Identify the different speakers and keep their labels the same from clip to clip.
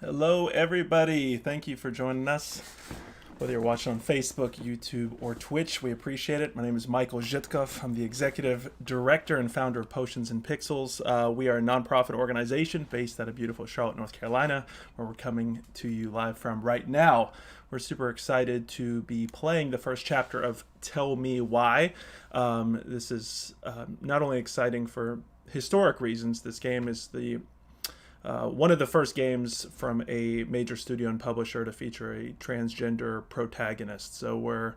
Speaker 1: Hello, everybody. Thank you for joining us. Whether you're watching on Facebook, YouTube, or Twitch, we appreciate it. My name is Michael Zhitkov. I'm the executive director and founder of Potions and Pixels. We are a nonprofit organization based out of beautiful Charlotte, North Carolina, where we're coming to you live from right now. We're super excited to be playing the first chapter of Tell Me Why. This is not only exciting for historic reasons. This game is the one of the first games from a major studio and publisher to feature a transgender protagonist. So we're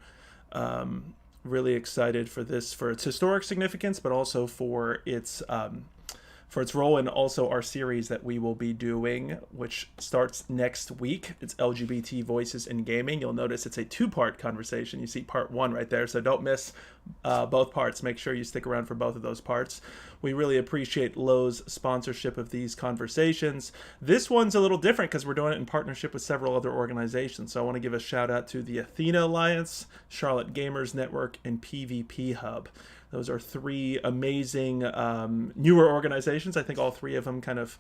Speaker 1: really excited for this, for its historic significance, but also for its role in also our series that we will be doing, which starts next week. It's LGBT Voices in Gaming. You'll notice it's a two-part conversation. You see part one right there, so don't miss both parts. Make sure you stick around for both of those parts. We really appreciate Lowe's sponsorship of these conversations. This one's a little different because we're doing it in partnership with several other organizations. So I want to give a shout out to the Athena Alliance, Charlotte Gamers Network, and PvP Hub. Those are three amazing newer organizations. I think all three of them kind of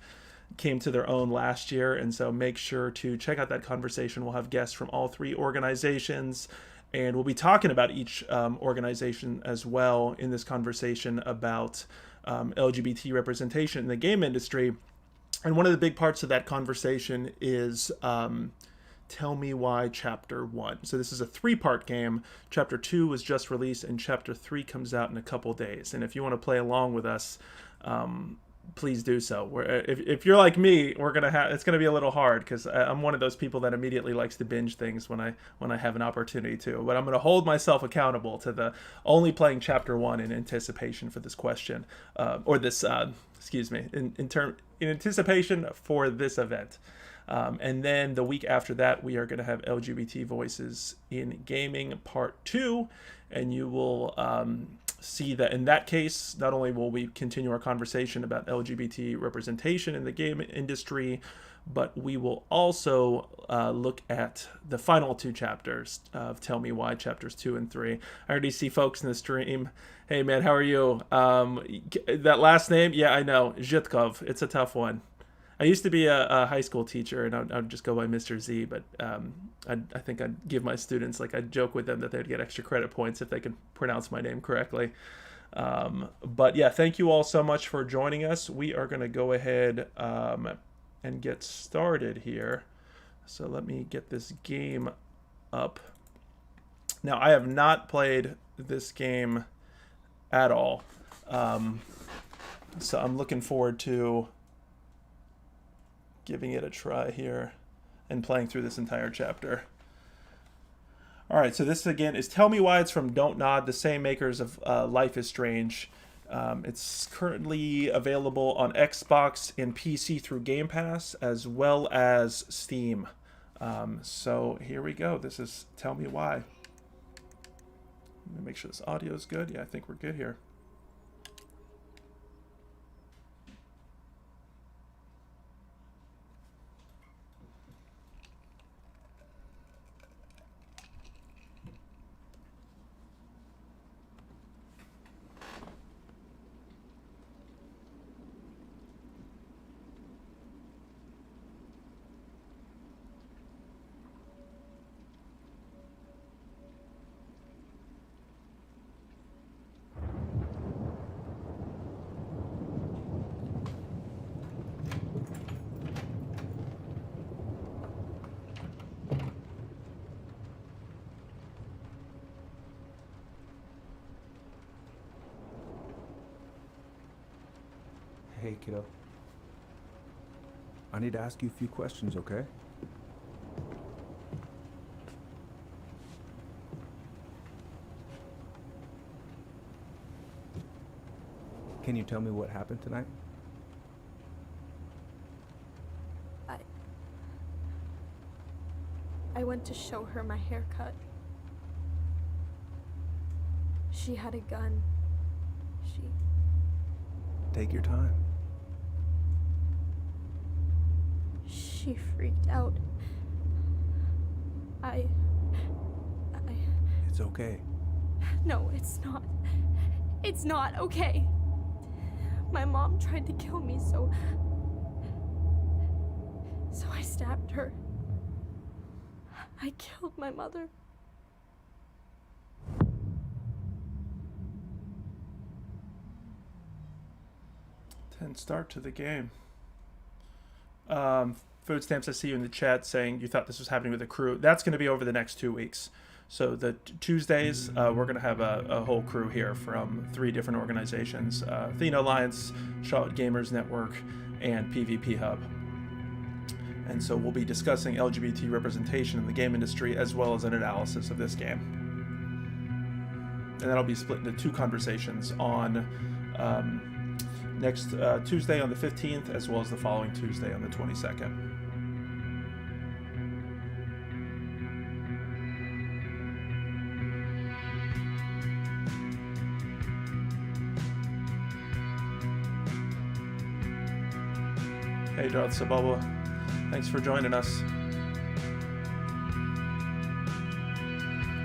Speaker 1: came to their own last year. And so make sure to check out that conversation. We'll have guests from all three organizations. And we'll be talking about each organization as well in this conversation about LGBT representation in the game industry. And one of the big parts of that conversation is Tell Me Why Chapter 1. So this is a three-part game. Chapter 2 was just released, and Chapter 3 comes out in a couple days. And if you want to play along with us, please do so. If you're like me, it's gonna be a little hard because I'm one of those people that immediately likes to binge things when I have an opportunity to. But I'm gonna hold myself accountable to the only playing Chapter 1 in anticipation for this question, in anticipation for this event. And then the week after that, we are going to have LGBT Voices in Gaming Part 2, and you will see that in that case, not only will we continue our conversation about LGBT representation in the game industry, but we will also look at the final two chapters of Tell Me Why, Chapters 2 and 3. I already see folks in the stream. Hey, man, how are you? That last name? Yeah, I know. Zhitkov. It's a tough one. I used to be a high school teacher, and I'd just go by Mr. Z, but I think I'd give my students, I'd joke with them that they'd get extra credit points if they could pronounce my name correctly. But yeah, thank you all so much for joining us. We are going to go ahead and get started here. So let me get this game up. Now, I have not played this game at all, so I'm looking forward to giving it a try here and playing through this entire chapter. All right, so this again is Tell Me Why. It's from DONTNOD, the same makers of Life is Strange. It's currently available on Xbox and PC through Game Pass, as well as Steam. So here we go. This is Tell Me Why. Let me make sure this audio is good. Yeah, I think we're good here.
Speaker 2: Hey, kiddo. I need to ask you a few questions, okay? Can you tell me what happened tonight?
Speaker 3: I went to show her my haircut. She had a gun.
Speaker 2: Take your time.
Speaker 3: She freaked out.
Speaker 2: It's okay.
Speaker 3: No, it's not. It's not okay. My mom tried to kill me, so I stabbed her. I killed my mother.
Speaker 1: Tense start to the game. Food Stamps, I see you in the chat saying you thought this was happening with the crew. That's going to be over the next 2 weeks. So the Tuesdays, we're going to have a whole crew here from 3 different organizations. Athena Alliance, Charlotte Gamers Network, and PvP Hub. And so we'll be discussing LGBT representation in the game industry as well as an analysis of this game. And that'll be split into 2 conversations on next Tuesday on the 15th, as well as the following Tuesday on the 22nd. Hey, Darth Sababa, thanks for joining us.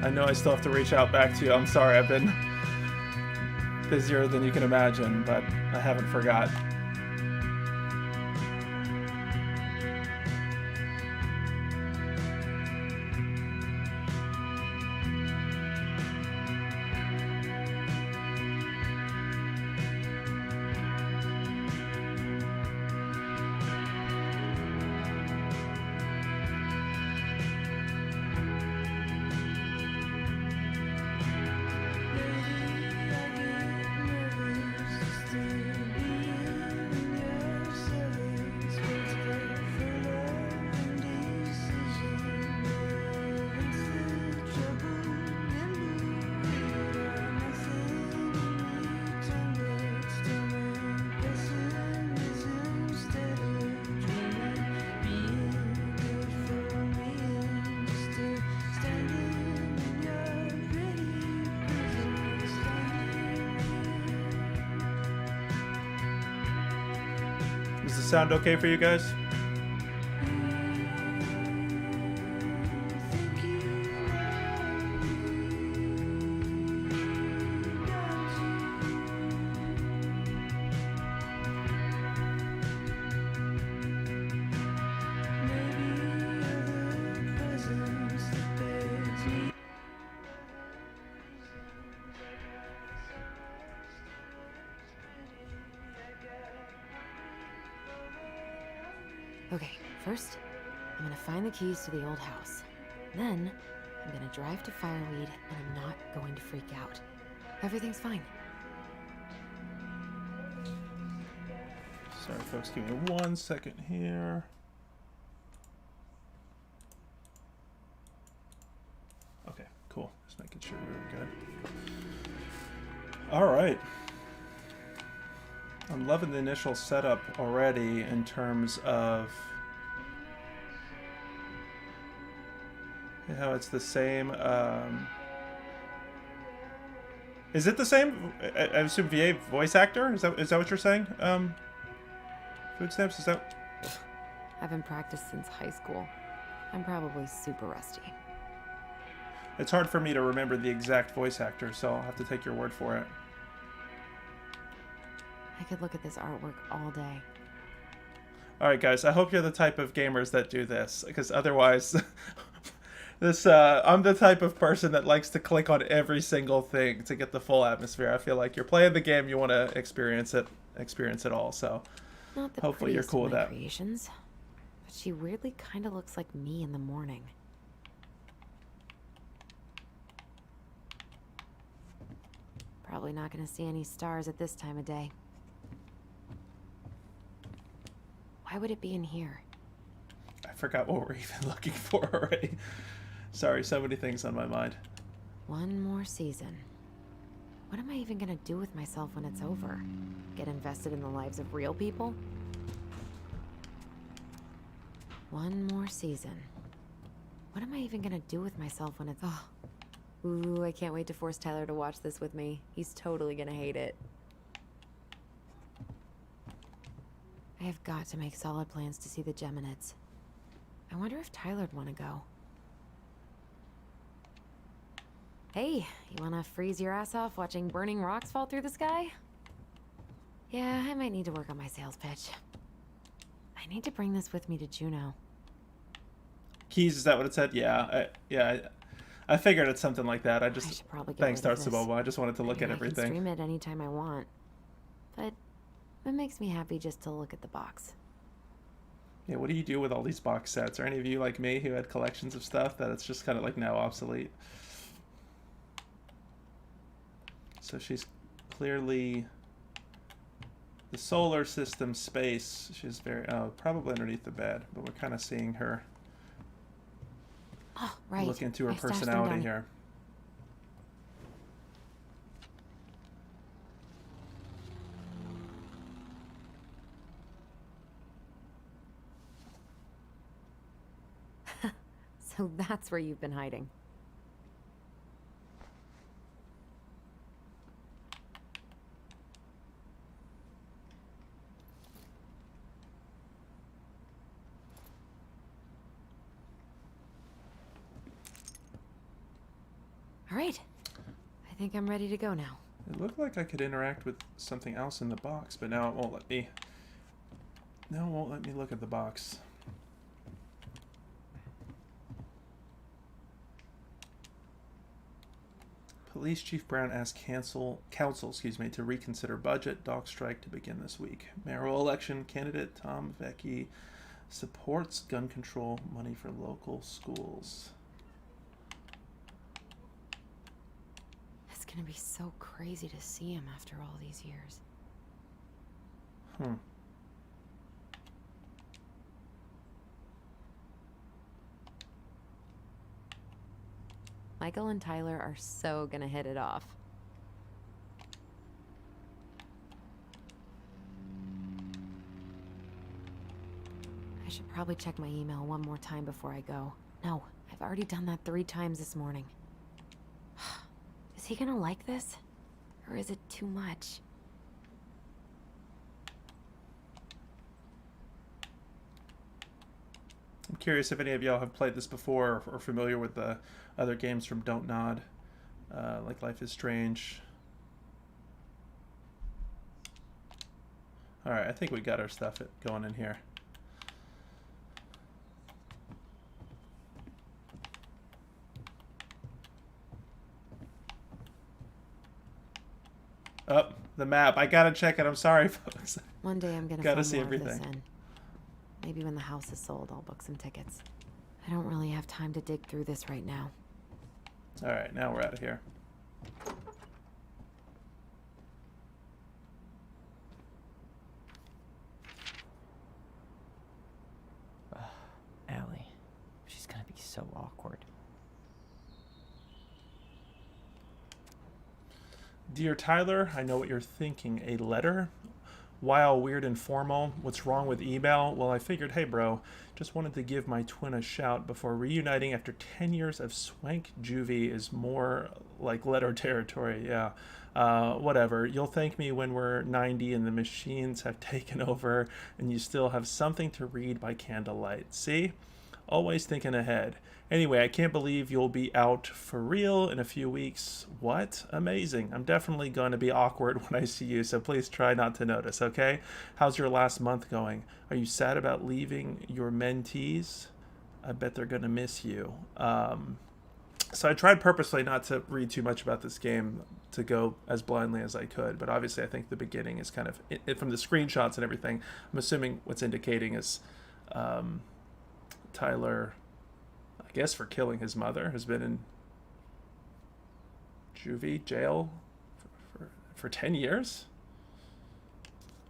Speaker 1: I know I still have to reach out back to you. I'm sorry, I've been busier than you can imagine, but I haven't forgot. Does this sound okay for you guys?
Speaker 4: Okay, first, I'm gonna find the keys to the old house. Then, I'm gonna drive to Fireweed, and I'm not going to freak out. Everything's fine.
Speaker 1: Sorry, folks, give me 1 second here. Okay, cool. Just making sure we were good. All right. I'm loving the initial setup already in terms of how it's the same. Is it the same? I assume VA voice actor? Is that what you're saying? Food Stamps, is that?
Speaker 4: I haven't practiced since high school. I'm probably super rusty.
Speaker 1: It's hard for me to remember the exact voice actor, so I'll have to take your word for it.
Speaker 4: I could look at this artwork all day.
Speaker 1: All right, guys. I hope you're the type of gamers that do this, because otherwise, I'm the type of person that likes to click on every single thing to get the full atmosphere. I feel like you're playing the game, you want to experience it all. So
Speaker 4: Not the
Speaker 1: hopefully you're cool with that.
Speaker 4: Creations, but she weirdly kind of looks like me in the morning. Probably not going to see any stars at this time of day. Why would it be in here?
Speaker 1: I forgot what we're even looking for already. Sorry, so many things on my mind.
Speaker 4: One more season. What am I even gonna do with myself when it's over? Get invested in the lives of real people? One more season. What am I even gonna do with myself when it's... Oh. Ooh, I can't wait to force Tyler to watch this with me. He's totally gonna hate it. I have got to make solid plans to see the Geminids. I wonder if Tyler'd want to go. Hey, you want to freeze your ass off watching burning rocks fall through the sky? Yeah, I might need to work on my sales pitch. I need to bring this with me to Juneau.
Speaker 1: Keys, is that what it said? Yeah, I figured it's something like that. I
Speaker 4: I should probably get
Speaker 1: thanks,
Speaker 4: rid of
Speaker 1: Darts
Speaker 4: this.
Speaker 1: Mobile. I just wanted to look
Speaker 4: I
Speaker 1: at
Speaker 4: mean, I can
Speaker 1: everything.
Speaker 4: stream it anytime I want, but it makes me happy just to look at the box.
Speaker 1: Yeah, what do you do with all these box sets? Are any of you like me who had collections of stuff that it's just kind of like now obsolete? So she's clearly the solar system space. She's very probably underneath the bed, but we're kind of seeing her
Speaker 4: Oh, right.
Speaker 1: look into her
Speaker 4: I stashed them
Speaker 1: personality
Speaker 4: down
Speaker 1: here.
Speaker 4: So that's where you've been hiding. All right. I think I'm ready to go now.
Speaker 1: It looked like I could interact with something else in the box, but now it won't let me. Now it won't let me look at the box. Police Chief Brown asked council, to reconsider budget. Dock strike to begin this week. Mayoral election candidate Tom Vecchi supports gun control money for local schools.
Speaker 4: It's gonna be so crazy to see him after all these years. Michael and Tyler are so gonna hit it off. I should probably check my email one more time before I go. No, I've already done that 3 times this morning. Is he gonna like this? Or is it too much?
Speaker 1: I'm curious if any of y'all have played this before or familiar with the other games from DONTNOD, like Life is Strange. Alright, I think we got our stuff going in here. Oh, the map. I gotta check it. I'm sorry, folks.
Speaker 4: One day I'm gonna
Speaker 1: Gotta
Speaker 4: fill
Speaker 1: see
Speaker 4: more of this
Speaker 1: everything.
Speaker 4: in. Maybe when the house is sold, I'll book some tickets. I don't really have time to dig through this right now.
Speaker 1: Alright, now we're out of here.
Speaker 5: Allie. She's gonna be so awkward.
Speaker 1: Dear Tyler, I know what you're thinking. A letter? While weird and formal, what's wrong with email? Well, I figured, hey bro, just wanted to give my twin a shout before reuniting after 10 years of swank juvie is more like letter territory, yeah. Whatever, you'll thank me when we're 90 and the machines have taken over and you still have something to read by candlelight. See? Always thinking ahead. Anyway, I can't believe you'll be out for real in a few weeks. What? Amazing. I'm definitely going to be awkward when I see you, so please try not to notice, okay? How's your last month going? Are you sad about leaving your mentees? I bet they're going to miss you. So I tried purposely not to read too much about this game, to go as blindly as I could, but obviously I think the beginning is kind of, from the screenshots and everything, I'm assuming what's indicating is Tyler, I guess for killing his mother, has been in juvie jail for 10 years?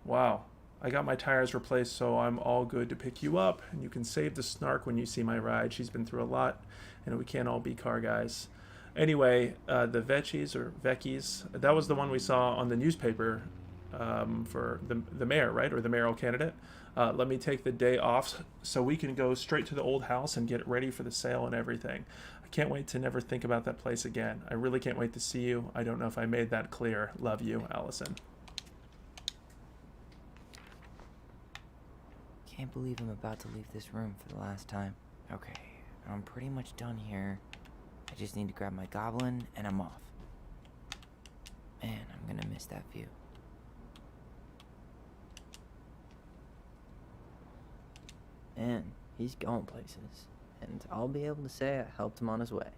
Speaker 1: Wow. I got my tires replaced, so I'm all good to pick you up, and you can save the snark when you see my ride. She's been through a lot, and we can't all be car guys. Anyway, the Vecchies, that was the one we saw on the newspaper for the mayor, right? Or the mayoral candidate. Let me take the day off so we can go straight to the old house and get it ready for the sale and everything. I can't wait to never think about that place again. I really can't wait to see you. I don't know if I made that clear. Love you, Alyson.
Speaker 5: Can't believe I'm about to leave this room for the last time. Okay, I'm pretty much done here. I just need to grab my goblin and I'm off. Man, I'm gonna miss that view. Man, he's going places. and I'll be able to say I helped him on his way.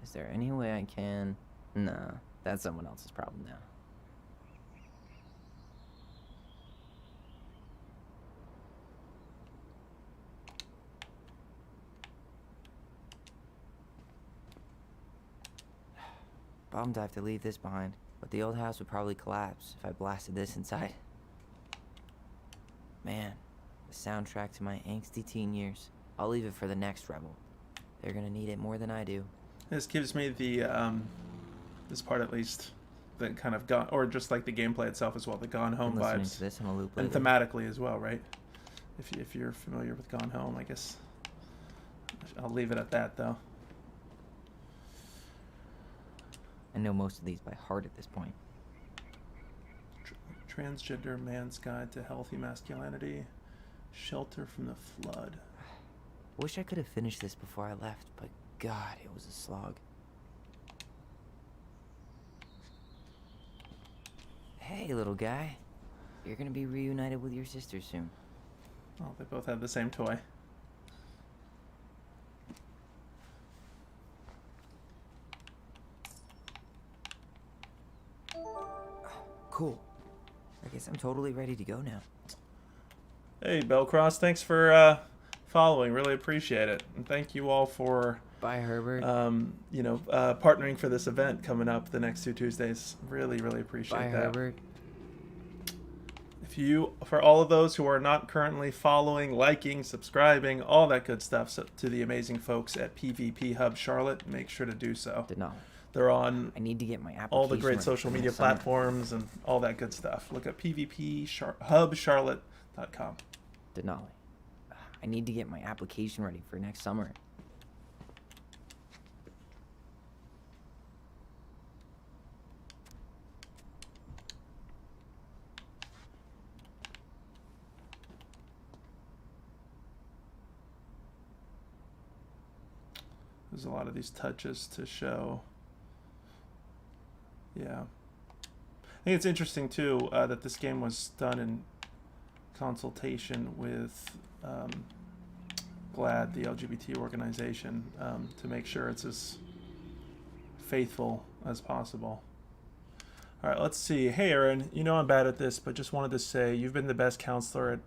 Speaker 5: Is there any way I can... Nah, that's someone else's problem now. Bummed I have to leave this behind, but the old house would probably collapse if I blasted this inside. Man, the soundtrack to my angsty teen years. I'll leave it for the next rebel. They're gonna need it more than I do.
Speaker 1: This gives me the, this part at least, the kind of gone, or just like the gameplay itself as well, the Gone Home
Speaker 5: Listening
Speaker 1: vibes.
Speaker 5: to this on a loop
Speaker 1: And
Speaker 5: lately.
Speaker 1: thematically as well, right? If you're familiar with Gone Home, I guess I'll leave it at that, though.
Speaker 5: I know most of these by heart at this point.
Speaker 1: Transgender man's guide to healthy masculinity. Shelter from the flood.
Speaker 5: Wish I could have finished this before I left, but God, it was a slog. Hey, little guy. You're gonna be reunited with your sister soon.
Speaker 1: Oh, they both have the same toy.
Speaker 5: Cool. I guess I'm totally ready to go now.
Speaker 1: Hey, Bellcross, thanks for following. Really appreciate it. And thank you all for,
Speaker 5: Bye, Herbert.
Speaker 1: partnering for this event coming up the next 2 Tuesdays. Really, really appreciate
Speaker 5: Bye,
Speaker 1: that.
Speaker 5: Herbert.
Speaker 1: For all of those who are not currently following, liking, subscribing, all that good stuff to the amazing folks at PvP Hub Charlotte, make sure to do so.
Speaker 5: Denali.
Speaker 1: They're on
Speaker 5: I need to get my application
Speaker 1: all the great
Speaker 5: ready
Speaker 1: social
Speaker 5: for
Speaker 1: media
Speaker 5: next summer.
Speaker 1: platforms and all that good stuff. Look at pvphubcharlotte.com.
Speaker 5: Denali. I need to get my application ready for next summer.
Speaker 1: There's a lot of these touches to show. Yeah. I think it's interesting, too, that this game was done in consultation with GLAAD, the LGBT organization, to make sure it's as faithful as possible. All right, let's see. Hey, Aaron, you know I'm bad at this, but just wanted to say you've been the best counselor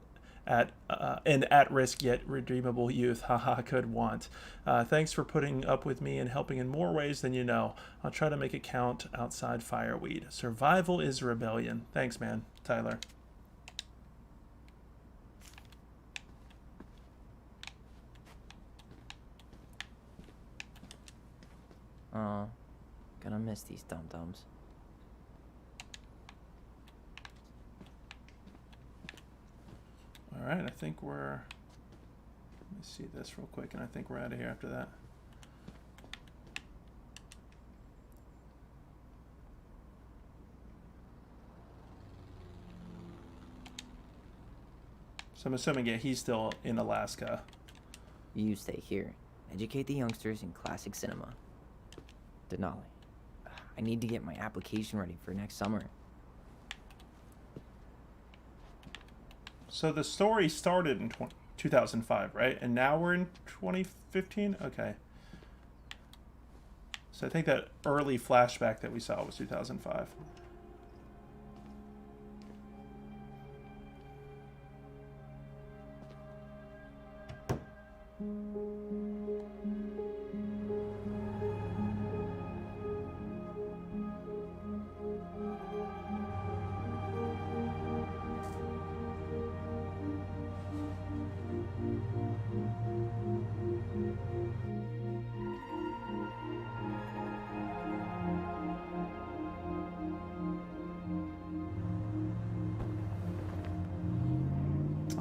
Speaker 1: in at-risk yet redeemable youth. Haha, could want. Thanks for putting up with me and helping in more ways than you know. I'll try to make it count outside fireweed. Survival is rebellion. Thanks, man. Tyler.
Speaker 5: Gonna miss these dum-dums.
Speaker 1: All right, I think we're... Let me see this real quick, and I think we're out of here after that. So I'm assuming, yeah, he's still in Alaska.
Speaker 5: You stay here. Educate the youngsters in classic cinema. Denali. I need to get my application ready for next summer.
Speaker 1: So the story started in 2005, right? And now we're in 2015? Okay. So I think that early flashback that we saw was 2005.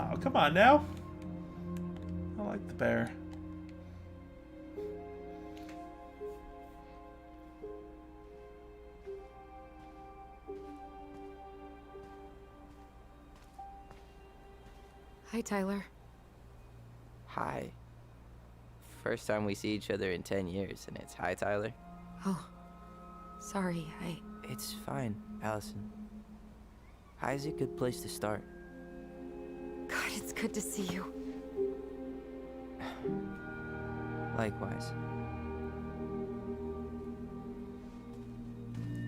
Speaker 1: Oh, come on now. I like the bear.
Speaker 4: Hi, Tyler.
Speaker 5: Hi. First time we see each other in 10 years, and it's hi, Tyler.
Speaker 4: Oh, sorry,
Speaker 5: It's fine, Alyson. High's a good place to start.
Speaker 4: God, it's good to see you.
Speaker 5: Likewise.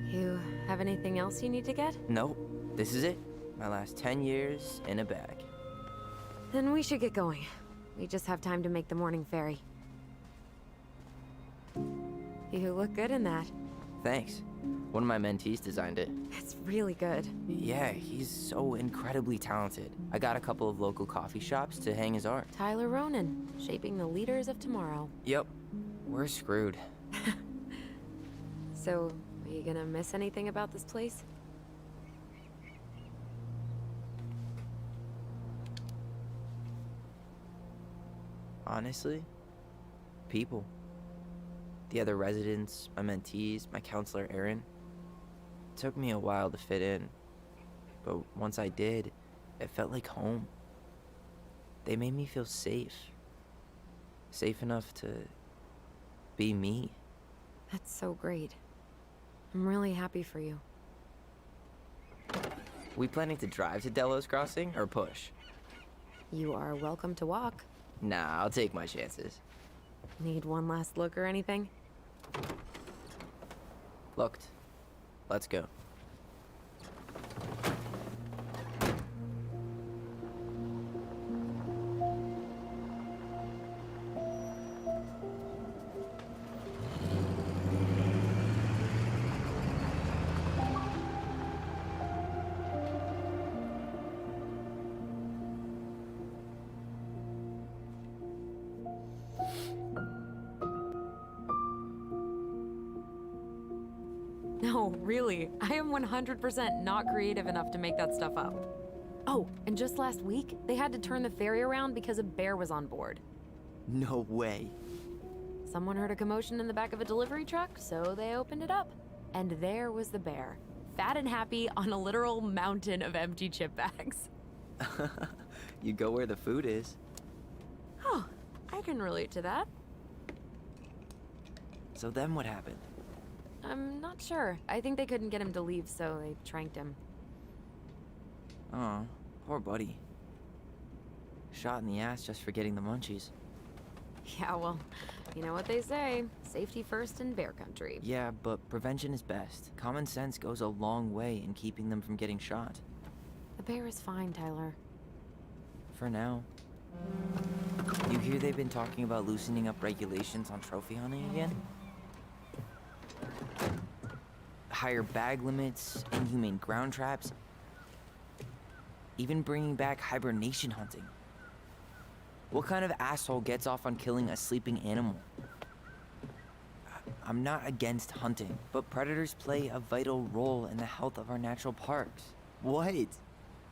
Speaker 4: You have anything else you need to get?
Speaker 5: Nope, this is it. My last 10 years in a bag.
Speaker 4: Then we should get going. We just have time to make the morning ferry. You look good in that.
Speaker 5: Thanks. One of my mentees designed it.
Speaker 4: It's really good.
Speaker 5: Yeah, he's so incredibly talented. I got a couple of local coffee shops to hang his art.
Speaker 4: Tyler Ronan, shaping the leaders of tomorrow.
Speaker 5: Yep, we're screwed.
Speaker 4: So, are you gonna miss anything about this place?
Speaker 5: Honestly, people. The other residents, my mentees, my counselor Aaron. It took me a while to fit in, but once I did, it felt like home. They made me feel safe. Safe enough to be me.
Speaker 4: That's so great. I'm really happy for you.
Speaker 5: We planning to drive to Delos Crossing or push?
Speaker 4: You are welcome to walk.
Speaker 5: Nah, I'll take my chances.
Speaker 4: Need one last look or anything?
Speaker 5: Looked. Let's go.
Speaker 4: No, really. I am 100% not creative enough to make that stuff up. Oh, and just last week, they had to turn the ferry around because a bear was on board.
Speaker 5: No way.
Speaker 4: Someone heard a commotion in the back of a delivery truck, so they opened it up. And there was the bear, fat and happy on a literal mountain of empty chip bags.
Speaker 5: You go where the food is.
Speaker 4: Oh, I can relate to that.
Speaker 5: So then what happened?
Speaker 4: I'm not sure. I think they couldn't get him to leave, so they tranked him.
Speaker 5: Oh, poor buddy. Shot in the ass just for getting the munchies.
Speaker 4: Yeah, well, you know what they say. Safety first in bear country.
Speaker 5: Yeah, but prevention is best. Common sense goes a long way in keeping them from getting shot.
Speaker 4: The bear is fine, Tyler.
Speaker 5: For now. You hear they've been talking about loosening up regulations on trophy hunting again? Higher bag limits, inhumane ground traps, even bringing back hibernation hunting. What kind of asshole gets off on killing a sleeping animal? I'm not against hunting, but predators play a vital role in the health of our natural parks. What?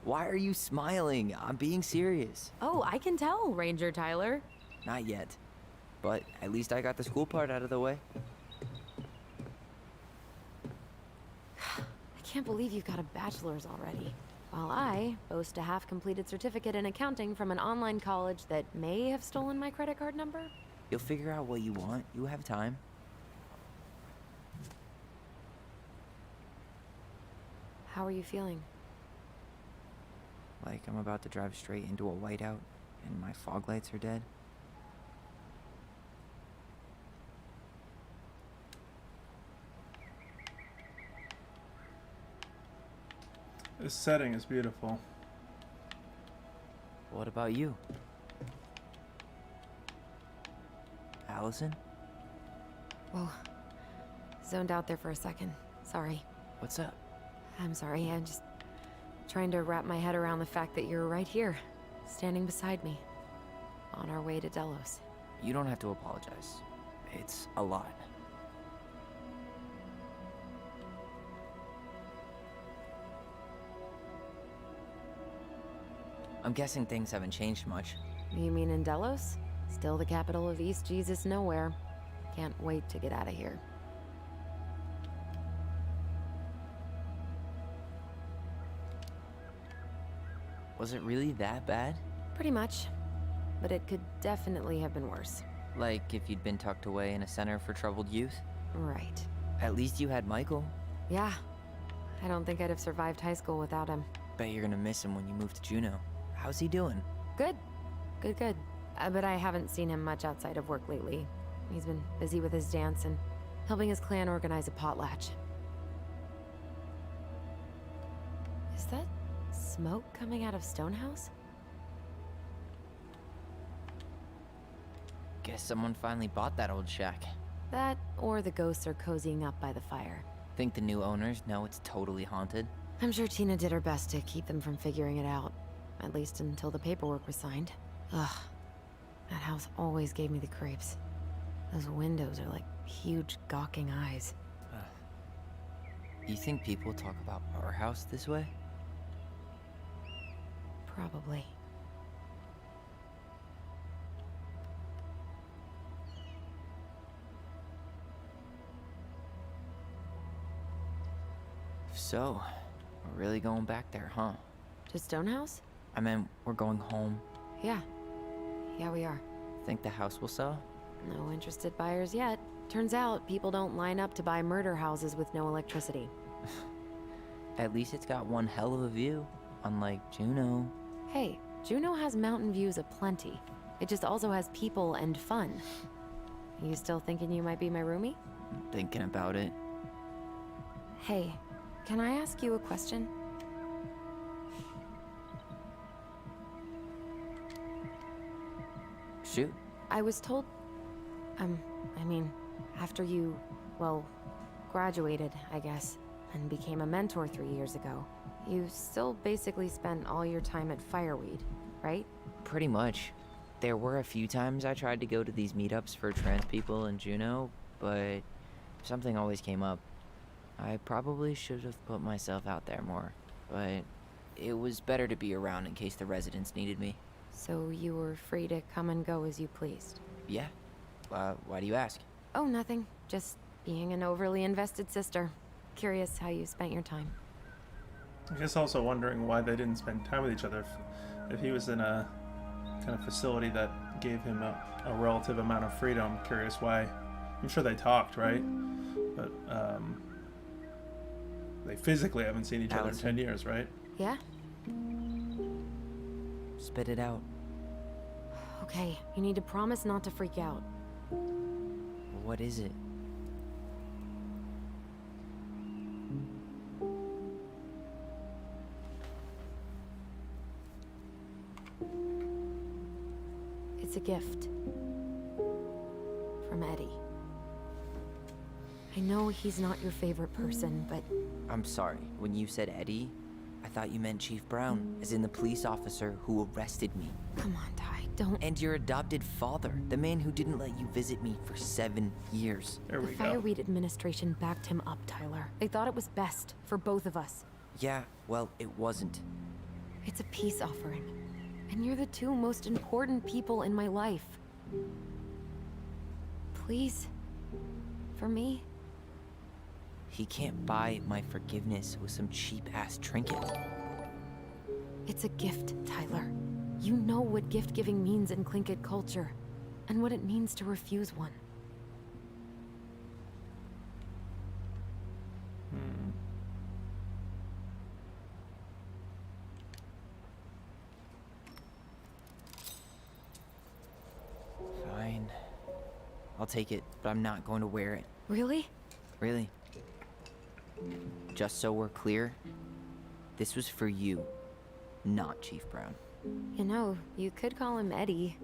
Speaker 5: Why are you smiling? I'm being serious.
Speaker 4: Oh, I can tell, Ranger Tyler.
Speaker 5: Not yet, but at least I got the school part out of the way.
Speaker 4: I can't believe you've got a bachelor's already. While I boast a half-completed certificate in accounting from an online college that may have stolen my credit card number.
Speaker 5: You'll figure out what you want. You have time.
Speaker 4: How are you feeling?
Speaker 5: Like I'm about to drive straight into a whiteout and my fog lights are dead.
Speaker 1: This setting is beautiful.
Speaker 5: What about you? Alyson?
Speaker 4: Whoa. Zoned out there for a second. Sorry.
Speaker 5: What's up?
Speaker 4: I'm sorry, I'm just trying to wrap my head around the fact that you're right here, standing beside me, on our way to Delos.
Speaker 5: You don't have to apologize. It's a lot. I'm guessing things haven't changed much.
Speaker 4: You mean in Delos? Still the capital of East Jesus Nowhere. Can't wait to get out of here.
Speaker 5: Was it really that bad?
Speaker 4: Pretty much. But it could definitely have been worse.
Speaker 5: Like if you'd been tucked away in a center for troubled youth?
Speaker 4: Right.
Speaker 5: At least you had Michael.
Speaker 4: Yeah. I don't think I'd have survived high school without him.
Speaker 5: Bet you're gonna miss him when you move to Juneau. How's he doing?
Speaker 4: Good. Good. But I haven't seen him much outside of work lately. He's been busy with his dance and helping his clan organize a potlatch. Is that smoke coming out of Stonehouse?
Speaker 5: Guess someone finally bought that old shack.
Speaker 4: That, or the ghosts are cozying up by the fire.
Speaker 5: Think the new owners know it's totally haunted?
Speaker 4: I'm sure Tina did her best to keep them from figuring it out. At least until the paperwork was signed. Ugh. That house always gave me the creeps. Those windows are like huge gawking eyes.
Speaker 5: You think people talk about our house this way?
Speaker 4: Probably.
Speaker 5: So, we're really going back there, huh?
Speaker 4: To Stonehouse?
Speaker 5: I mean, we're going home.
Speaker 4: Yeah. Yeah, we are.
Speaker 5: Think the house will sell?
Speaker 4: No interested buyers yet. Turns out people don't line up to buy murder houses with no electricity.
Speaker 5: At least it's got one hell of a view, unlike Juneau.
Speaker 4: Hey, Juneau has mountain views aplenty. It just also has people and fun. You still thinking you might be my roomie?
Speaker 5: Thinking about it.
Speaker 4: Hey, can I ask you a question?
Speaker 5: Shoot.
Speaker 4: I was told... I mean, after you, well, graduated, I guess, and became a mentor 3 years ago, you still basically spent all your time at Fireweed, right?
Speaker 5: Pretty much. There were a few times I tried to go to these meetups for trans people in Juneau, but something always came up. I probably should have put myself out there more, but it was better to be around in case the residents needed me.
Speaker 4: So you were free to come and go as you pleased?
Speaker 5: Yeah. Why do you ask?
Speaker 4: Oh, nothing. Just being an overly invested sister. Curious how you spent your time.
Speaker 1: I guess also wondering why they didn't spend time with each other. If he was in a kind of facility that gave him a relative amount of freedom, curious why. I'm sure they talked, right? But they physically haven't seen each other in
Speaker 5: Alyson.
Speaker 1: 10 years, right?
Speaker 4: Yeah?
Speaker 5: Spit it out.
Speaker 4: Okay, you need to promise not to freak out.
Speaker 5: What is it?
Speaker 4: It's a gift. From Eddie. I know he's not your favorite person, but
Speaker 5: I'm sorry. When you said Eddie, I thought you meant Chief Brown, as in the police officer who arrested me.
Speaker 4: come on, Ty, don't...
Speaker 5: And your adopted father, the man who didn't let you visit me for 7 years.
Speaker 1: There
Speaker 4: The
Speaker 1: we go.
Speaker 4: Fireweed administration backed him up, Tyler. They thought it was best for both of us.
Speaker 5: Yeah, well, it wasn't.
Speaker 4: It's a peace offering. And you're the two most important people in my life. Please. For me.
Speaker 5: He can't buy my forgiveness with some cheap-ass trinket.
Speaker 4: It's a gift, Tyler. You know what gift-giving means in Tlingit culture, and what it means to refuse one.
Speaker 5: Fine. I'll take it, but I'm not going to wear it.
Speaker 4: Really?
Speaker 5: Really. Just so we're clear, this was for you, not Chief Brown.
Speaker 4: You know, you could call him Eddie,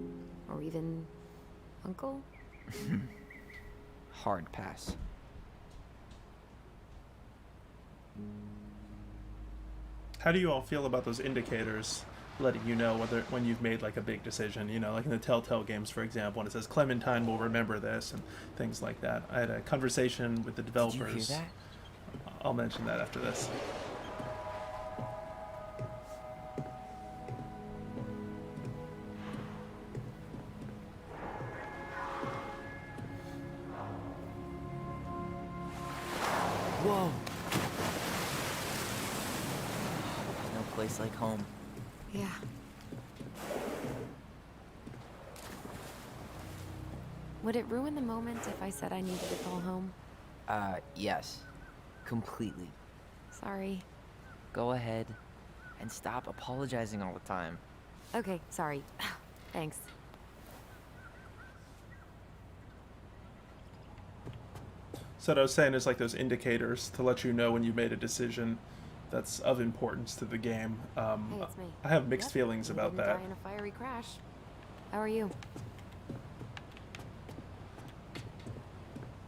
Speaker 4: or even Uncle.
Speaker 5: Hard pass.
Speaker 1: How do you all feel about those indicators letting you know when you've made like a big decision? You know, like in the Telltale games, for example, when it says Clementine will remember this and things like that. I had a conversation with the
Speaker 5: Did you
Speaker 1: developers.
Speaker 5: hear that?
Speaker 1: I'll mention that after this.
Speaker 5: Whoa! There's no place like home.
Speaker 4: Yeah. Would it ruin the moment if I said I needed to call home?
Speaker 5: Yes. Completely.
Speaker 4: Sorry.
Speaker 5: Go ahead. And stop apologizing all the time.
Speaker 4: Okay, sorry. Thanks.
Speaker 1: So what I was saying is like those indicators to let you know when you made a decision that's of importance to the game.
Speaker 4: Hey, it's me.
Speaker 1: I have mixed
Speaker 4: Yep,
Speaker 1: feelings
Speaker 4: you
Speaker 1: about
Speaker 4: didn't
Speaker 1: that.
Speaker 4: die in a fiery crash. How are you?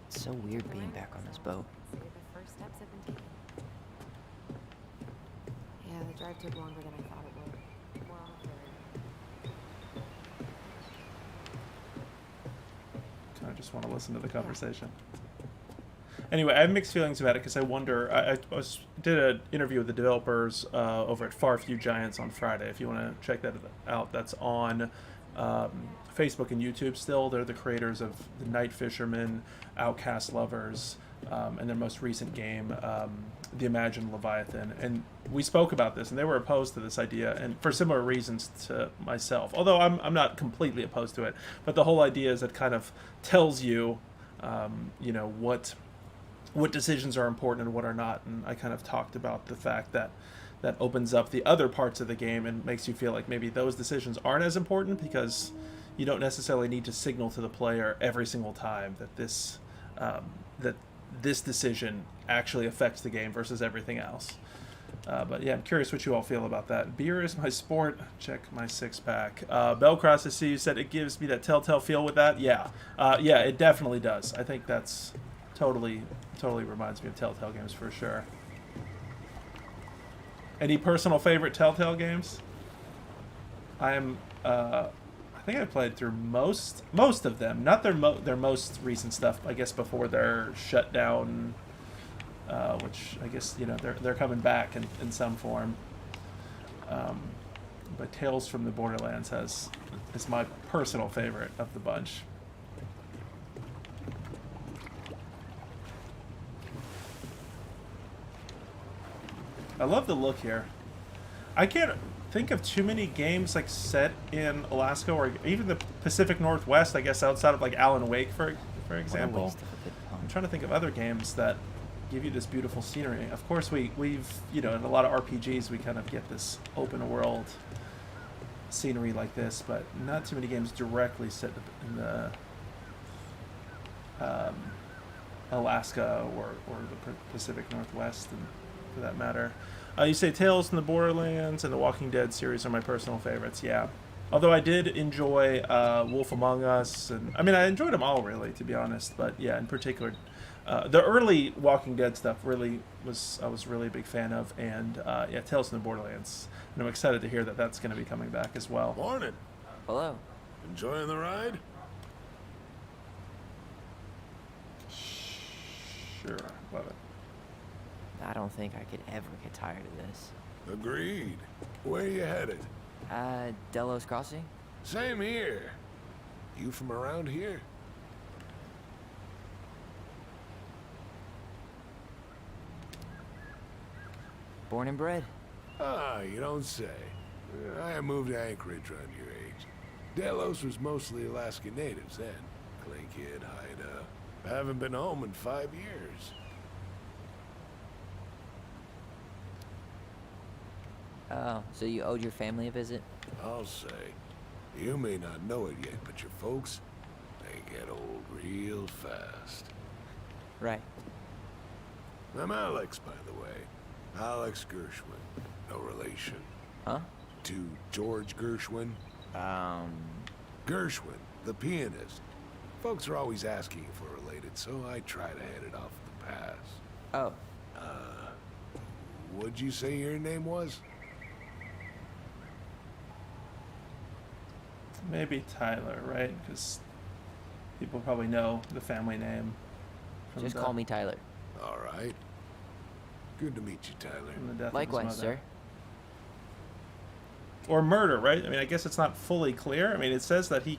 Speaker 5: It's so weird being back on this boat.
Speaker 4: Say the first steps have been taken. Yeah, the drive took longer than I thought it would. More on the ferry.
Speaker 1: Kind of just want to listen to the conversation. Anyway, I have mixed feelings about it because I wonder. I did an interview with the developers over at Far Few Giants on Friday. If you want to check that out, that's on Facebook and YouTube still. They're the creators of The Night Fisherman, Outcast Lovers, and their most recent game, The Imagined Leviathan. And we spoke about this, and they were opposed to this idea, and for similar reasons to myself. Although I'm not completely opposed to it, but the whole idea is it kind of tells you, what decisions are important and what are not. And I kind of talked about the fact that that opens up the other parts of the game and makes you feel like maybe those decisions aren't as important because you don't necessarily need to signal to the player every single time that this decision actually affects the game versus everything else. But yeah, I'm curious what you all feel about that. Beer is my sport. Check my six-pack. Bellcross, I see you said it gives me that Telltale feel with that. Yeah, it definitely does. I think that's totally reminds me of Telltale games for sure. Any personal favorite Telltale games? I think I played through most of them. Not their most recent stuff. I guess before their shutdown, which I guess they're coming back in some form. But Tales from the Borderlands is my personal favorite of the bunch. I love the look here. I can't think of too many games like set in Alaska or even the Pacific Northwest, I guess outside of like Alan Wake for example.
Speaker 5: What a waste of a good pun.
Speaker 1: I'm trying to think of other games that give you this beautiful scenery. Of course we've in a lot of RPGs we kind of get this open world scenery like this, but not too many games directly set in the Alaska or the Pacific Northwest, and for that matter. You say Tales from the Borderlands and the Walking Dead series are my personal favorites, yeah. Although I did enjoy Wolf Among Us, and I enjoyed them all really, to be honest. But yeah, in particular, the early Walking Dead stuff I was really a big fan of, and Tales from the Borderlands. And I'm excited to hear that that's going to be coming back as well.
Speaker 6: Morning.
Speaker 5: Hello.
Speaker 6: Enjoying the ride?
Speaker 1: Sure, love it.
Speaker 5: I don't think I could ever get tired of this.
Speaker 6: Agreed. Where are you headed?
Speaker 5: Delos Crossing?
Speaker 6: Same here. You from around here?
Speaker 5: Born and bred.
Speaker 6: Ah, you don't say. I moved to Anchorage around your age. Delos was mostly Alaska natives then. Clay Kid, Haida. Haven't been home in 5 years.
Speaker 5: Oh, so you owed your family a visit?
Speaker 6: I'll say. You may not know it yet, but your folks, they get old real fast.
Speaker 5: Right.
Speaker 6: I'm Alex, by the way. Alex Gershwin. No relation.
Speaker 5: Huh?
Speaker 6: To George Gershwin. Gershwin, the pianist. Folks are always asking if we're related, so I try to head it off the pass.
Speaker 5: Oh.
Speaker 6: What'd you say your name was?
Speaker 1: Maybe Tyler, right? Because people probably know the family name.
Speaker 5: Just call me Tyler.
Speaker 6: All right. Good to meet you, Tyler.
Speaker 1: From the death of his
Speaker 5: Likewise,
Speaker 1: mother.
Speaker 5: sir.
Speaker 1: Or murder, right? I guess it's not fully clear. It says that he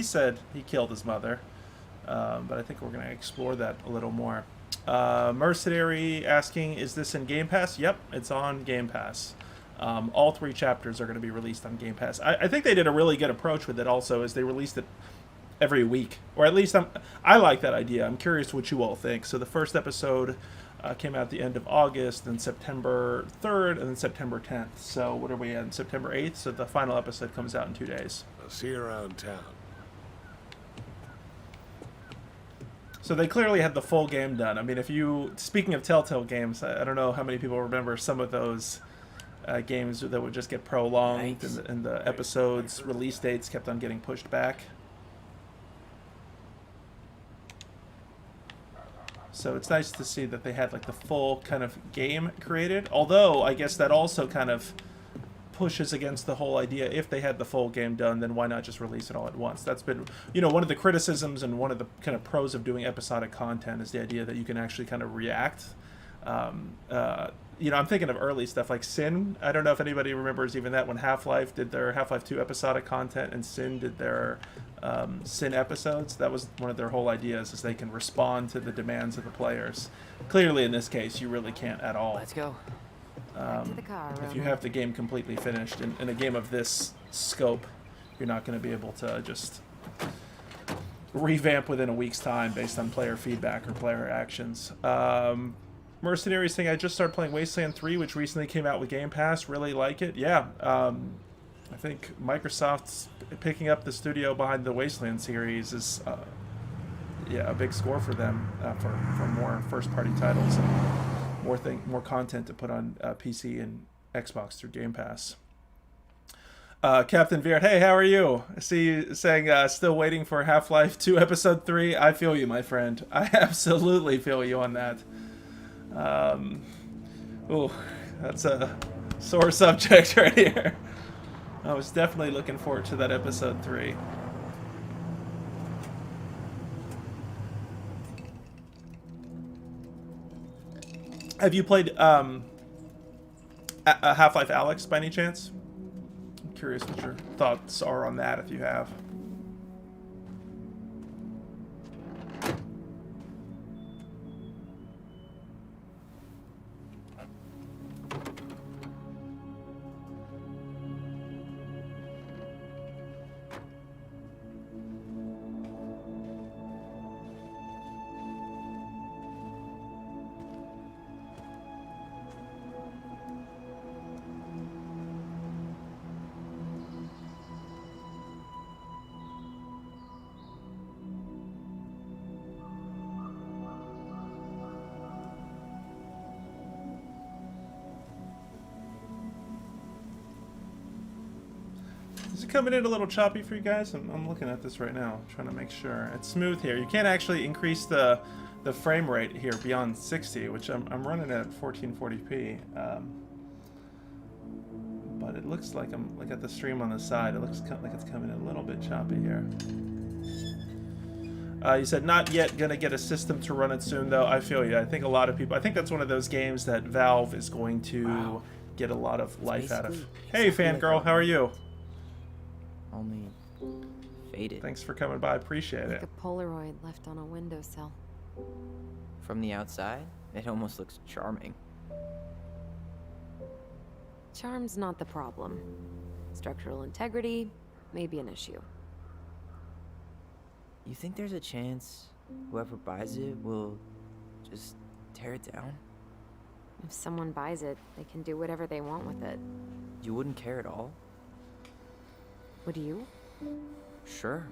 Speaker 1: said he killed his mother, but I think we're going to explore that a little more. Mercenary asking, is this in Game Pass? Yep, it's on Game Pass. All 3 chapters are going to be released on Game Pass. I think they did a really good approach with it also, as they released it every week. Or at least I like that idea. I'm curious what you all think. So the first episode came out at the end of August, then September 3rd, and then September 10th. So what are we at? September 8th, so the final episode comes out in 2 days.
Speaker 6: I'll see you around town.
Speaker 1: So they clearly had the full game done. I mean, speaking of Telltale games, I don't know how many people remember some of those games that would just get prolonged, and the episodes' release dates kept on getting pushed back. So it's nice to see that they had like the full kind of game created. Although I guess that also kind of pushes against the whole idea, if they had the full game done, then why not just release it all at once? That's been, one of the criticisms and one of the kind of pros of doing episodic content is the idea that you can actually kind of react. I'm thinking of early stuff like Sin. I don't know if anybody remembers even that, when Half-Life did their Half-Life 2 episodic content and Sin did their Sin episodes. That was one of their whole ideas, is they can respond to the demands of the players. Clearly in this case you really can't at all.
Speaker 5: Let's go.
Speaker 4: Back to the car,
Speaker 1: If you have the game completely finished in a game of this scope, you're not going to be able to just revamp within a week's time based on player feedback or player actions. Mercenaries thing, I just started playing Wasteland 3, which recently came out with Game Pass. Really like it. Yeah, I think Microsoft's picking up the studio behind the Wasteland series is a big score for them, for more first-party titles and more content to put on PC and Xbox through Game Pass. Captain Veert, hey, how are you? I see you saying still waiting for Half-Life 2 Episode 3. I feel you, my friend. I absolutely feel you on that. That's a sore subject right here. I was definitely looking forward to that Episode 3. Have you played Half-Life Alyx by any chance? I'm curious what your thoughts are on that, if you have. Is it coming in a little choppy for you guys? I'm looking at this right now, trying to make sure. It's smooth here. You can't actually increase the frame rate here beyond 60, which I'm running at 1440p. But it looks like I'm at the stream on the side. It looks like it's coming in a little bit choppy here. You said not yet gonna get a system to run it soon, though. I feel you. I think a lot of people. I think that's one of those games that Valve is going to get a lot of life out of. Hey, fangirl, how are you?
Speaker 5: Only faded.
Speaker 1: Thanks for coming by. Appreciate
Speaker 4: Like
Speaker 1: it.
Speaker 4: a Polaroid left on a windowsill.
Speaker 5: From the outside, it almost looks charming.
Speaker 4: Charm's not the problem. Structural integrity may be an issue.
Speaker 5: You think there's a chance whoever buys it will just tear it down?
Speaker 4: If someone buys it, they can do whatever they want with it.
Speaker 5: You wouldn't care at all?
Speaker 4: Would you?
Speaker 5: Sure.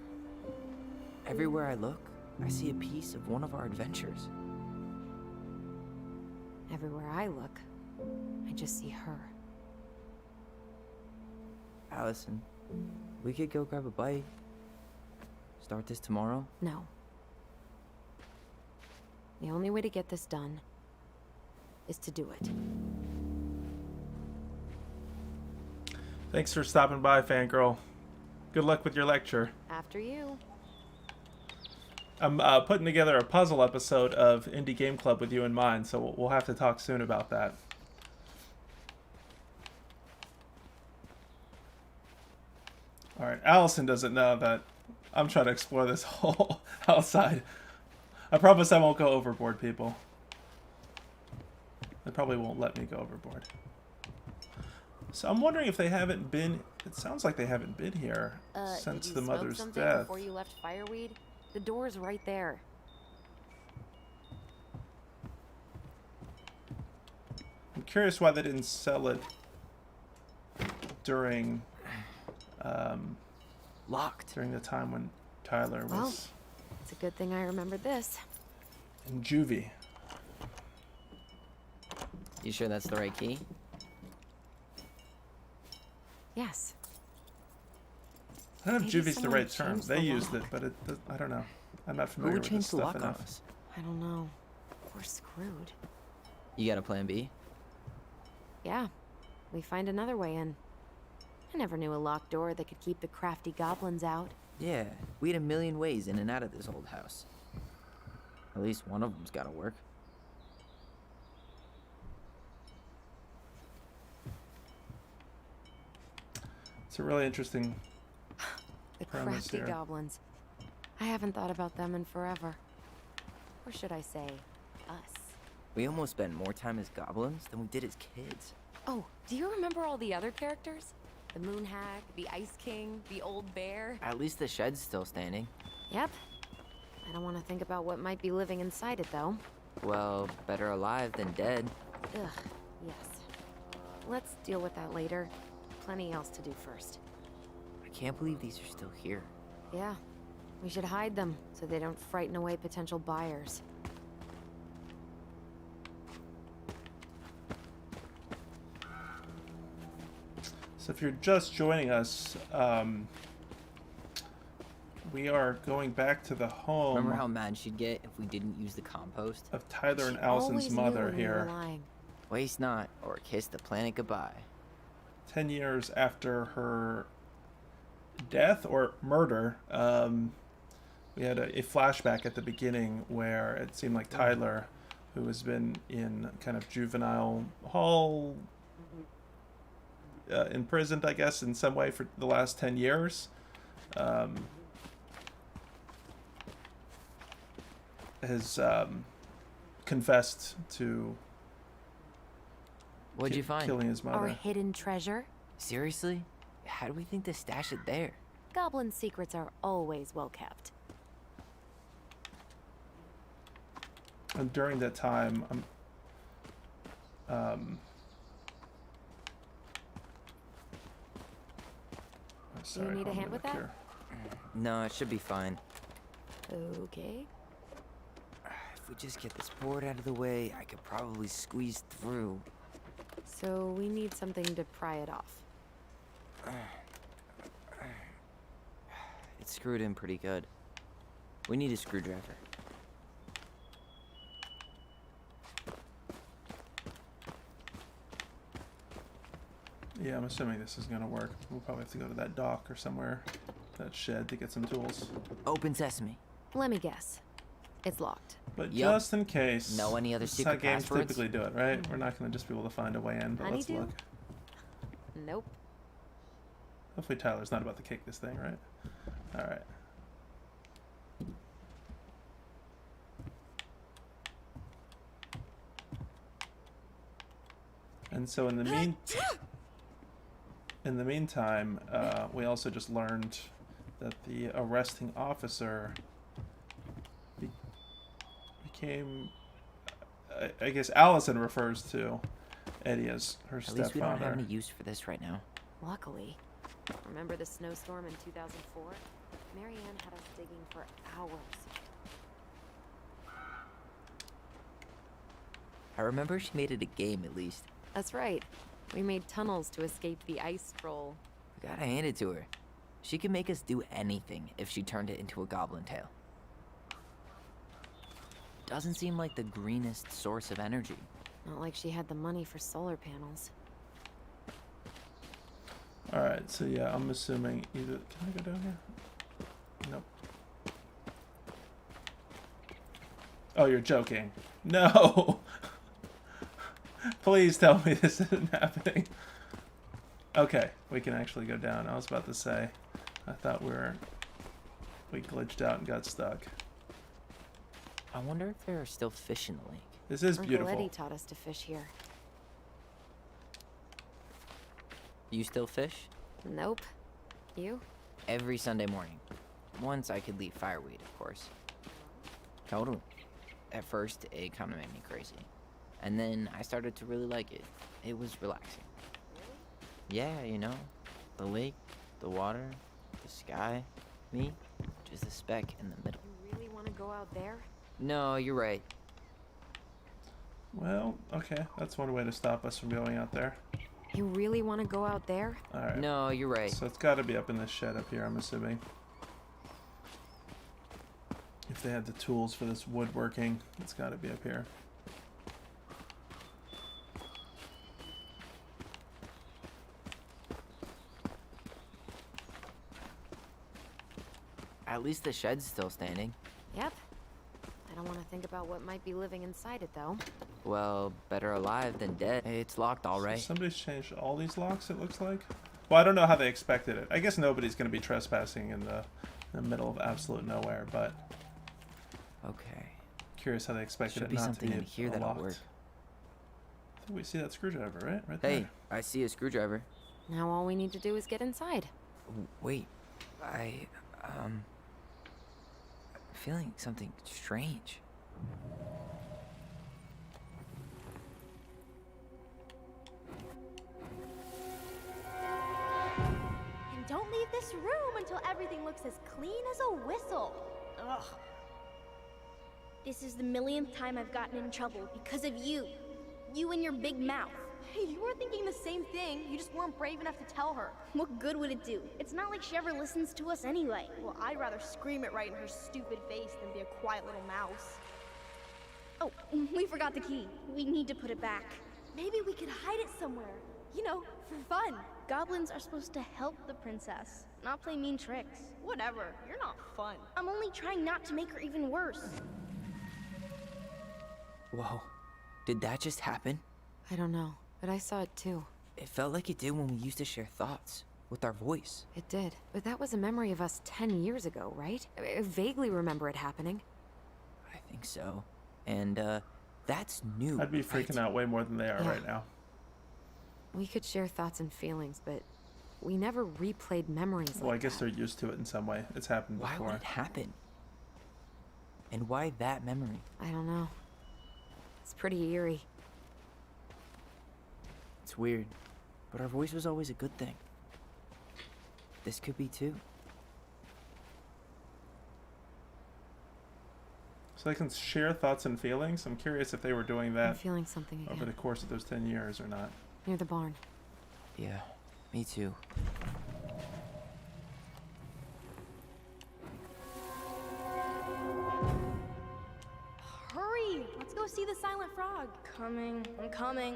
Speaker 5: Everywhere I look, I see a piece of one of our adventures.
Speaker 4: Everywhere I look, I just see her.
Speaker 5: Alyson, we could go grab a bite. Start this tomorrow?
Speaker 4: No. The only way to get this done is to do it.
Speaker 1: Thanks for stopping by, fangirl. Good luck with your lecture.
Speaker 4: After you.
Speaker 1: I'm putting together a puzzle episode of Indie Game Club with you in mind, so we'll have to talk soon about that. Alright, Alyson doesn't know that I'm trying to explore this whole outside. I promise I won't go overboard, people. They probably won't let me go overboard. So I'm wondering if they haven't been... It sounds like they haven't been here since the mother's death.
Speaker 4: Before you left Fireweed? The door's right there.
Speaker 1: curious why they didn't sell it during
Speaker 5: Locked.
Speaker 1: during the time when Tyler was
Speaker 4: Well, it's a good thing I remembered this.
Speaker 1: in juvie.
Speaker 5: You sure that's the right key?
Speaker 4: Yes.
Speaker 1: I don't know if
Speaker 4: Maybe
Speaker 1: juvie's the
Speaker 4: someone
Speaker 1: right term.
Speaker 4: changed
Speaker 1: They
Speaker 4: the
Speaker 1: used
Speaker 4: lock.
Speaker 1: it, but I don't know. I'm not
Speaker 5: Who
Speaker 1: familiar
Speaker 5: would
Speaker 1: with
Speaker 5: change
Speaker 1: this
Speaker 5: the
Speaker 1: stuff
Speaker 5: lock on
Speaker 1: enough.
Speaker 5: us?
Speaker 4: I don't know. We're screwed.
Speaker 5: You got a plan B?
Speaker 4: Yeah. We find another way in. I never knew a locked door that could keep the crafty goblins out.
Speaker 5: Yeah, we had a million ways in and out of this old house. At least one of them's gotta work.
Speaker 1: It's a really interesting.
Speaker 4: The
Speaker 1: Premise
Speaker 4: crafty
Speaker 1: here.
Speaker 4: goblins. I haven't thought about them in forever. Or should I say, us.
Speaker 5: We almost spent more time as goblins than we did as kids.
Speaker 4: Oh, do you remember all the other characters? The Moon Hag, the Ice King, the Old Bear?
Speaker 5: At least the shed's still standing.
Speaker 4: Yep. I don't want to think about what might be living inside it, though.
Speaker 5: Well, better alive than dead.
Speaker 4: Ugh, yes. Let's deal with that later. Plenty else to do first.
Speaker 5: I can't believe these are still here.
Speaker 4: Yeah. We should hide them so they don't frighten away potential buyers.
Speaker 1: So if you're just joining us, we are going back to the home
Speaker 5: Remember how mad she'd get if we didn't use the compost?
Speaker 1: of Tyler and
Speaker 4: She
Speaker 1: Alyson's
Speaker 4: always knew
Speaker 1: mother
Speaker 4: when we were
Speaker 1: here.
Speaker 4: lying.
Speaker 5: Waste not, or kiss the planet goodbye.
Speaker 1: 10 years after her death or murder. We had a flashback at the beginning where it seemed like Tyler, who has been in kind of juvenile hall, imprisoned, I guess, in some way for the last 10 years. Has confessed to
Speaker 5: What'd you find?
Speaker 1: killing his
Speaker 4: Our
Speaker 1: mother.
Speaker 4: hidden treasure?
Speaker 5: Seriously? How do we think to stash it there?
Speaker 4: Goblin secrets are always well kept.
Speaker 1: And during that time, sorry,
Speaker 4: need a
Speaker 1: hold
Speaker 4: hand
Speaker 1: on
Speaker 4: with
Speaker 1: back
Speaker 4: that?
Speaker 1: here.
Speaker 5: No, it should be fine.
Speaker 4: Okay.
Speaker 5: If we just get this board out of the way, I could probably squeeze through.
Speaker 4: So we need something to pry it off.
Speaker 5: It's screwed in pretty good. We need a screwdriver.
Speaker 1: Yeah, I'm assuming this is gonna work. We'll probably have to go to that dock or somewhere, that shed, to get some tools.
Speaker 5: Open sesame.
Speaker 4: Let me guess. It's locked.
Speaker 1: But
Speaker 5: Yup.
Speaker 1: just in case,
Speaker 5: Know any other
Speaker 1: this is
Speaker 5: secret
Speaker 1: how games
Speaker 5: passwords?
Speaker 1: typically do it, right? We're not gonna just be able to find a way in, but let's
Speaker 4: Honeydew?
Speaker 1: look.
Speaker 4: Nope.
Speaker 1: Hopefully Tyler's not about to kick this thing, right? All right. And so in the meantime, we also just learned that the arresting officer became, I guess Alyson refers to Eddie as her
Speaker 5: At least we don't have
Speaker 1: stepfather.
Speaker 5: any use for this right now.
Speaker 4: Luckily. Remember the snowstorm in 2004? Marianne had us digging for hours.
Speaker 5: I remember she made it a game at least.
Speaker 4: That's right. We made tunnels to escape the ice troll.
Speaker 5: We gotta hand it to her. She could make us do anything if she turned it into a goblin tail. Doesn't seem like the greenest source of energy.
Speaker 4: Not like she had the money for solar panels.
Speaker 1: All right, so yeah, I'm assuming either. Can I go down here? Nope. Oh, you're joking. No! Please tell me this isn't happening. Okay, we can actually go down. I was about to say, I thought we glitched out and got stuck.
Speaker 5: I wonder if there are still fish in the lake.
Speaker 1: This is
Speaker 4: Uncle
Speaker 1: beautiful.
Speaker 4: Eddie taught us to fish here.
Speaker 5: You still fish?
Speaker 4: Nope. You?
Speaker 5: Every Sunday morning. Once I could leave fireweed, of course. Totally. At first, it kind of made me crazy. And then I started to really like it. It was relaxing. Yeah, you know, the lake, the water, the sky, me, just a speck in the middle.
Speaker 4: You really want to go out there?
Speaker 5: No, you're right.
Speaker 1: Well, okay, that's one way to stop us from going out there.
Speaker 4: You really want to go out there?
Speaker 1: All right.
Speaker 5: No, you're right.
Speaker 1: So it's got to be up in this shed up here, I'm assuming. If they had the tools for this woodworking, it's got to be up here.
Speaker 5: At least the shed's still standing.
Speaker 4: Yep. I don't want to think about what might be living inside it, though.
Speaker 5: Well, better alive than dead. It's locked, all right.
Speaker 1: So somebody's changed all these locks, it looks like. Well, I don't know how they expected it. I guess nobody's going to be trespassing in the middle of absolute nowhere, but
Speaker 5: Okay.
Speaker 1: curious how they expected
Speaker 5: Should
Speaker 1: it
Speaker 5: be
Speaker 1: not to
Speaker 5: something
Speaker 1: be
Speaker 5: in here that'll
Speaker 1: locked.
Speaker 5: work.
Speaker 1: I think we see that screwdriver, right? Right
Speaker 5: Hey,
Speaker 1: there.
Speaker 5: I see a screwdriver.
Speaker 4: Now all we need to do is get inside.
Speaker 5: Wait, I'm feeling something strange.
Speaker 3: And don't leave this room until everything looks as clean as a whistle. Ugh. This is the millionth time I've gotten in trouble because of you. You and your big mouth.
Speaker 7: You were thinking the same thing. You just weren't brave enough to tell her.
Speaker 3: What good would it do? It's not like she ever listens to us anyway.
Speaker 7: Well, I'd rather scream it right in her stupid face than be a quiet little mouse.
Speaker 3: Oh, we forgot the key. We need to put it back.
Speaker 7: Maybe we could hide it somewhere. You know, for fun.
Speaker 3: Goblins are supposed to help the princess, not play mean tricks.
Speaker 7: Whatever. You're not fun.
Speaker 3: I'm only trying not to make her even worse.
Speaker 5: Whoa, did that just happen?
Speaker 4: I don't know, but I saw it too.
Speaker 5: It felt like it did when we used to share thoughts with our voice.
Speaker 4: It did. But that was a memory of us 10 years ago, right? I vaguely remember it happening.
Speaker 5: I think so. And, that's new.
Speaker 1: I'd be freaking out way more than they are
Speaker 4: Yeah.
Speaker 1: right now.
Speaker 4: We could share thoughts and feelings, but we never replayed memories
Speaker 1: Well,
Speaker 4: like
Speaker 1: I guess
Speaker 4: that.
Speaker 1: they're used to it in some way. It's happened
Speaker 5: Why
Speaker 1: before.
Speaker 5: would it happen? And why that memory?
Speaker 4: I don't know. It's pretty eerie.
Speaker 5: It's weird, but our voice was always a good thing. This could be too.
Speaker 1: So they can share thoughts and feelings. I'm curious if they were doing
Speaker 4: I'm
Speaker 1: that
Speaker 4: feeling something
Speaker 1: over the
Speaker 4: again.
Speaker 1: course of those 10 years or not.
Speaker 4: Near the barn.
Speaker 5: Yeah, me too.
Speaker 7: Hurry! Let's go see the silent frog.
Speaker 3: Coming. I'm coming.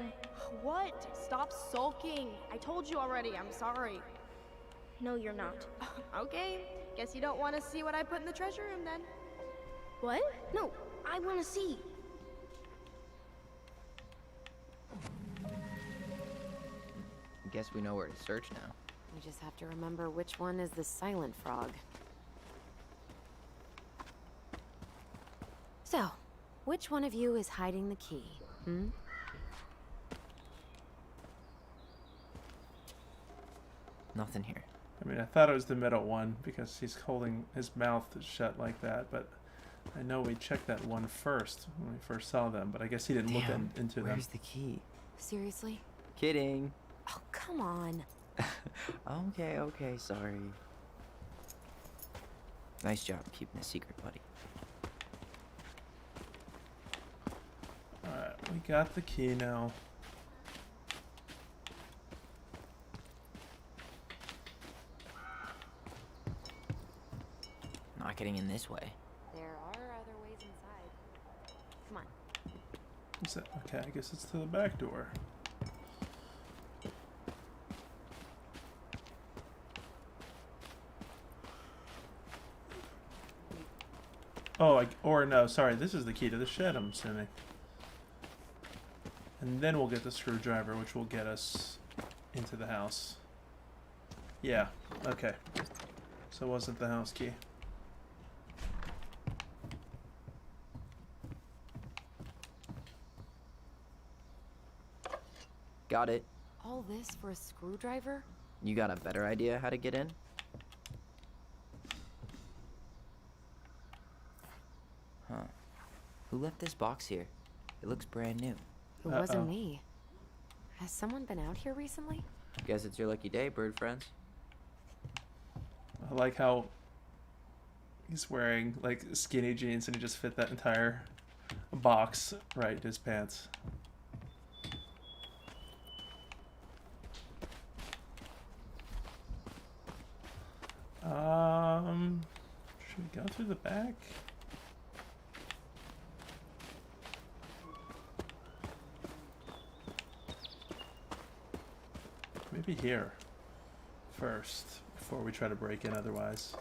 Speaker 7: What? Stop sulking. I told you already. I'm sorry.
Speaker 3: No, you're not.
Speaker 7: Okay. Guess you don't want to see what I put in the treasure room then.
Speaker 3: What? No, I want to see.
Speaker 5: Guess we know where to search now.
Speaker 4: We just have to remember which one is the silent frog. So, which one of you is hiding the key? Hmm?
Speaker 5: Nothing here.
Speaker 1: I mean, I thought it was the middle one because he's holding his mouth shut like that, but I know we checked that one first when we first saw them, but I guess he didn't look into them.
Speaker 5: Where's the key?
Speaker 4: Seriously?
Speaker 5: Kidding.
Speaker 4: Oh, come on.
Speaker 5: Okay, sorry. Nice job keeping a secret, buddy.
Speaker 1: Alright, we got the key now.
Speaker 5: Not getting in this way.
Speaker 4: There are other ways inside. Come on.
Speaker 1: Is that, okay, I guess it's to the back door. Oh, or no, sorry, this is the key to the shed, I'm assuming. And then we'll get the screwdriver, which will get us into the house. Yeah, okay. So it wasn't the house key.
Speaker 5: Got it.
Speaker 4: All this for a screwdriver?
Speaker 5: You got a better idea how to get in? Huh. Who left this box here? It looks brand new.
Speaker 4: It wasn't me. Has someone been out here recently?
Speaker 5: Guess it's your lucky day, bird friends.
Speaker 1: I like how he's wearing like skinny jeans and he just fit that entire box right in his pants. Should we go through the back? Maybe here first before we try to break in otherwise.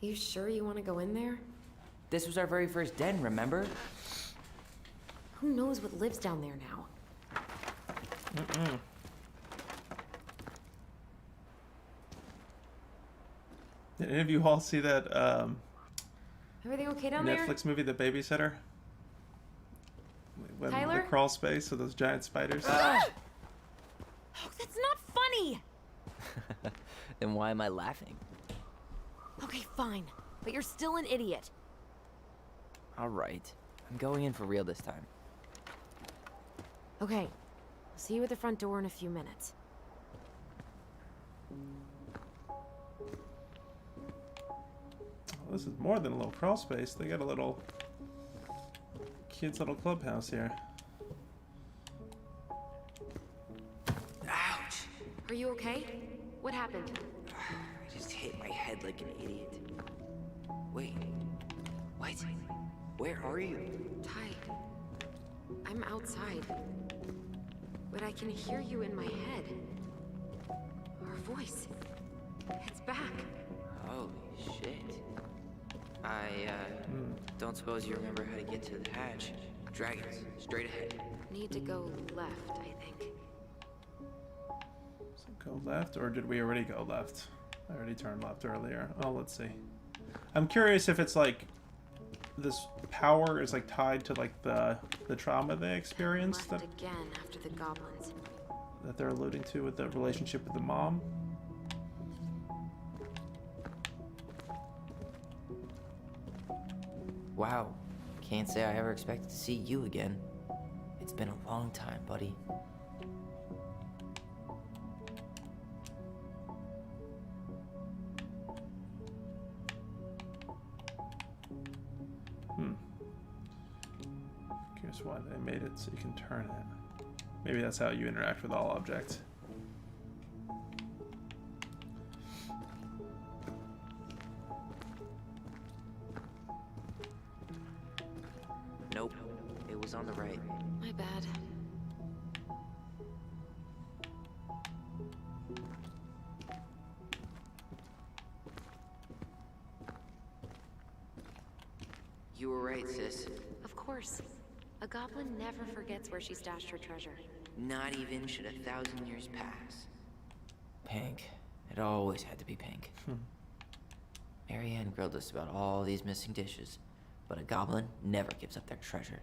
Speaker 4: You sure you want to go in there?
Speaker 5: This was our very first den, remember?
Speaker 4: Who knows what lives down there now?
Speaker 1: Did any of you all see that
Speaker 4: Everything okay down there?
Speaker 1: Netflix movie, The Babysitter? When
Speaker 4: Tyler?
Speaker 1: the crawl space with those giant spiders?
Speaker 4: Oh, that's not funny!
Speaker 5: Then why am I laughing?
Speaker 4: Okay, fine. But you're still an idiot.
Speaker 5: Alright. I'm going in for real this time.
Speaker 4: Okay. I'll see you at the front door in a few minutes.
Speaker 1: Well, this is more than a little crawl space. They got a little kid's little clubhouse here.
Speaker 5: Ouch!
Speaker 4: Are you okay? What happened?
Speaker 5: I just hit my head like an idiot. Wait. What? Where are you?
Speaker 4: Ty, I'm outside. But I can hear you in my head. Our voice. It's back.
Speaker 5: Holy shit. I, don't suppose you remember how to get to the hatch. Dragons, straight ahead.
Speaker 4: Need to go left, I think.
Speaker 1: So go left, or did we already go left? I already turned left earlier. Oh, let's see. I'm curious if it's like this power is like tied to like the trauma they experienced
Speaker 4: Left again after the goblins.
Speaker 1: that they're alluding to with the relationship with the mom.
Speaker 5: Wow. Can't say I ever expected to see you again. It's been a long time, buddy.
Speaker 1: Curious why they made it so you can turn it. Maybe that's how you interact with all objects.
Speaker 5: Nope. It was on the right.
Speaker 4: My bad.
Speaker 5: You were right, sis.
Speaker 4: Of course. A goblin never forgets where she stashed her treasure.
Speaker 5: Not even should 1,000 years pass. Pink. It always had to be pink. Marianne grilled us about all these missing dishes, but a goblin never gives up their treasure.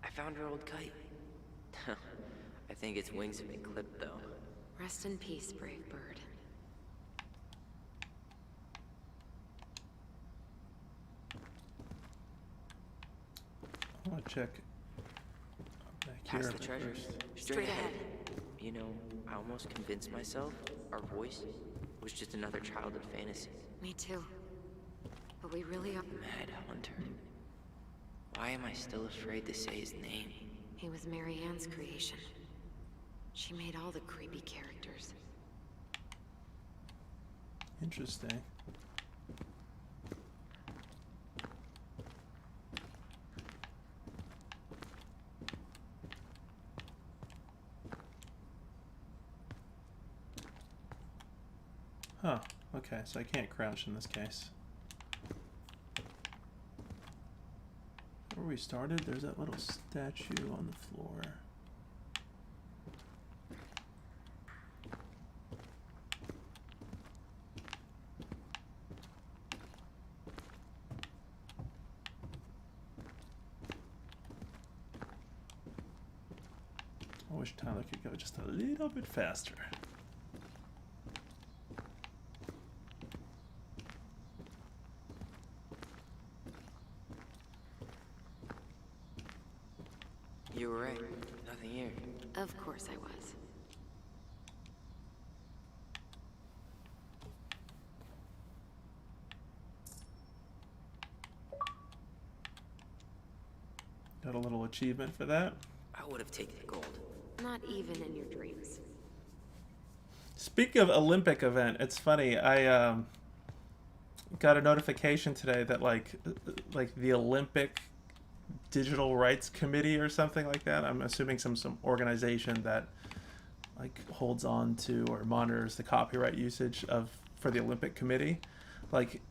Speaker 5: I found her old kite. I think its wings have been clipped, though.
Speaker 4: Rest in peace, brave bird.
Speaker 1: I want to check back here.
Speaker 5: Past
Speaker 1: a
Speaker 5: the
Speaker 1: bit
Speaker 5: treasures.
Speaker 1: first.
Speaker 5: Straight ahead. You know, I almost convinced myself our voice was just another childhood fantasy.
Speaker 4: Me too. But we really are.
Speaker 5: Mad Hunter. Why am I still afraid to say his name?
Speaker 4: He was Mary Ann's creation. She made all the creepy characters.
Speaker 1: Interesting. Huh. Okay, so I can't crouch in this case. Where we started, there's that little statue on the floor. wish Tyler could go just a little bit faster.
Speaker 5: You were right. Nothing here.
Speaker 4: Of course I was.
Speaker 1: Got a little achievement for that.
Speaker 5: I would have taken gold.
Speaker 4: Not even in your dreams.
Speaker 1: Speaking of Olympic event, it's funny. I got a notification today that like the Olympic Digital Rights Committee or something like that. I'm assuming some organization that like holds on to or monitors the copyright usage for the Olympic Committee. Like,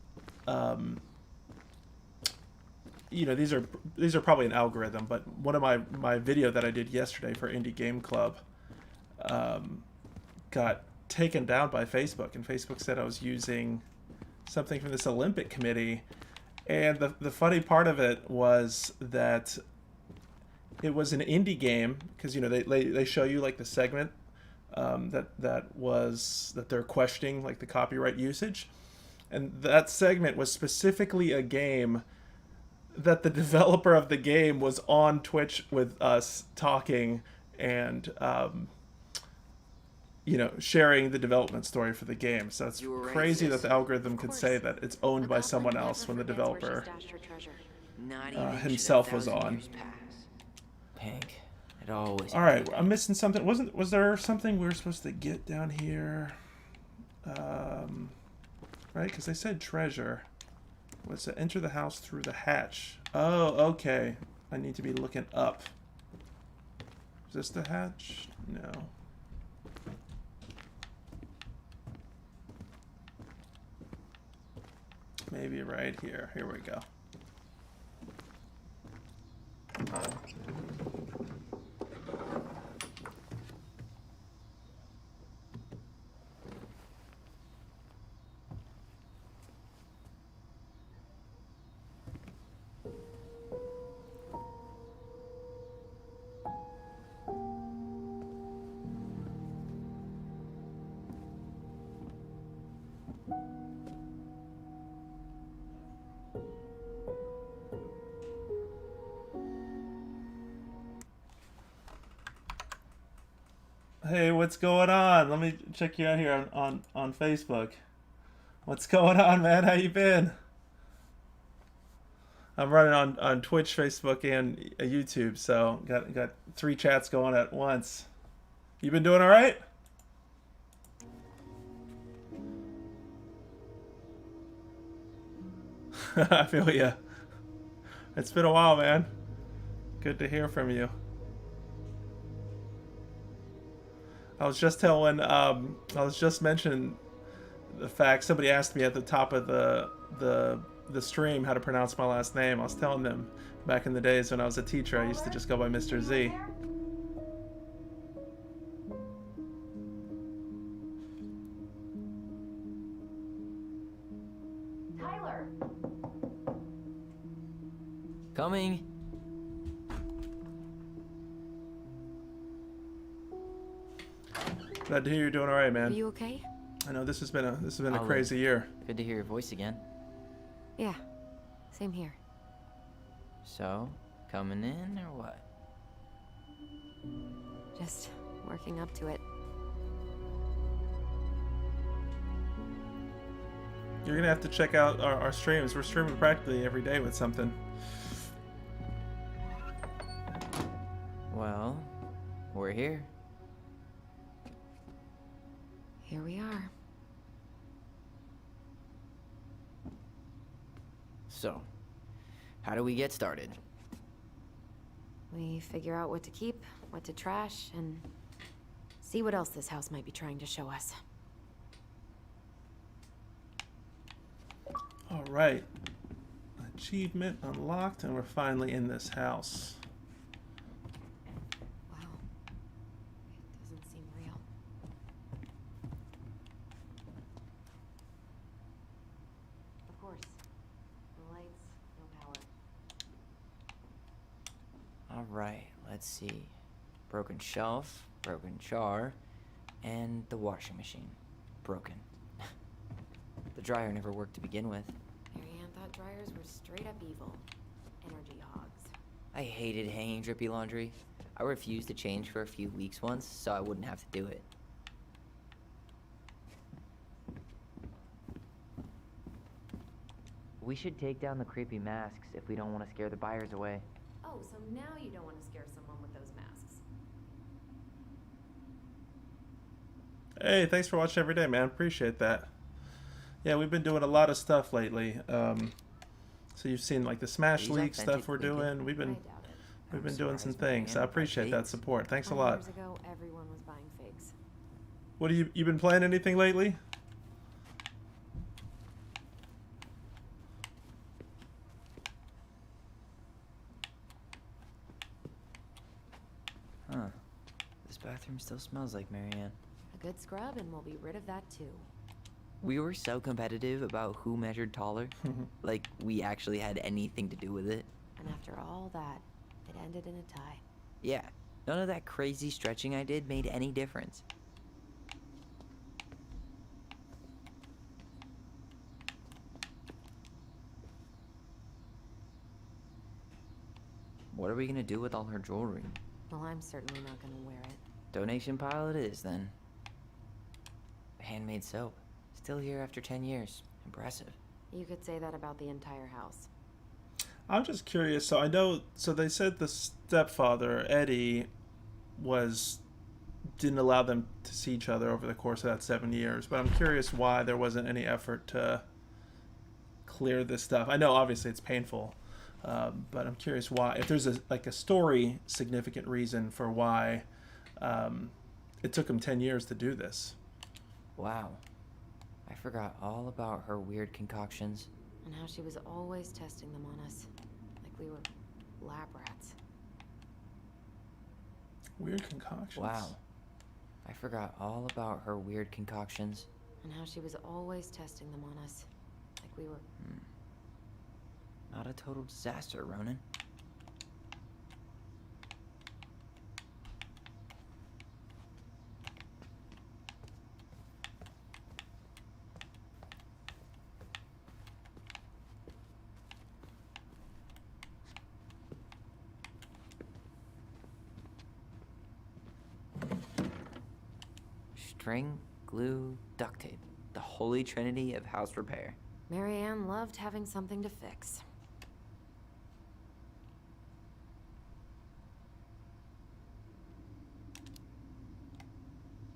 Speaker 1: you know, these are probably an algorithm, but one of my video that I did yesterday for Indie Game Club got taken down by Facebook, and Facebook said I was using something from this Olympic Committee. And the funny part of it was that it was an indie game, because you know they show you like the segment that they're questioning like the copyright usage, and that segment was specifically a game that the developer of the game was on Twitch with us talking and you know, sharing the development story for the game. So it's crazy that the algorithm could say that it's owned by someone else when the developer himself was on.
Speaker 5: Pink. It always.
Speaker 1: All right, I'm missing something. Was there something we were supposed to get down here? Right, because they said treasure. What's it? Enter the house through the hatch. Oh, okay. I need to be looking up. Is this the hatch? No. Maybe right here. Here we go. Hey, what's going on? Let me check you out here on Facebook. What's going on, man? How you been? I'm running on Twitch, Facebook, and YouTube, so got 3 chats going at once. You been doing all right? I feel ya. It's been a while, man. Good to hear from you. I was just mentioning the fact somebody asked me at the top of the stream how to pronounce my last name. I was telling them back in the days when I was a teacher, I used to just go by Mr. Z.
Speaker 7: Tyler.
Speaker 5: Coming.
Speaker 1: Glad to hear you're doing all right,
Speaker 4: Are
Speaker 1: man.
Speaker 4: you okay?
Speaker 1: I know this has been a
Speaker 5: I'll
Speaker 1: crazy year.
Speaker 5: Good to hear your voice again.
Speaker 4: Yeah. Same here.
Speaker 5: So, coming in or what?
Speaker 4: Just working up to it.
Speaker 1: You're gonna have to check out our streams. We're streaming practically every day with something.
Speaker 5: Well, we're here.
Speaker 4: Here we are.
Speaker 5: So, how do we get started?
Speaker 4: We figure out what to keep, what to trash, and see what else this house might be trying to show us.
Speaker 1: All right. Achievement unlocked, and we're finally in this house.
Speaker 4: Wow. It doesn't seem real. Of course. No lights, no power.
Speaker 5: Alright, let's see. broken shelf, broken jar, and the washing machine. Broken. The dryer never worked to begin with.
Speaker 4: Marianne thought dryers were straight up evil. Energy hogs.
Speaker 5: I hated hanging drippy laundry. I refused to change for a few weeks once, so I wouldn't have to do it. We should take down the creepy masks if we don't want to scare the buyers away.
Speaker 4: Oh, so now you don't want to scare someone with those masks.
Speaker 1: Hey, thanks for watching every day, man. Appreciate that. Yeah, we've been doing a lot of stuff lately. So you've seen like the Smash
Speaker 5: These
Speaker 1: League stuff
Speaker 5: authentic
Speaker 1: we're
Speaker 5: thinking?
Speaker 1: doing. We've
Speaker 4: I
Speaker 1: been
Speaker 4: doubt it.
Speaker 1: we've
Speaker 5: I'm
Speaker 1: been doing some
Speaker 5: surprised
Speaker 1: things. I
Speaker 5: Marianne
Speaker 1: appreciate that
Speaker 5: fakes.
Speaker 1: support. Thanks a
Speaker 4: 20
Speaker 1: lot.
Speaker 4: years ago, everyone was buying fakes.
Speaker 1: What you been playing anything lately?
Speaker 5: Huh. This bathroom still smells like Marianne.
Speaker 4: A good scrub and we'll be rid of that too.
Speaker 5: We were so competitive about who measured taller. Like, we actually had anything to do with it.
Speaker 4: And after all that, it ended in a tie.
Speaker 5: Yeah, none of that crazy stretching I did made any difference. What are we gonna do with all her jewelry?
Speaker 4: Well, I'm certainly not gonna wear it.
Speaker 5: Donation pile it is, then. Handmade soap. Still here after 10 years. Impressive.
Speaker 4: You could say that about the entire house.
Speaker 1: I'm just curious. So I know. So they said the stepfather Eddie didn't allow them to see each other over the course of that 7 years. But I'm curious why there wasn't any effort to clear this stuff. I know obviously it's painful, but I'm curious why. If there's a story significant reason for why it took him 10 years to do this.
Speaker 5: Wow. I forgot all about her weird concoctions.
Speaker 4: And how she was always testing them on us. Like we were lab rats.
Speaker 1: Weird concoctions.
Speaker 5: Wow. I forgot all about her weird concoctions.
Speaker 4: And how she was always testing them on us. Like we were...
Speaker 5: Not a total disaster, Ronan. String, glue, duct tape. The holy trinity of house repair.
Speaker 4: Marianne loved having something to fix.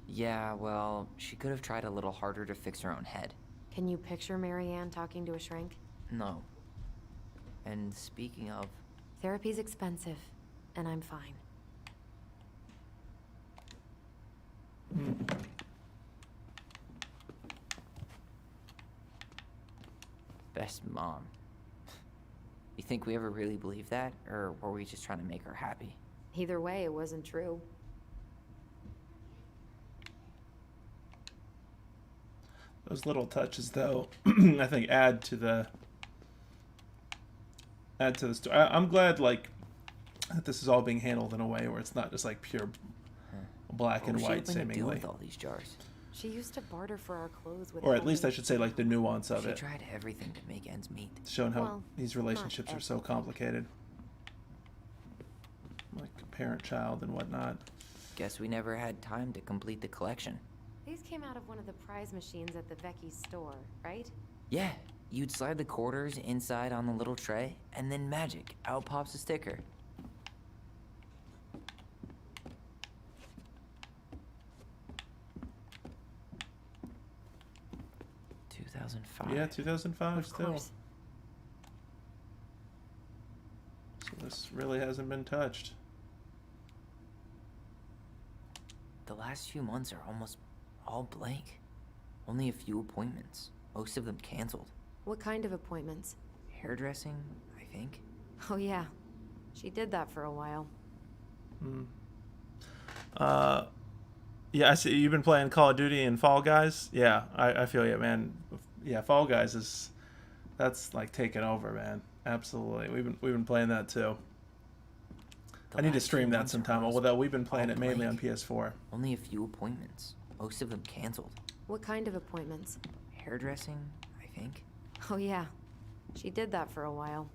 Speaker 5: Yeah, well, she could have tried a little harder to fix her own head.
Speaker 4: Can you picture Marianne talking to a shrink?
Speaker 5: No. And speaking of...
Speaker 4: Therapy's expensive, and I'm fine.
Speaker 5: Best mom. You think we ever really believed that? Or were we just trying to make her happy?
Speaker 4: Either way, it wasn't true.
Speaker 1: Those little touches, though, I think add to the story. I'm glad, like, that this is all being handled in a way where it's not just like pure black and
Speaker 5: What was she
Speaker 1: white,
Speaker 5: hoping to do
Speaker 1: seemingly,
Speaker 5: with all these jars?
Speaker 4: She used to barter for our clothes with
Speaker 1: or at least I
Speaker 4: Ellie.
Speaker 1: should say, like, the nuance of
Speaker 5: She
Speaker 1: it,
Speaker 5: tried everything to make ends meet.
Speaker 1: showing how
Speaker 4: Well,
Speaker 1: these relationships are so
Speaker 4: everything.
Speaker 1: complicated, like parent-child and whatnot.
Speaker 5: Guess we never had time to complete the collection.
Speaker 4: These came out of one of the prize machines at the Vecchi's store, right?
Speaker 5: Yeah, you'd slide the quarters inside on the little tray, and then magic, out pops a sticker.
Speaker 1: Yeah, 2005
Speaker 4: Of
Speaker 1: still.
Speaker 4: course.
Speaker 1: So this really hasn't been touched.
Speaker 5: The last few months are almost all blank. Only a few appointments, most of them canceled.
Speaker 4: What kind of appointments?
Speaker 5: Hairdressing, I think.
Speaker 4: Oh yeah, she did that for a while.
Speaker 1: Yeah, I see you've been playing Call of Duty and Fall Guys. Yeah, I feel you, man. Yeah, Fall Guys that's like taking over, man. Absolutely. We've been playing that too.
Speaker 5: The
Speaker 1: I need to
Speaker 5: last few
Speaker 1: stream that
Speaker 5: months are
Speaker 1: sometime,
Speaker 5: almost
Speaker 1: although we've been playing
Speaker 5: all
Speaker 1: it mainly on
Speaker 5: blank.
Speaker 1: PS4.
Speaker 5: Only a few appointments. Most of them canceled.
Speaker 4: What kind of appointments?
Speaker 5: Hairdressing, I think.
Speaker 4: Oh yeah, she did that for a while.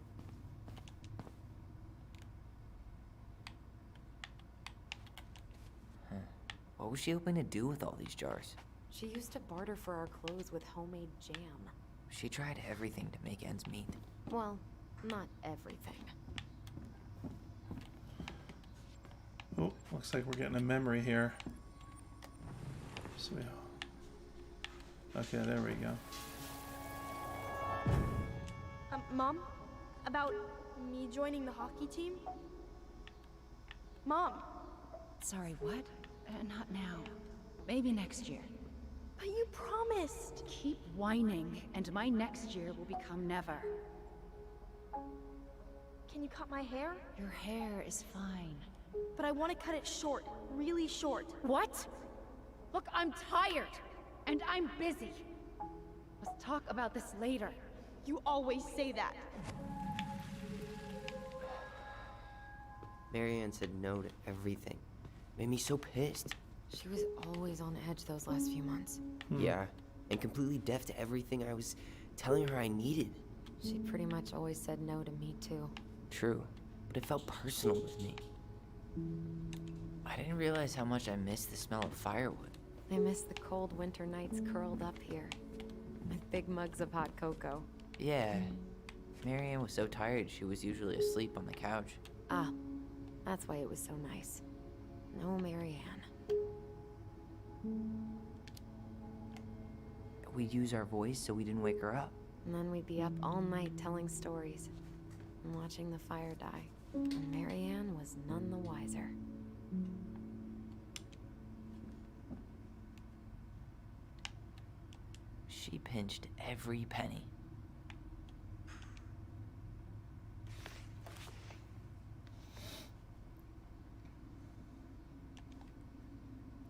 Speaker 5: What was she hoping to do with all these jars?
Speaker 4: She used to barter for our clothes with homemade jam.
Speaker 5: She tried everything to make ends meet.
Speaker 4: Well, not everything.
Speaker 1: Oh, looks like we're getting a memory here. So okay, there we go.
Speaker 7: Mom? About me joining the hockey team? Mom!
Speaker 8: Sorry, what? Not now. Maybe next year.
Speaker 7: But you promised!
Speaker 8: Keep whining, and my next year will become never.
Speaker 7: Can you cut my hair?
Speaker 8: Your hair is fine.
Speaker 7: But I want to cut it short. Really short.
Speaker 8: What? Look, I'm tired, and I'm busy. Let's talk about this later.
Speaker 7: You always say that.
Speaker 5: Marianne said no to everything. Made me so pissed.
Speaker 4: She was always on edge those last few months.
Speaker 5: Yeah, and completely deaf to everything I was telling her I needed.
Speaker 4: She pretty much always said no to me too.
Speaker 5: True, but it felt personal with me. I didn't realize how much I missed the smell of firewood.
Speaker 4: I miss the cold winter nights curled up here, with big mugs of hot cocoa.
Speaker 5: Yeah, Marianne was so tired she was usually asleep on the couch.
Speaker 4: Ah, that's why it was so nice. No Marianne.
Speaker 5: We'd use our voice so we didn't wake her up.
Speaker 4: And then we'd be up all night telling stories and watching the fire die. And Marianne was none the wiser.
Speaker 5: She pinched every penny.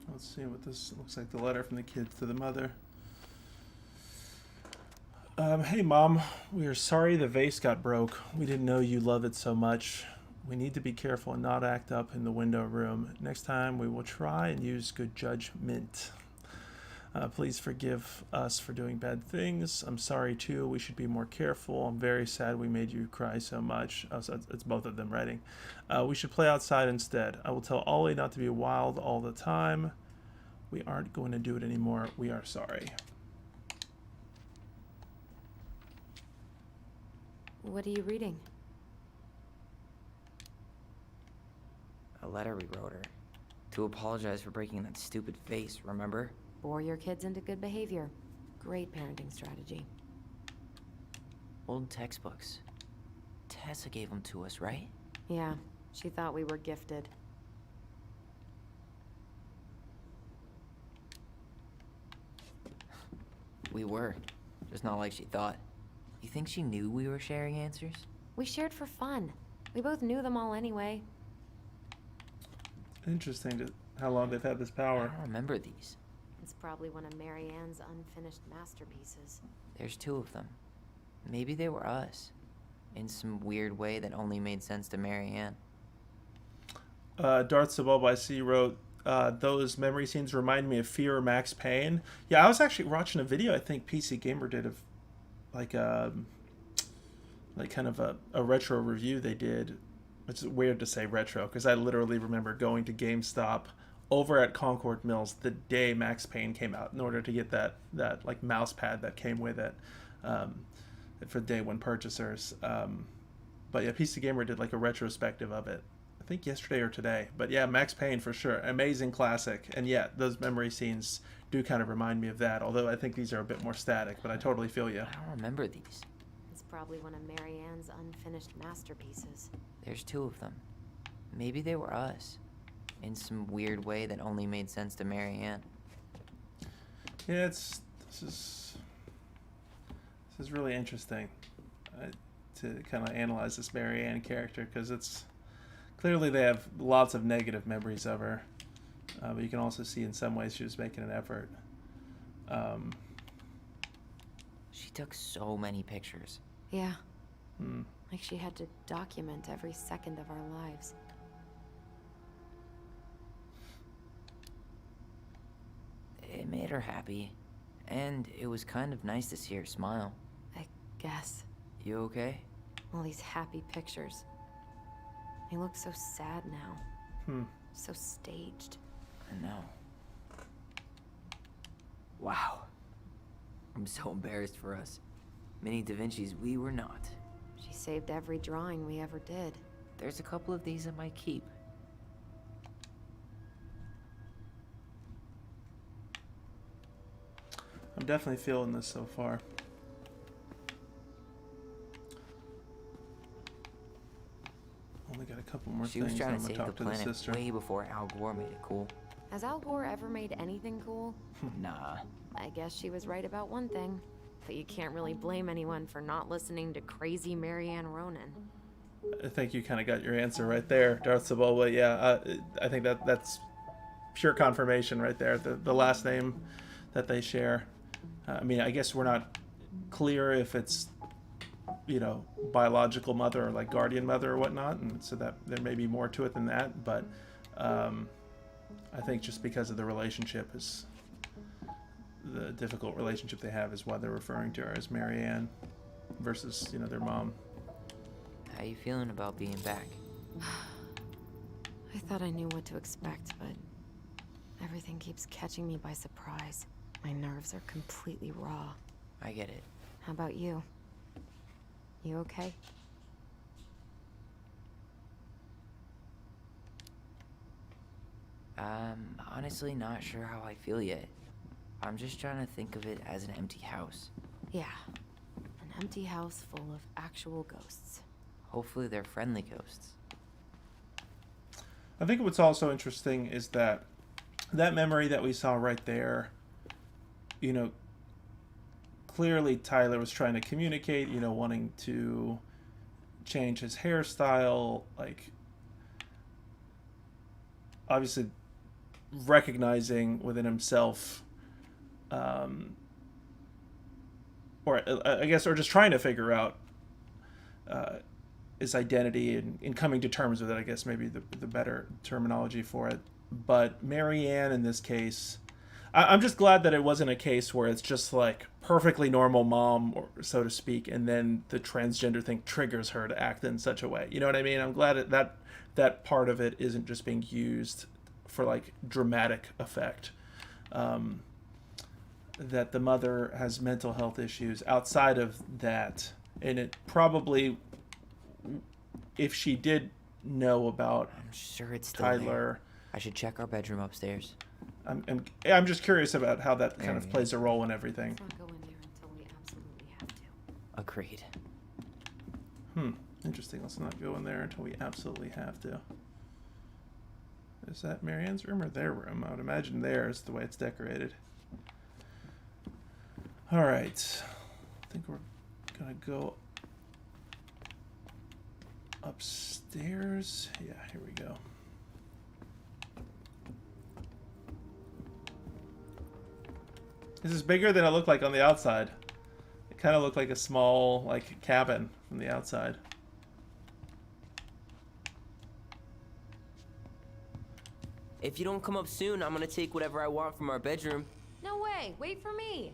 Speaker 1: Let's see what this looks like. The letter from the kids to the mother. Hey Mom, we are sorry the vase got broke. We didn't know you love it so much. We need to be careful and not act up in the window room. Next time we will try and use good judgment. Please forgive us for doing bad things. I'm sorry too. We should be more careful. I'm very sad we made you cry so much. Oh, so it's both of them writing. We should play outside instead. I will tell Ollie not to be wild all the time. We aren't going to do it anymore. We are sorry.
Speaker 4: What are you reading?
Speaker 5: A letter we wrote her. To apologize for breaking that stupid vase, remember?
Speaker 4: Bore your kids into good behavior. Great parenting strategy.
Speaker 5: Old textbooks. Tessa gave them to us, right?
Speaker 4: Yeah, she thought we were gifted.
Speaker 5: We were. Just not like she thought. You think she knew we were sharing answers?
Speaker 4: We shared for fun. We both knew them all anyway.
Speaker 1: Interesting how long they've had this
Speaker 5: I
Speaker 1: power.
Speaker 5: don't remember these.
Speaker 4: It's probably one of Marianne's unfinished masterpieces.
Speaker 5: There's two of them. Maybe they were us. In some weird way that only made sense to Marianne.
Speaker 1: Darth Sabal by C wrote, those memory scenes remind me of Fear or Max Payne. Yeah, I was actually watching a video I think PC Gamer did of like kind of a retro review they did. Which is weird to say retro because I literally remember going to GameStop over at Concord Mills the day Max Payne came out in order to get that like mouse pad that came with it for day one purchasers. But yeah, PC Gamer did like a retrospective of it. I think yesterday or today. But yeah, Max Payne for sure. Amazing classic. And yeah, those memory scenes do kind of remind me of that, although I think these are a bit more static, but I totally feel you.
Speaker 5: I don't remember these.
Speaker 4: It's probably one of Marianne's unfinished masterpieces.
Speaker 5: There's two of them. Maybe they were us. In some weird way that only made sense to Marianne.
Speaker 1: Yeah, this is really interesting to kind of analyze this Marianne character because it's clearly they have lots of negative memories of her, but you can also see in some ways she was making an effort.
Speaker 5: She took so many pictures.
Speaker 4: Yeah. Like she had to document every second of our lives.
Speaker 5: made her happy. And it was kind of nice to see her smile.
Speaker 4: I guess.
Speaker 5: You okay?
Speaker 4: All these happy pictures. They look so sad now. So staged.
Speaker 5: I know. Wow. I'm so embarrassed for us. Mini Da Vinci's we were not.
Speaker 4: She saved every drawing we ever did.
Speaker 5: There's a couple of these I might keep.
Speaker 1: I'm definitely feeling this so far. Only got a couple more
Speaker 5: She was
Speaker 1: things.
Speaker 5: trying
Speaker 1: I'm
Speaker 5: to
Speaker 1: gonna
Speaker 5: save the
Speaker 1: talk to the
Speaker 5: planet
Speaker 1: sister.
Speaker 5: way before Al Gore made it cool.
Speaker 4: Has Al Gore ever made anything cool?
Speaker 5: Nah.
Speaker 4: I guess she was right about one thing. But you can't really blame anyone for not listening to crazy Marianne Ronan.
Speaker 1: I think you kind of got your answer right there, Darth Sebulba. Yeah, I think that's pure confirmation right there. The last name that they share. I mean, I guess we're not clear if it's, you know, biological mother or like guardian mother or whatnot, and so that there may be more to it than that. But I think just because of the relationship is the difficult relationship they have is why they're referring to her as Marianne versus, you know, their mom.
Speaker 5: How you feeling about being back?
Speaker 4: I thought I knew what to expect, but everything keeps catching me by surprise. My nerves are completely raw.
Speaker 5: I get it.
Speaker 4: How about you? You okay?
Speaker 5: Honestly not sure how I feel yet. I'm just trying to think of it as an empty house.
Speaker 4: Yeah. An empty house full of actual ghosts.
Speaker 5: Hopefully they're friendly ghosts.
Speaker 1: I think what's also interesting is that memory that we saw right there, you know, clearly Tyler was trying to communicate, you know, wanting to change his hairstyle, like obviously recognizing within himself, or I guess, or just trying to figure out his identity and coming to terms with it, I guess maybe the better terminology for it. But Marianne in this case, I'm just glad that it wasn't a case where it's just like perfectly normal mom, or so to speak, and then the transgender thing triggers her to act in such a way. You know what I mean? I'm glad that part of it isn't just being used for like dramatic effect. That the mother has mental health issues outside of that, and it probably, if she did know about
Speaker 5: I'm sure it's still
Speaker 1: Tyler,
Speaker 5: there. I should check our bedroom upstairs.
Speaker 1: I'm just curious about how that kind of
Speaker 5: Marianne.
Speaker 1: plays a role in everything.
Speaker 4: Let's not go in there until we absolutely have to.
Speaker 5: Agreed.
Speaker 1: Interesting. Let's not go in there until we absolutely have to. Is that Marianne's room or their room? I would imagine theirs, the way it's decorated. All right. I think we're gonna go upstairs. Yeah, here we go. This is bigger than it looked like on the outside. It kind of looked like a small, like, cabin from the outside.
Speaker 9: If you don't come up soon, I'm gonna take whatever I want from our bedroom.
Speaker 4: No way! Wait for me!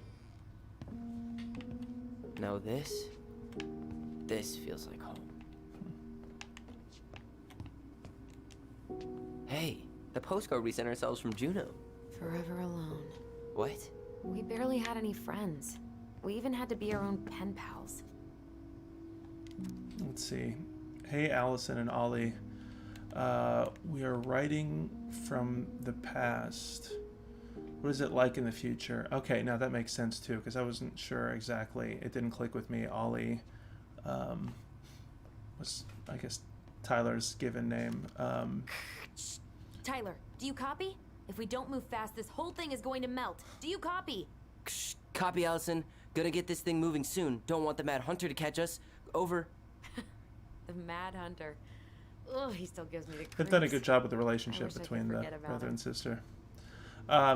Speaker 5: No, this feels like home.
Speaker 9: Hey, the postcard we sent ourselves from Juno.
Speaker 4: Forever alone.
Speaker 5: What?
Speaker 4: We barely had any friends. We even had to be our own pen pals.
Speaker 1: Let's see. Hey, Alyson and Ollie. We are writing from the past. What is it like in the future? Okay, now that makes sense too, because I wasn't sure exactly. It didn't click with me. Ollie was, I guess, Tyler's given name.
Speaker 4: Tyler, do you copy? If we don't move fast, this whole thing is going to melt. Do you copy?
Speaker 9: Ksh, copy, Allison. Gonna get this thing moving soon. Don't want the Mad Hunter to catch us. Over.
Speaker 4: The Mad Hunter. Ugh, he still gives me the creeps.
Speaker 1: They've done a good job with the
Speaker 4: I
Speaker 1: relationship
Speaker 4: wish I could
Speaker 1: between the
Speaker 4: forget about
Speaker 1: brother
Speaker 4: him.
Speaker 1: and sister.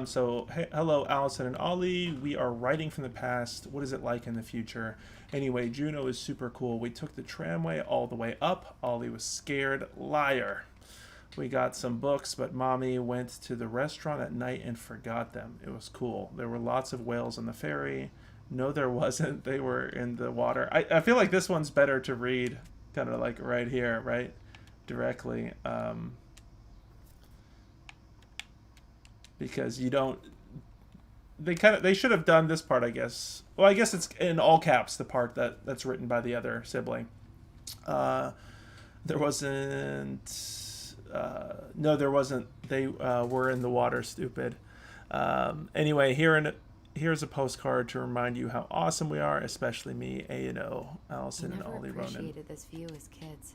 Speaker 1: So, hey, hello, Alyson and Ollie. We are writing from the past. What is it like in the future? Anyway, Juno is super cool. We took the tramway all the way up. Ollie was scared. Liar. We got some books, but Mommy went to the restaurant at night and forgot them. It was cool. There were lots of whales on the ferry. No, there wasn't. They were in the water. I feel like this one's better to read kind of like right here, right? Directly. Because you don't... They should have done this part, I guess. Well, I guess it's in all caps, the part that's written by the other sibling. There wasn't... no, there wasn't. They were in the water, stupid. Anyway, here's a postcard to remind you how awesome we are, especially me, A&O, Alyson, and Ollie Ronan.
Speaker 4: We never appreciated this view as kids.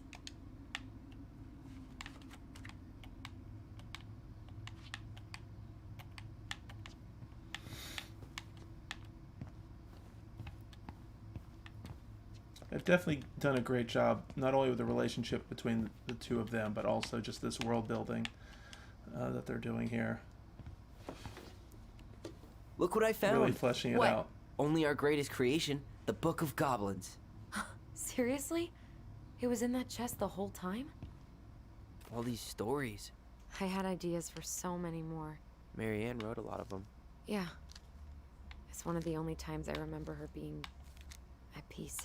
Speaker 1: They've definitely done a great job, not only with the relationship between the two of them, but also just this world building that they're doing here.
Speaker 9: Look what I found.
Speaker 1: Really fleshing it
Speaker 9: What?
Speaker 1: out.
Speaker 9: Only our greatest creation, the Book of Goblins.
Speaker 4: Seriously? It was in that chest the whole time?
Speaker 9: All these stories.
Speaker 4: I had ideas for so many more.
Speaker 9: Marianne wrote a lot of them.
Speaker 4: Yeah. It's one of the only times I remember her being at peace.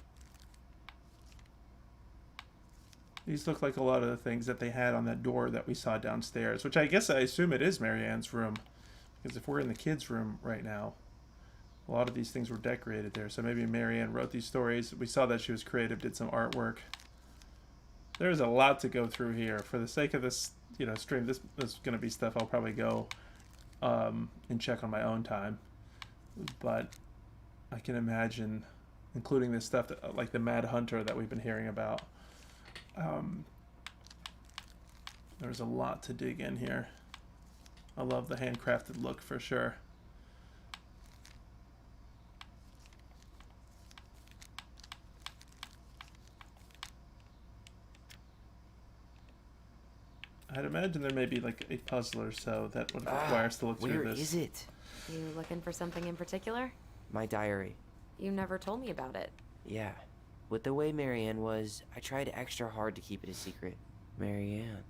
Speaker 1: These look like a lot of the things that they had on that door that we saw downstairs, which I assume it is Marianne's room. Because if we're in the kids' room right now, a lot of these things were decorated there. So maybe Marianne wrote these stories. We saw that she was creative, did some artwork. There's a lot to go through here. For the sake of this, stream, this is going to be stuff I'll probably go and check on my own time. But I can imagine including this stuff that, like the Mad Hunter that we've been hearing about. There's a lot to dig in here. I love the handcrafted look for sure. I'd imagine there may be like a puzzle or so that would require us to look through this.
Speaker 9: Where is it?
Speaker 4: You looking for something in particular?
Speaker 9: My diary.
Speaker 4: You never told me about it.
Speaker 9: Yeah. With the way Marianne was, I tried extra hard to keep it a secret. Marianne.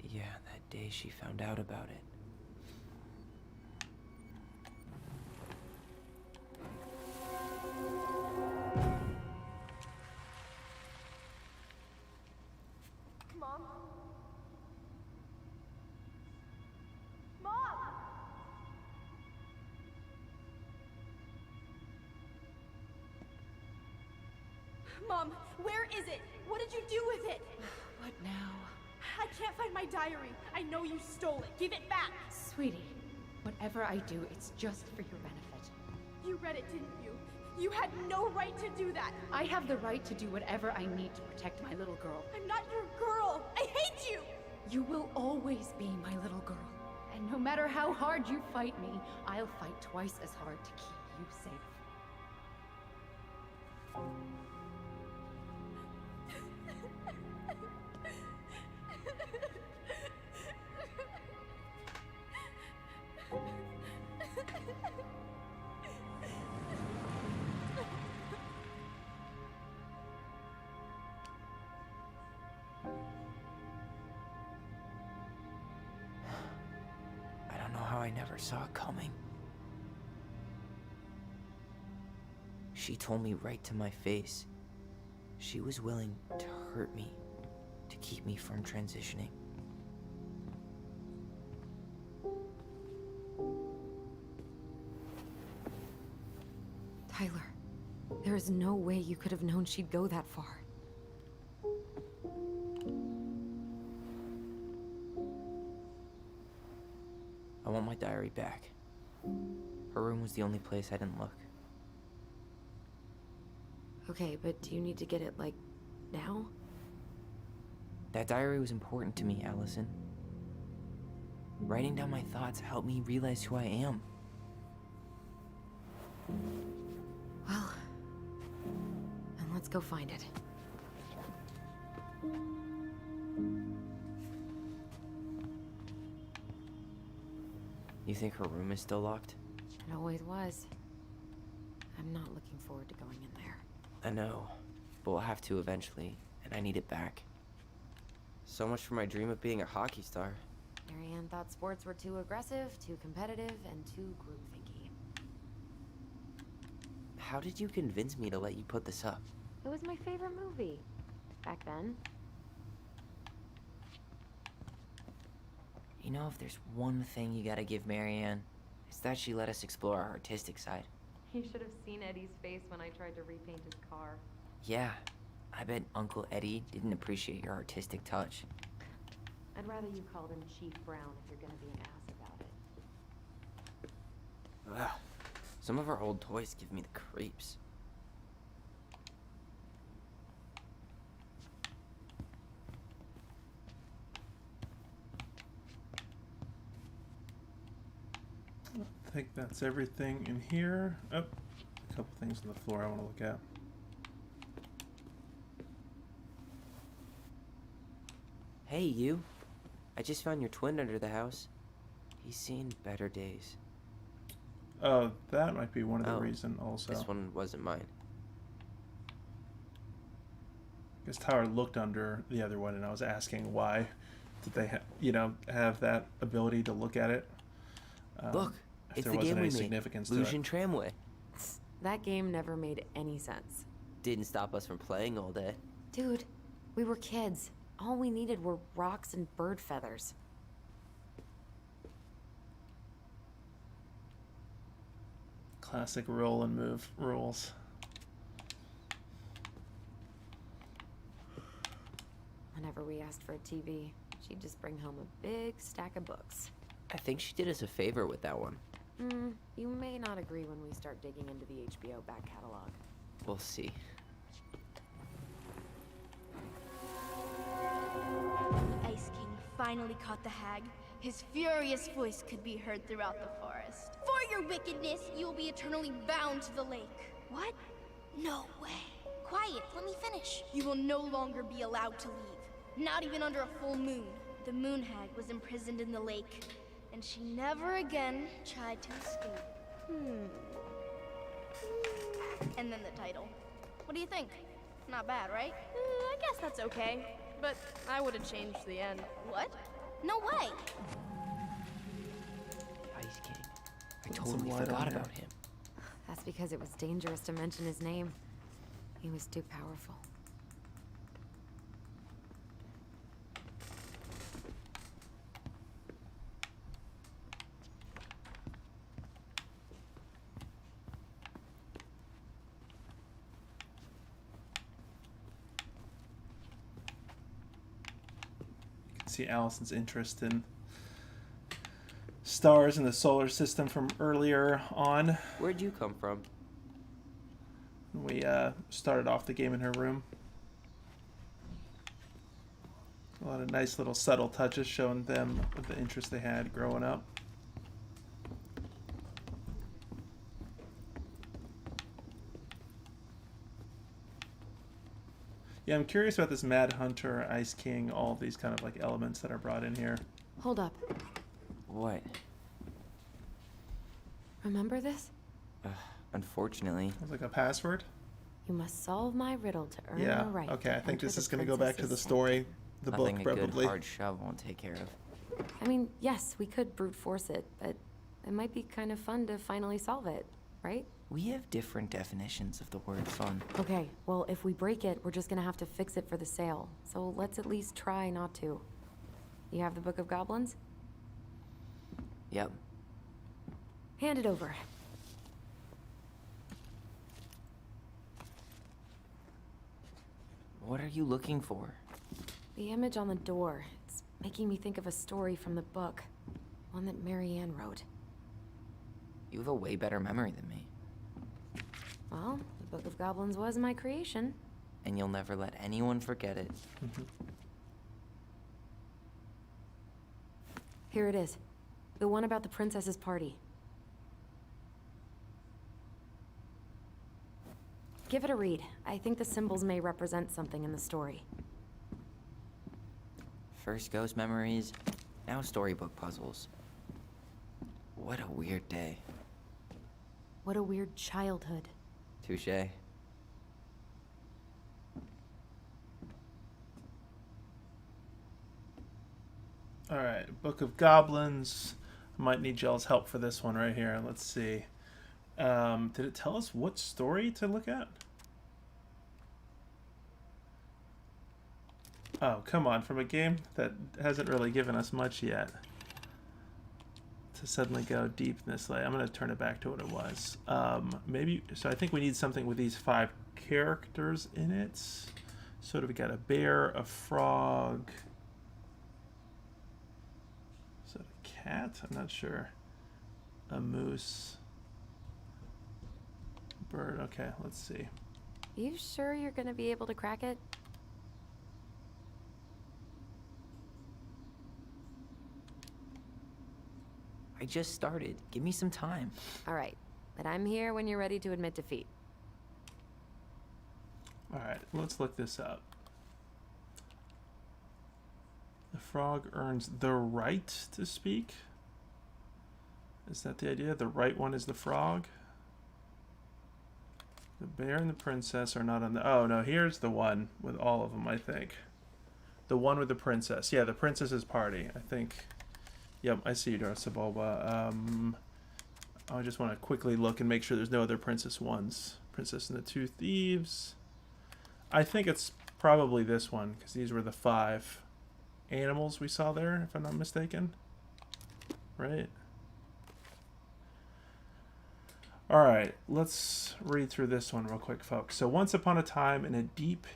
Speaker 9: Yeah, that day she found out about it.
Speaker 7: Mom? Mom! Mom, where is it? What did you do with it?
Speaker 8: What now?
Speaker 7: I can't find my diary. I know you stole it. Give it back.
Speaker 8: Sweetie, whatever I do, it's just for your benefit.
Speaker 7: You read it, didn't you? You had no right to do that.
Speaker 8: I have the right to do whatever I need to protect my little girl.
Speaker 7: I'm not your girl. I hate you.
Speaker 8: You will always be my little girl. And no matter how hard you fight me, I'll fight twice as hard to keep you safe.
Speaker 5: I don't know how I never saw it coming. She told me right to my face. She was willing to hurt me, to keep me from transitioning.
Speaker 4: Tyler, there is no way you could have known she'd go that far.
Speaker 5: I want my diary back. Her room was the only place I didn't look.
Speaker 4: Okay, but do you need to get it, like, now?
Speaker 5: That diary was important to me, Alyson. Writing down my thoughts helped me realize who I am.
Speaker 4: Well, then let's go find it.
Speaker 5: You think her room is still locked?
Speaker 4: It always was. I'm not looking forward to going in there.
Speaker 5: I know, but we'll have to eventually, and I need it back.
Speaker 9: So much for my dream of being a hockey star.
Speaker 4: Marianne thought sports were too aggressive, too competitive, and too groupthinky.
Speaker 9: How did you convince me to let you put this up?
Speaker 4: It was my favorite movie. Back then.
Speaker 9: You know, if there's one thing you gotta give Marianne, it's that she let us explore our artistic side.
Speaker 4: You should have seen Eddie's face when I tried to repaint his car.
Speaker 9: Yeah, I bet Uncle Eddie didn't appreciate your artistic touch.
Speaker 4: I'd rather you called him Chief Brown if you're gonna be an ass about it.
Speaker 9: Ugh. Some of our old toys give me the creeps.
Speaker 1: I think that's everything in here. Oh, a couple things on the floor I want to look at.
Speaker 9: Hey, you. I just found your twin under the house. He's seen better days.
Speaker 1: Oh, that might be one of the
Speaker 9: Oh,
Speaker 1: reason also.
Speaker 9: This one wasn't mine.
Speaker 1: Because Tyler looked under the other one, and I was asking why did they, have that ability to look at it.
Speaker 9: Look,
Speaker 1: if
Speaker 9: it's
Speaker 1: there
Speaker 9: the
Speaker 1: wasn't
Speaker 9: game we
Speaker 1: any
Speaker 9: made,
Speaker 1: significance to
Speaker 9: Lucian
Speaker 1: it.
Speaker 9: Tramway.
Speaker 4: That game never made any sense.
Speaker 9: Didn't stop us from playing all day.
Speaker 4: Dude, we were kids. All we needed were rocks and bird feathers.
Speaker 1: Classic roll and move rules.
Speaker 4: Whenever we asked for a TV, she'd just bring home a big stack of books.
Speaker 9: I think she did us a favor with that one.
Speaker 4: You may not agree when we start digging into the HBO back catalog.
Speaker 9: We'll see.
Speaker 3: The Ice King finally caught the hag. His furious voice could be heard throughout the forest. For your wickedness, you will be eternally bound to the lake. What? No way. Quiet, let me finish. You will no longer be allowed to leave. Not even under a full moon. The moon hag was imprisoned in the lake, and she never again tried to escape. And then the title. What do you think? Not bad, right?
Speaker 7: I guess that's okay. But I would have changed the end.
Speaker 3: What? No way!
Speaker 9: The Ice King. I
Speaker 1: Put some
Speaker 9: totally
Speaker 1: light on
Speaker 9: forgot
Speaker 1: here.
Speaker 9: about him.
Speaker 4: That's because it was dangerous to mention his name. He was too powerful.
Speaker 1: You can see Allison's interest in stars in the solar system from earlier on.
Speaker 9: Where'd you come from?
Speaker 1: We started off the game in her room. A lot of nice little subtle touches showing them the interest they had growing up. Yeah, I'm curious about this Mad Hunter, Ice King, all of these kind of like elements that are brought in here.
Speaker 4: Hold up.
Speaker 9: What?
Speaker 4: Remember this?
Speaker 9: Unfortunately.
Speaker 1: It's like a password.
Speaker 4: You must solve my riddle to earn
Speaker 1: Yeah.
Speaker 4: the right.
Speaker 1: Okay, I
Speaker 4: to
Speaker 1: think
Speaker 4: enter
Speaker 1: this
Speaker 4: the
Speaker 1: is going to go back to the
Speaker 4: princess's
Speaker 1: story, the
Speaker 9: Nothing
Speaker 1: book
Speaker 9: a
Speaker 1: probably.
Speaker 9: good hard shove won't take care of.
Speaker 4: sanctum. I mean, yes, we could brute force it, but it might be kind of fun to finally solve it, right?
Speaker 9: We have different definitions of the word fun.
Speaker 4: Okay, well, if we break it, we're just gonna have to fix it for the sale. So let's at least try not to. You have the Book of Goblins?
Speaker 9: Yep.
Speaker 4: Hand it over.
Speaker 9: What are you looking for?
Speaker 4: The image on the door. It's making me think of a story from the book. One that Marianne wrote.
Speaker 9: You have a way better memory than me.
Speaker 4: Well, the Book of Goblins was my creation.
Speaker 9: And you'll never let anyone forget it.
Speaker 4: Here it is. The one about the princess's party. Give it a read. I think the symbols may represent something in the story.
Speaker 9: First ghost memories, now storybook puzzles. What a weird day.
Speaker 4: What a weird childhood.
Speaker 9: Touché.
Speaker 1: All right, Book of Goblins. I might need y'all's help for this one right here. Let's see. Did it tell us what story to look at? Oh, come on. From a game that hasn't really given us much yet, to suddenly go deep in this way. I'm going to turn it back to what it was. Maybe, so I think we need something with these 5 characters in it. So we got a bear, a frog. Is that a cat? I'm not sure. A moose. Bird. Okay, let's see.
Speaker 4: You sure you're gonna be able to crack it?
Speaker 5: I just started. Give me some time.
Speaker 4: All right, but I'm here when you're ready to admit defeat.
Speaker 1: All right, let's look this up. The frog earns the right to speak. Is that the idea? The right one is the frog? The bear and the princess are not on the... Oh, no, here's the one with all of them, I think. The one with the princess. Yeah, the princess's party, I think. Yep, I see you, Darsaboba. I just want to quickly look and make sure there's no other princess ones. Princess and the Two Thieves. I think it's probably this one, because these were the 5 animals we saw there, if I'm not mistaken. Right? Alright, let's read through this one real quick, folks. So, once upon a time, in a deep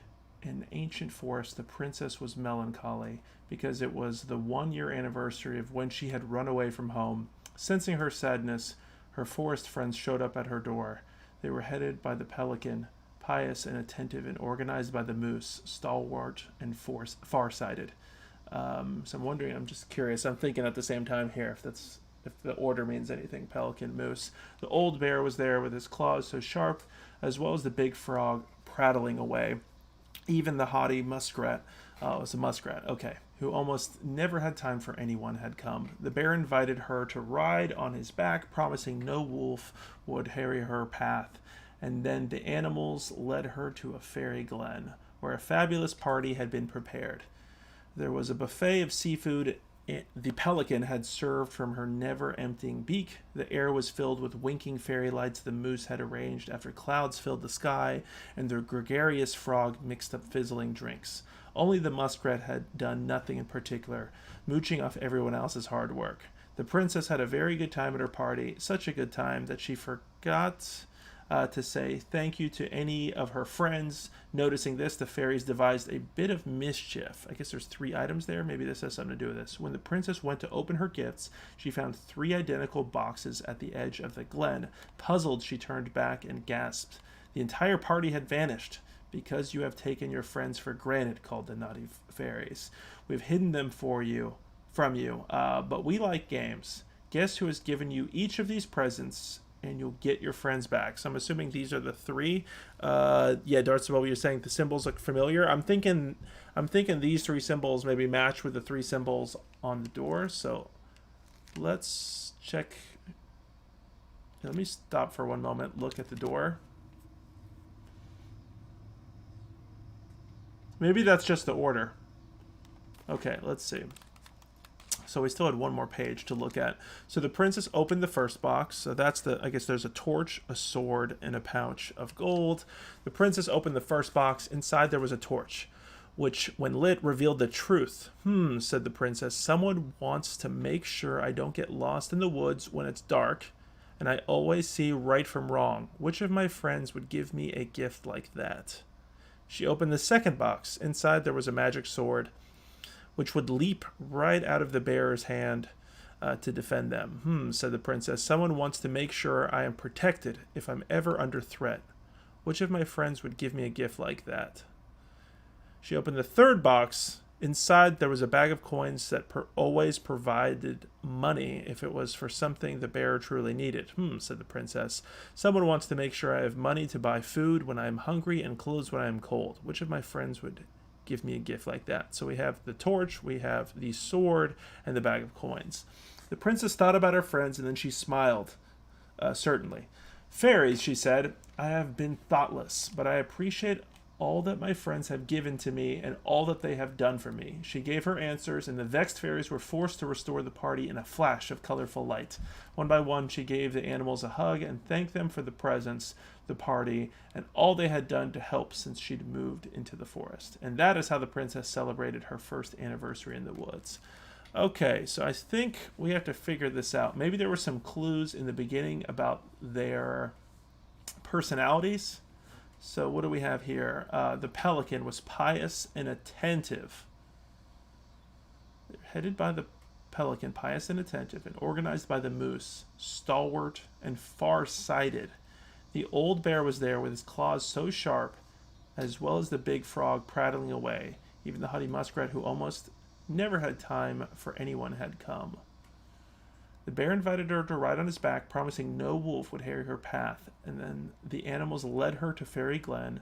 Speaker 1: and ancient forest, the princess was melancholy, because it was the 1-year anniversary of when she had run away from home. Sensing her sadness, her forest friends showed up at her door. They were headed by the pelican, pious and attentive, and organized by the moose, stalwart and far-sighted. So I'm wondering, I'm just curious, I'm thinking at the same time here if the order means anything. Pelican, moose. The old bear was there with his claws so sharp, as well as the big frog prattling away. Even the haughty muskrat, it was a muskrat, okay, who almost never had time for anyone, had come. The bear invited her to ride on his back, promising no wolf would harry her path. And then the animals led her to a fairy glen, where a fabulous party had been prepared. There was a buffet of seafood the pelican had served from her never-emptying beak. The air was filled with winking fairy lights the moose had arranged after clouds filled the sky, and the gregarious frog mixed up fizzling drinks. Only the muskrat had done nothing in particular, mooching off everyone else's hard work. The princess had a very good time at her party, such a good time that she forgot to say thank you to any of her friends. Noticing this, the fairies devised a bit of mischief. I guess there's 3 items there. Maybe this has something to do with this. When the princess went to open her gifts, she found 3 identical boxes at the edge of the glen. Puzzled, she turned back and gasped. The entire party had vanished. Because you have taken your friends for granted, called the naughty fairies. We've hidden them from you, but we like games. Guess who has given you each of these presents, and you'll get your friends back. So I'm assuming these are the 3. Yeah, Dartswell, you're saying the symbols look familiar. I'm thinking these 3 symbols maybe match with the 3 symbols on the door. So let's check. Let me stop for one moment, look at the door. Maybe that's just the order. Okay, let's see. So we still had one more page to look at. So the princess opened the first box. So that's I guess there's a torch, a sword, and a pouch of gold. The princess opened the first box. Inside there was a torch, which when lit revealed the truth. Said the princess. Someone wants to make sure I don't get lost in the woods when it's dark, and I always see right from wrong. Which of my friends would give me a gift like that? She opened the second box. Inside there was a magic sword, which would leap right out of the bearer's hand to defend them. Said the princess. Someone wants to make sure I am protected if I'm ever under threat. Which of my friends would give me a gift like that? She opened the third box. Inside there was a bag of coins that always provided money if it was for something the bearer truly needed. Said the princess. Someone wants to make sure I have money to buy food when I am hungry and clothes when I am cold. Which of my friends would give me a gift like that? So we have the torch, we have the sword, and the bag of coins. The princess thought about her friends, and then she smiled. Certainly. Fairies, she said, I have been thoughtless, but I appreciate all that my friends have given to me and all that they have done for me." She gave her answers, and the vexed fairies were forced to restore the party in a flash of colorful light. One by one, she gave the animals a hug and thanked them for the presents, the party, and all they had done to help since she'd moved into the forest. And that is how the princess celebrated her first anniversary in the woods. Okay, so I think we have to figure this out. Maybe there were some clues in the beginning about their personalities. So what do we have here? The pelican was pious and attentive. Headed by the pelican, pious and attentive, and organized by the moose, stalwart and far-sighted. The old bear was there with his claws so sharp, as well as the big frog prattling away. Even the honey muskrat, who almost never had time for anyone, had come. The bear invited her to ride on his back, promising no wolf would harry her path, and then the animals led her to Fairy Glen,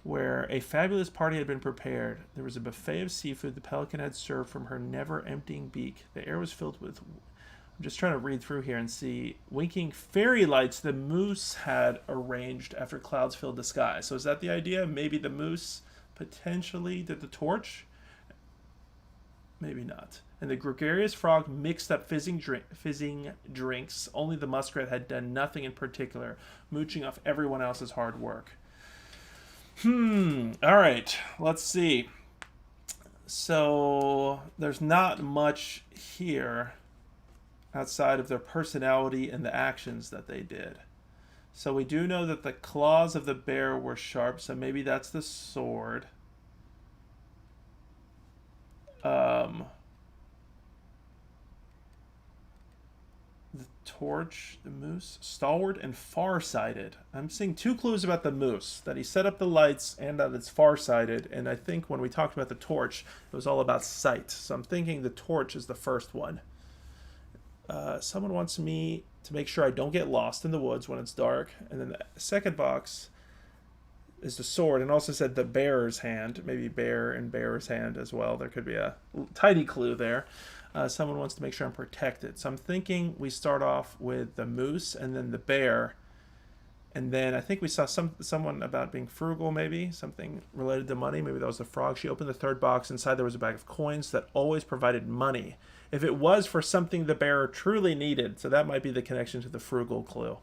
Speaker 1: where a fabulous party had been prepared. There was a buffet of seafood the pelican had served from her never-emptying beak. The air was filled with... I'm just trying to read through here and see... winking fairy lights the moose had arranged after clouds filled the sky. So is that the idea? Maybe the moose potentially did the torch? Maybe not. And the gregarious frog mixed up fizzing drinks. Only the muskrat had done nothing in particular, mooching off everyone else's hard work. All right, let's see. So there's not much here outside of their personality and the actions that they did. So we do know that the claws of the bear were sharp, so maybe that's the sword. The torch, the moose, stalwart and far-sighted. I'm seeing two clues about the moose, that he set up the lights and that it's far-sighted. And I think when we talked about the torch, it was all about sight. So I'm thinking the torch is the first one. Someone wants me to make sure I don't get lost in the woods when it's dark. And then the second box is the sword, and also said the bearer's hand. Maybe bear and bearer's hand as well. There could be a tiny clue there. Someone wants to make sure I'm protected. So I'm thinking we start off with the moose and then the bear. And then I think we saw someone about being frugal, maybe. Something related to money. Maybe that was the frog. She opened the third box. Inside there was a bag of coins that always provided money. If it was for something the bearer truly needed. So that might be the connection to the frugal clue.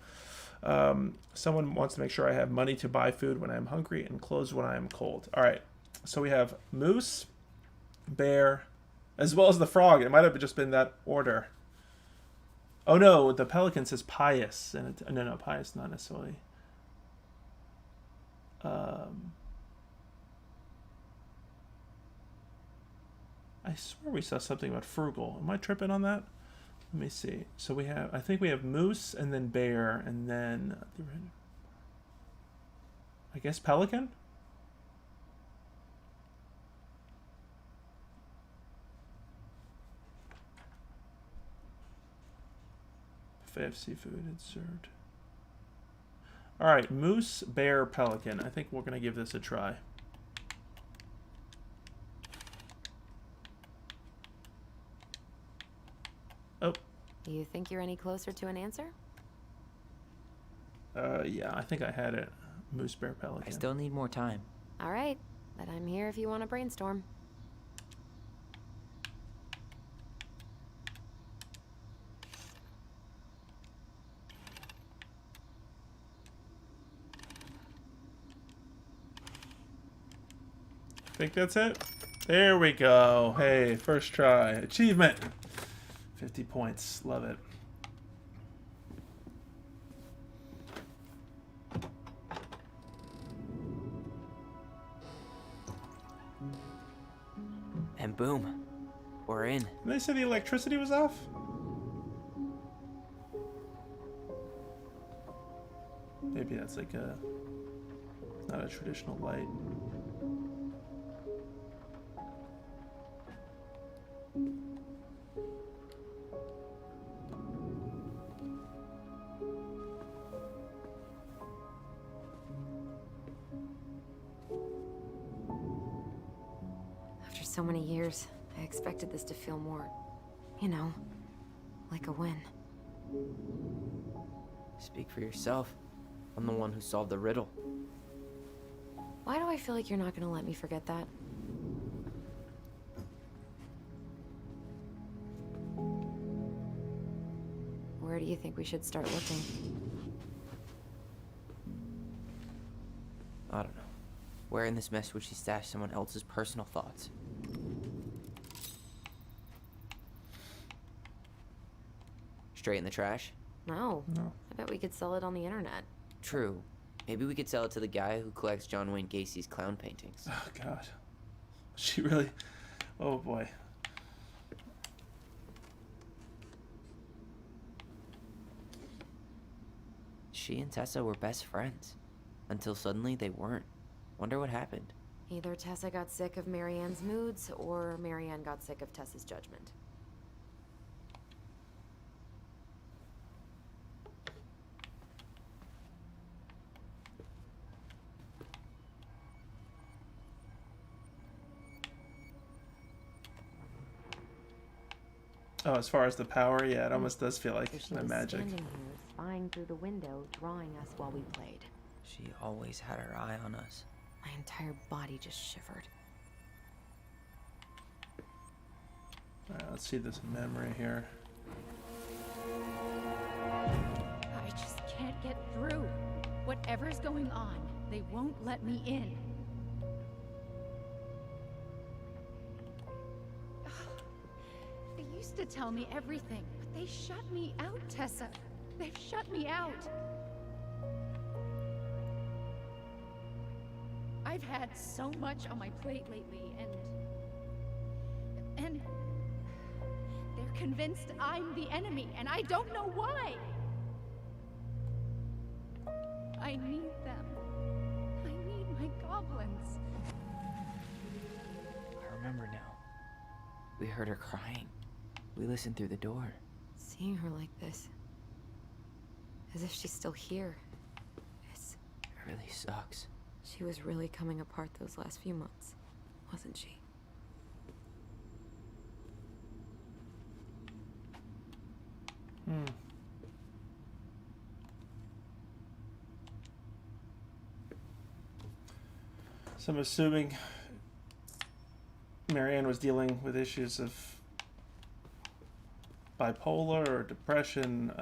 Speaker 1: Someone wants to make sure I have money to buy food when I'm hungry and clothes when I am cold. All right. So we have moose, bear, as well as the frog. It might have just been that order. Oh no, the pelican says pious. And no, pious not necessarily. I swear we saw something about frugal. Am I tripping on that? Let me see. So I think we have moose and then bear and then I guess pelican? Buffet of seafood it's served. All right, moose, bear, pelican. I think we're going to give this a try. Oh.
Speaker 4: You think you're any closer to an answer?
Speaker 1: Yeah, I think I had it. Moose, bear, pelican.
Speaker 5: I still need more time.
Speaker 4: All right, but I'm here if you want to brainstorm.
Speaker 1: Think that's it? There we go. Hey, first try. Achievement. 50 points. Love it.
Speaker 5: And boom, we're in.
Speaker 1: Didn't they say the electricity was off? Maybe that's like not a traditional light.
Speaker 4: After so many years, I expected this to feel more, you know, like a win.
Speaker 5: Speak for yourself. I'm the one who solved the riddle.
Speaker 4: Why do I feel like you're not gonna let me forget that? Where do you think we should start looking?
Speaker 5: I don't know. Where in this mess would she stash someone else's personal thoughts? Straight in the trash?
Speaker 4: No.
Speaker 1: No.
Speaker 4: I bet we could sell it on the internet.
Speaker 5: True. Maybe we could sell it to the guy who collects John Wayne Gacy's clown paintings.
Speaker 1: Oh, God. She really... Oh, boy.
Speaker 5: She and Tessa were best friends. Until suddenly they weren't. Wonder what happened.
Speaker 4: Either Tessa got sick of Marianne's moods, or Marianne got sick of Tessa's judgment.
Speaker 1: Oh, as far as the power, yeah, it almost does feel like
Speaker 4: So she
Speaker 1: the
Speaker 4: was
Speaker 1: magic.
Speaker 4: standing here, spying through the window, drawing us while we played.
Speaker 5: She always had her eye on us.
Speaker 4: My entire body just shivered.
Speaker 1: Alright, let's see this memory here.
Speaker 8: I just can't get through. Whatever's going on, they won't let me in. They used to tell me everything, but they shut me out, Tessa. They've shut me out. I've had so much on my plate lately, and they're convinced I'm the enemy, and I don't know why. I need them. I need my goblins.
Speaker 5: I remember now. We heard her crying. We listened through the door.
Speaker 4: Seeing her like this, as if she's still here,
Speaker 5: It really sucks.
Speaker 4: she was really coming apart those last few months, wasn't she?
Speaker 1: Hmm. So I'm assuming Marianne was dealing with issues of bipolar or depression.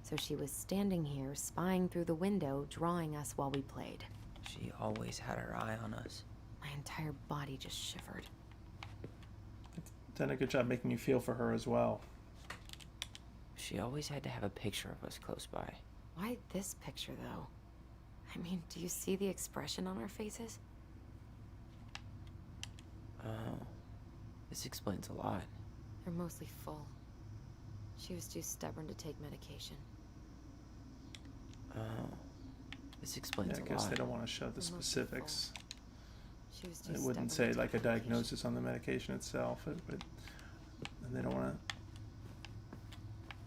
Speaker 4: So she was standing here, spying through the window, drawing us while we played.
Speaker 5: She always had her eye on us.
Speaker 4: My entire body just shivered.
Speaker 1: Done a good job making you feel for her as well.
Speaker 5: She always had to have a picture of us close by.
Speaker 4: Why this picture, though? I mean, do you see the expression on our faces?
Speaker 5: Oh. This explains a lot.
Speaker 4: They're mostly full. She was too stubborn to take medication.
Speaker 5: Oh. This
Speaker 1: Yeah,
Speaker 5: explains
Speaker 1: I
Speaker 5: a
Speaker 1: guess
Speaker 5: lot.
Speaker 1: they don't want to show the
Speaker 4: Mostly full.
Speaker 1: specifics.
Speaker 4: She was too
Speaker 1: It wouldn't
Speaker 4: stubborn
Speaker 1: say
Speaker 4: to
Speaker 1: like a
Speaker 4: take medication.
Speaker 1: diagnosis on the medication itself. It would, and they don't want to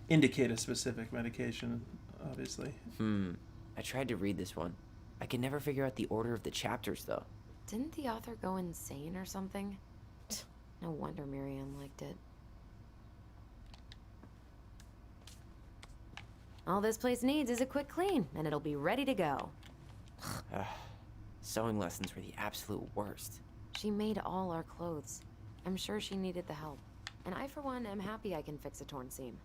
Speaker 1: indicate a specific medication, obviously.
Speaker 5: I tried to read this one. I can never figure out the order of the chapters, though.
Speaker 4: Didn't the author go insane or something? No wonder Marianne liked it. All this place needs is a quick clean, and it'll be ready to go.
Speaker 5: Sewing lessons were the absolute worst.
Speaker 4: She made all our clothes. I'm sure she needed the help. And I, for one, am happy I can fix a torn seam.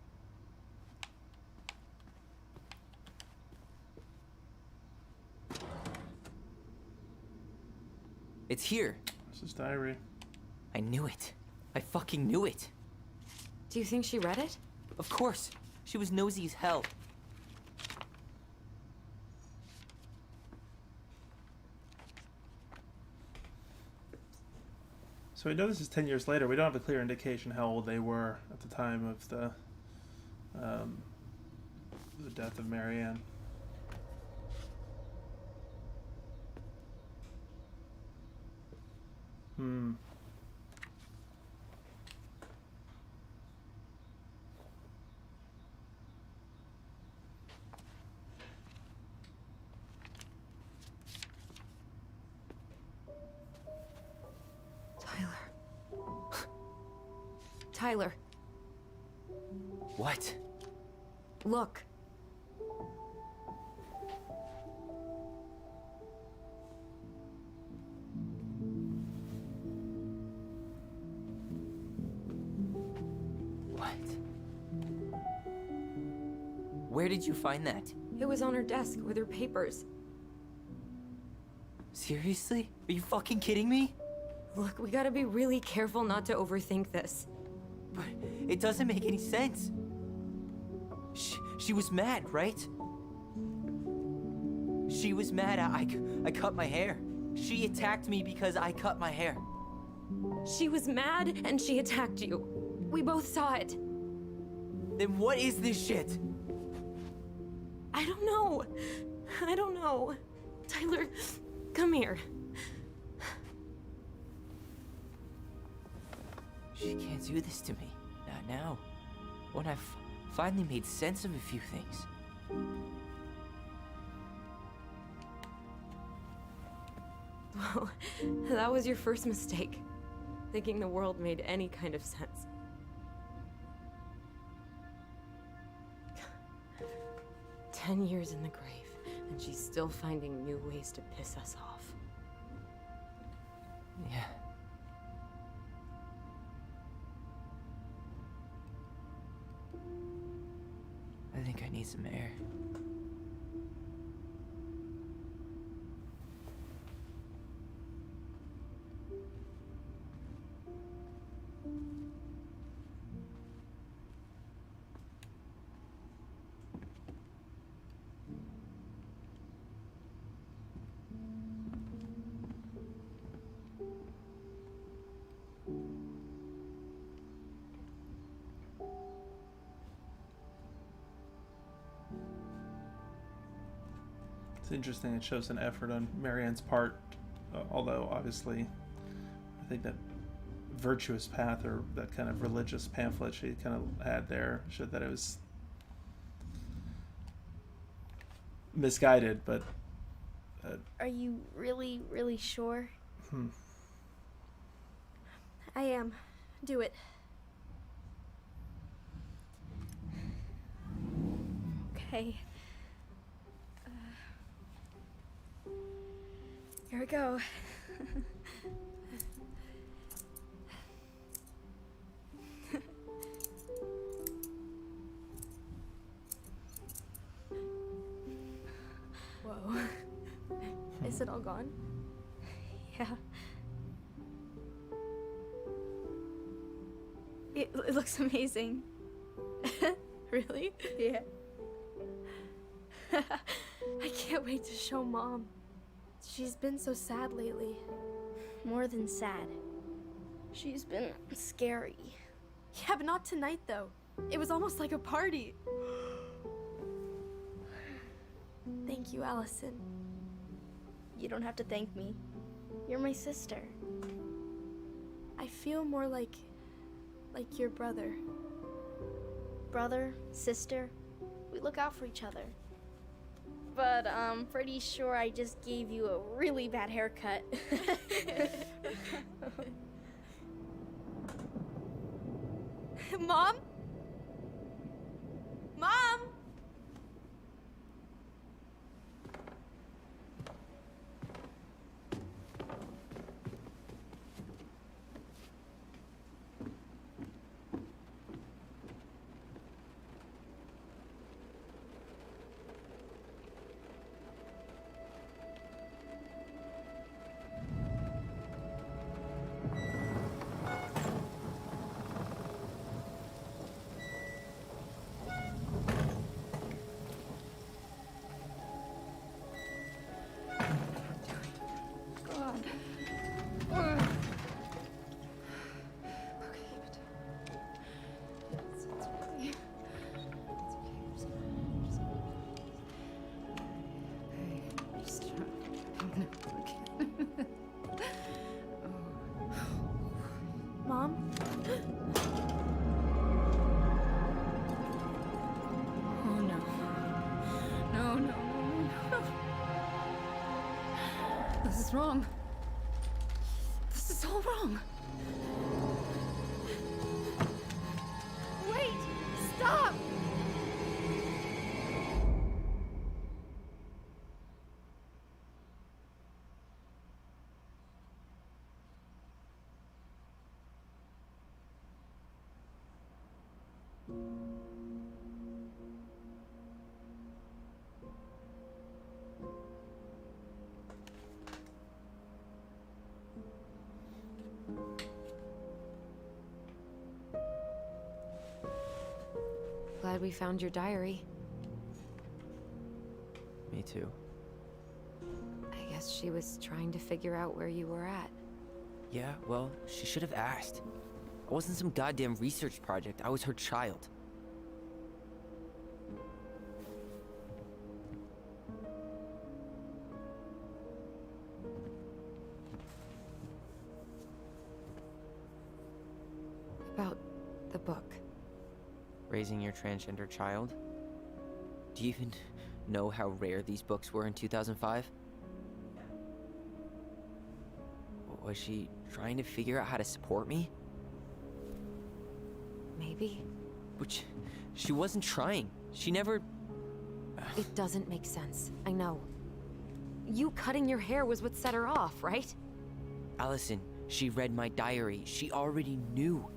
Speaker 5: It's here.
Speaker 1: This is diary.
Speaker 5: I knew it. I fucking knew it.
Speaker 4: Do you think she read it?
Speaker 5: Of course. She was nosy as hell.
Speaker 1: So we know this is 10 years later. We don't have a clear indication how old they were at the time of the death of Marianne.
Speaker 4: Tyler,
Speaker 5: What?
Speaker 4: look.
Speaker 5: Where did you find that?
Speaker 4: It was on her desk with her papers.
Speaker 5: Seriously? Are you fucking kidding me?
Speaker 4: Look, we gotta be really careful not to overthink this.
Speaker 5: But it doesn't make any sense. She was mad, right? She was mad I cut my hair. She attacked me because I cut my hair.
Speaker 4: She was mad and she attacked you. We both saw it.
Speaker 5: Then what is this shit?
Speaker 4: I don't know. I don't know. Tyler, come here.
Speaker 5: She can't do this to me. Not now. When I've finally made sense of a few things.
Speaker 4: Well, that was your first mistake. Thinking the world made any kind of sense. 10 years in the grave, and she's still finding new ways to piss us off.
Speaker 5: Yeah. I think I need some air.
Speaker 1: It's interesting. It shows an effort on Marianne's part, although obviously, I think that virtuous path or that kind of religious pamphlet she kind of had there showed that it was misguided. But
Speaker 3: Are you really, really sure?
Speaker 1: hmm.
Speaker 3: I am. Do it. Okay. Here we go. Whoa. Is it all gone? Yeah. It looks amazing. Really? Yeah. I can't wait to show Mom. She's been so sad lately. More than sad. She's been scary. Yeah, but not tonight, though. It was almost like a party. Thank you, Alyson. You don't have to thank me. You're my sister. I feel more like your brother. Brother, sister, we look out for each other. But I'm pretty sure I just gave you a really bad haircut. Mom? Mom? Mom?
Speaker 8: Oh no. No, no, no, no. This is wrong. This is all wrong.
Speaker 3: Wait! Stop!
Speaker 4: glad we found your diary.
Speaker 5: Me too.
Speaker 4: I guess she was trying to figure out where you were at.
Speaker 5: Yeah, well, she should have asked. I wasn't some goddamn research project. I was her child.
Speaker 4: About the book.
Speaker 5: Raising your transgender child? Do you even know how rare these books were in 2005? Was she trying to figure out how to support me?
Speaker 4: Maybe.
Speaker 5: Which, she wasn't trying. She never...
Speaker 4: It doesn't make sense. I know. You cutting your hair was what set her off, right?
Speaker 5: Alyson, she read my diary. She already knew.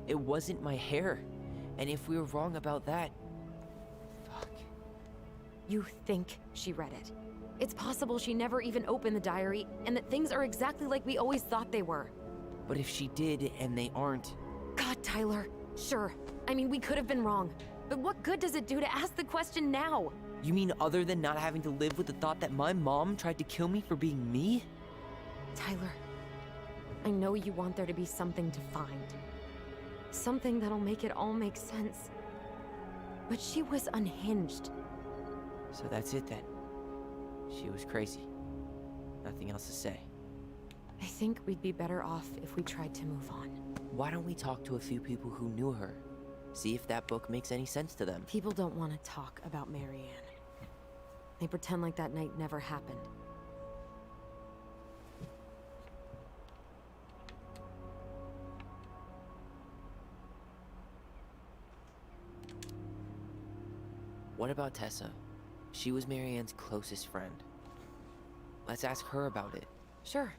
Speaker 5: It wasn't my hair. And if we were wrong about that... Fuck.
Speaker 4: You think she read it. It's possible she never even opened the diary, and that things are exactly like we always thought they were.
Speaker 5: But if she did, and they aren't...
Speaker 4: God, Tyler. Sure. I mean, we could have been wrong. But what good does it do to ask the question now?
Speaker 5: You mean other than not having to live with the thought that my mom tried to kill me for being me?
Speaker 4: Tyler, I know you want there to be something to find. Something that'll make it all make sense. But she was unhinged.
Speaker 5: So that's it then. She was crazy. Nothing else to say.
Speaker 4: I think we'd be better off if we tried to move on.
Speaker 5: Why don't we talk to a few people who knew her? See if that book makes any sense to them.
Speaker 4: People don't want to talk about Marianne. They pretend like that night never happened.
Speaker 5: What about Tessa? She was Marianne's closest friend. Let's ask her about it.
Speaker 4: Sure.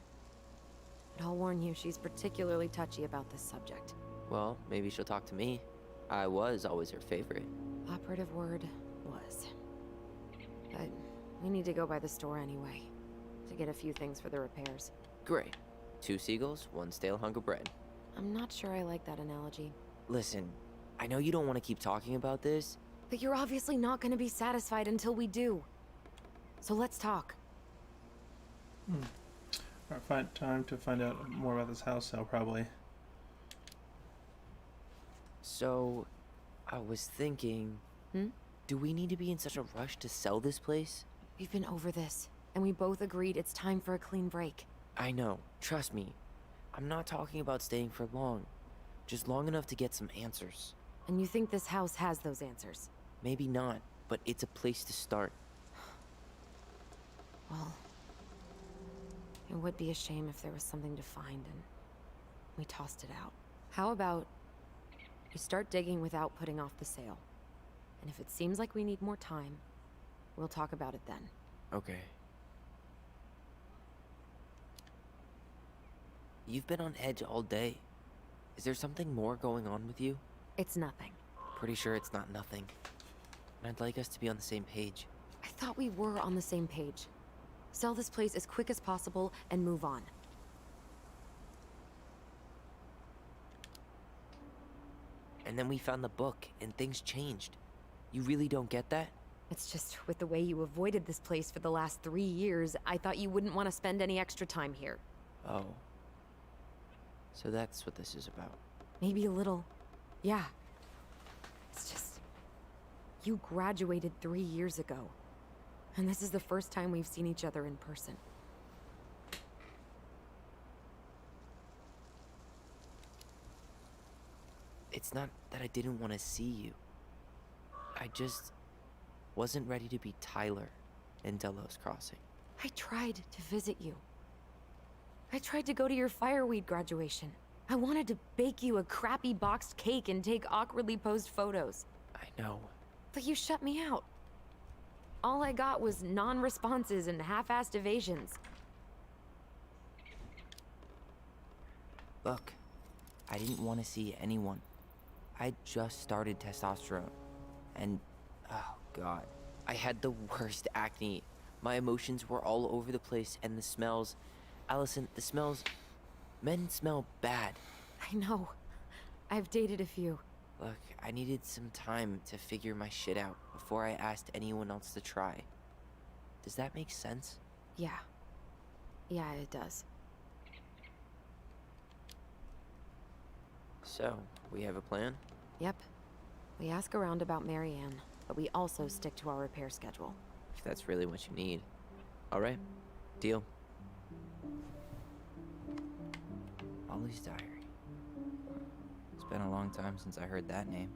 Speaker 4: But I'll warn you, she's particularly touchy about this subject.
Speaker 5: Well, maybe she'll talk to me. I was always her favorite.
Speaker 4: Operative word was. But we need to go by the store anyway, to get a few things for the repairs.
Speaker 5: Great. 2 seagulls, 1 stale hunk of bread.
Speaker 4: I'm not sure I like that analogy.
Speaker 5: Listen, I know you don't want to keep talking about this.
Speaker 4: But you're obviously not going to be satisfied until we do. So let's talk.
Speaker 1: Alright, find time to find out more about this house sale, probably.
Speaker 5: So, I was thinking... Do we need to be in such a rush to sell this place?
Speaker 4: We've been over this, and we both agreed it's time for a clean break.
Speaker 5: I know. Trust me. I'm not talking about staying for long. Just long enough to get some answers.
Speaker 4: And you think this house has those answers?
Speaker 5: Maybe not, but it's a place to start.
Speaker 4: Well, it would be a shame if there was something to find and we tossed it out. How about we start digging without putting off the sale? And if it seems like we need more time, we'll talk about it then.
Speaker 5: Okay. You've been on edge all day. Is there something more going on with you?
Speaker 4: It's nothing.
Speaker 5: Pretty sure it's not nothing. And I'd like us to be on the same page.
Speaker 4: I thought we were on the same page. Sell this place as quick as possible and move on.
Speaker 5: And then we found the book, and things changed. You really don't get that?
Speaker 4: It's just, with the way you avoided this place for the last 3 years, I thought you wouldn't want to spend any extra time here.
Speaker 5: Oh. So that's what this is about.
Speaker 4: Maybe a little. Yeah. It's just... You graduated 3 years ago. And this is the first time we've seen each other in person.
Speaker 5: It's not that I didn't want to see you. I just wasn't ready to be Tyler in Delos Crossing.
Speaker 4: I tried to visit you. I tried to go to your fireweed graduation. I wanted to bake you a crappy boxed cake and take awkwardly posed photos.
Speaker 5: I know.
Speaker 4: But you shut me out. All I got was non-responses and half-assed evasions.
Speaker 5: Look, I didn't want to see anyone. I just started testosterone. And, oh god, I had the worst acne. My emotions were all over the place, and the smells... Alyson, the smells... Men smell bad.
Speaker 4: I know. I've dated a few.
Speaker 5: Look, I needed some time to figure my shit out before I asked anyone else to try. Does that make sense?
Speaker 4: Yeah. Yeah, it does.
Speaker 5: So, we have a plan?
Speaker 4: Yep. We ask around about Marianne, but we also stick to our repair schedule.
Speaker 5: If that's really what you need. Alright, deal. Ollie's diary. It's been a long time since I heard that name.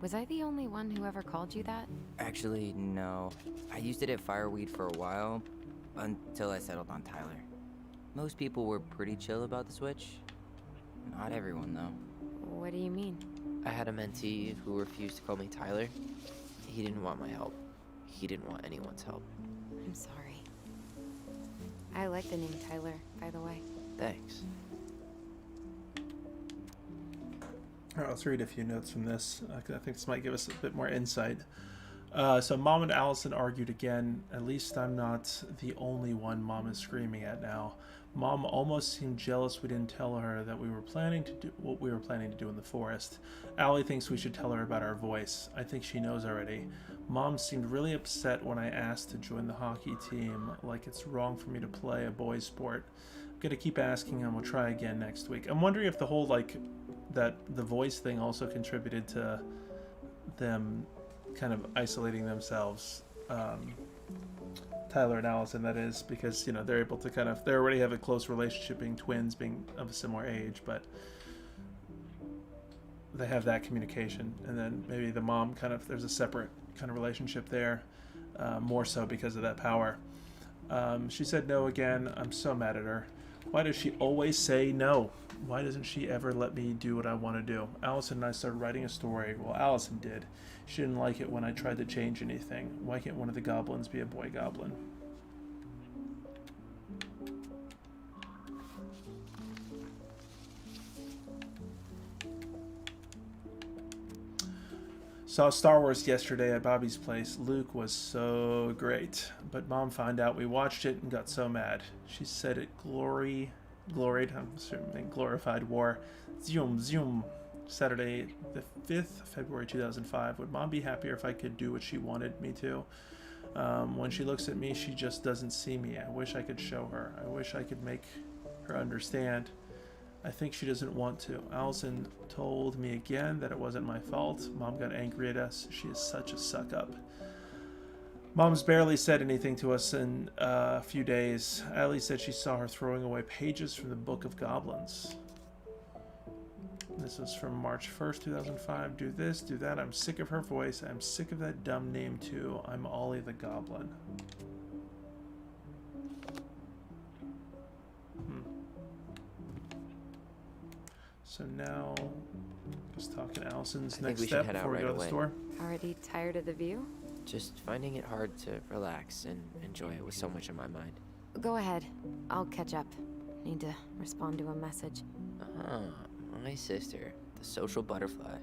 Speaker 4: Was I the only one who ever called you that?
Speaker 5: Actually, no. I used it at Fireweed for a while, until I settled on Tyler. Most people were pretty chill about the switch. Not everyone, though.
Speaker 4: What do you mean?
Speaker 5: I had a mentee who refused to call me Tyler. He didn't want my help. He didn't want anyone's help.
Speaker 4: I'm sorry. I like the name Tyler, by the way.
Speaker 5: Thanks.
Speaker 1: All right, let's read a few notes from this. I think this might give us a bit more insight. So Mom and Alyson argued again. At least I'm not the only one Mom is screaming at now. Mom almost seemed jealous we didn't tell her that we were planning to do what we were planning to do in the forest. Allie thinks we should tell her about our voice. I think she knows already. Mom seemed really upset when I asked to join the hockey team, like it's wrong for me to play a boys' sport. I'm gonna keep asking and we'll try again next week. I'm wondering if the whole that the voice thing also contributed to them kind of isolating themselves, Tyler and Alyson, that is, because they're able to they already have a close relationship, being twins, being of a similar age, but they have that communication, and then maybe the mom there's a separate kind of relationship there, more so because of that power. She said no again. I'm so mad at her. Why does she always say no? Why doesn't she ever let me do what I want to do? Alyson and I started writing a story. Well, Alyson did. She didn't like it when I tried to change anything. Why can't one of the goblins be a boy goblin? Saw Star Wars yesterday at Bobby's place. Luke was so great. But Mom found out we watched it and got so mad. She said it gloried, I'm assuming glorified war. Zoom, zoom. Saturday the 5th, February 2005. Would Mom be happier if I could do what she wanted me to? When she looks at me, she just doesn't see me. I wish I could show her. I wish I could make her understand. I think she doesn't want to. Alyson told me again that it wasn't my fault. Mom got angry at us. She is such a suck-up. Mom's barely said anything to us in a few days. Allie said she saw her throwing away pages from the Book of Goblins. This was from March 1st, 2005. Do this, do that. I'm sick of her voice. I'm sick of that dumb name, too. I'm Ollie the Goblin. So now, just talking to Allison's next step before we go to the store.
Speaker 4: Already tired of the view?
Speaker 5: Just finding it hard to relax and enjoy it with so much on my mind.
Speaker 4: Go ahead. I'll catch up. Need to respond to a message.
Speaker 5: Ah, my sister, the social butterfly.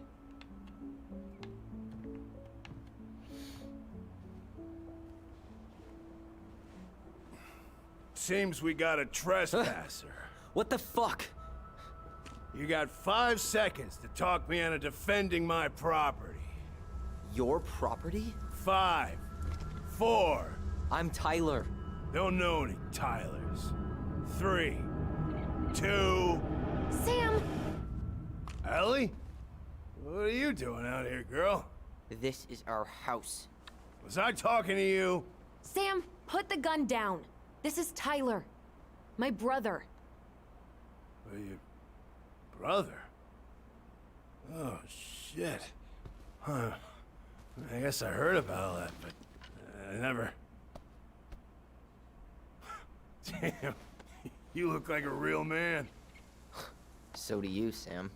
Speaker 6: Seems we got a trespasser.
Speaker 9: What the fuck?
Speaker 6: You got 5 seconds to talk me into defending my property.
Speaker 9: Your property?
Speaker 6: 5, 4.
Speaker 9: I'm Tyler.
Speaker 6: Don't know any Tylers. 3, 2.
Speaker 4: Sam!
Speaker 6: Ellie? What are you doing out here, girl?
Speaker 5: This is our house.
Speaker 6: Was I talking to you?
Speaker 4: Sam, put the gun down. This is Tyler. My brother.
Speaker 6: Your brother? Oh, shit. Huh. I guess I heard about all that, but I never... Damn. You look like a real man.
Speaker 5: So do you, Sam.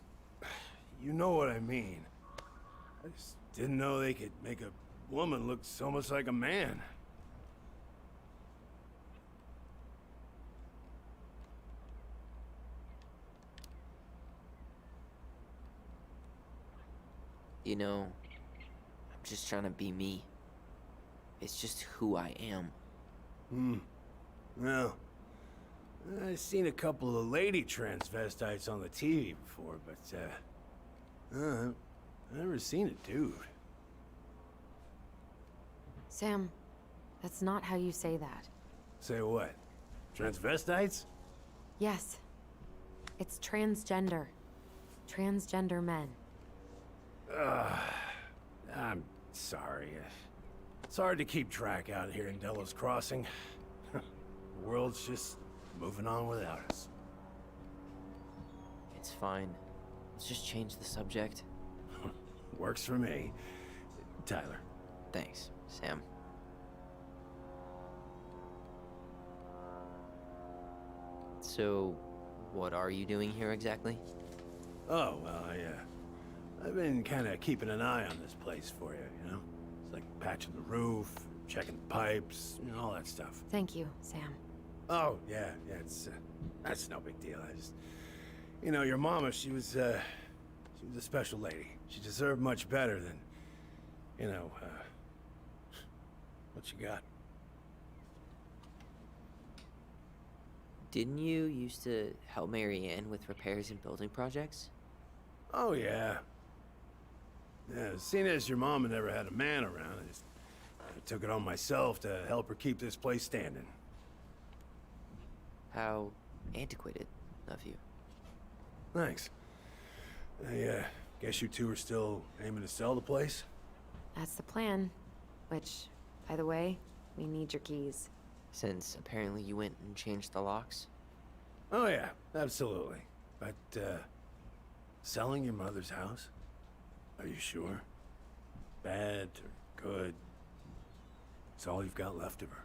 Speaker 6: You know what I mean. I just didn't know they could make a woman look so much like a man.
Speaker 5: You know, I'm just trying to be me. It's just who I am.
Speaker 6: Well, I've seen a couple of lady transvestites on the TV before, but, I've never seen a dude.
Speaker 4: Sam, that's not how you say that.
Speaker 6: Say what? Transvestites?
Speaker 4: Yes. It's transgender. Transgender men.
Speaker 6: I'm sorry. It's hard to keep track out here in Delos Crossing. The world's just moving on without us.
Speaker 9: It's fine. Let's just change the subject.
Speaker 6: Works for me. Tyler.
Speaker 9: Thanks, Sam. So, what are you doing here exactly?
Speaker 6: Oh, well, I've been kind of keeping an eye on this place for you, you know? It's like patching the roof, checking the pipes, you know, all that stuff.
Speaker 4: Thank you, Sam.
Speaker 6: Oh, yeah, that's no big deal. I just, you know, your mama, she was a special lady. She deserved much better than, you know, what you got.
Speaker 9: Didn't you used to help Mary Ann with repairs and building projects?
Speaker 6: Oh, yeah. Yeah, seeing as your mama never had a man around, I took it on myself to help her keep this place standing.
Speaker 9: How antiquated of you.
Speaker 6: Thanks. I guess you two are still aiming to sell the place?
Speaker 4: That's the plan. Which, by the way, we need your keys.
Speaker 9: Since apparently you went and changed the locks?
Speaker 6: Oh, yeah, absolutely. But, selling your mother's house? Are you sure? Bad or good? It's all you've got left of her.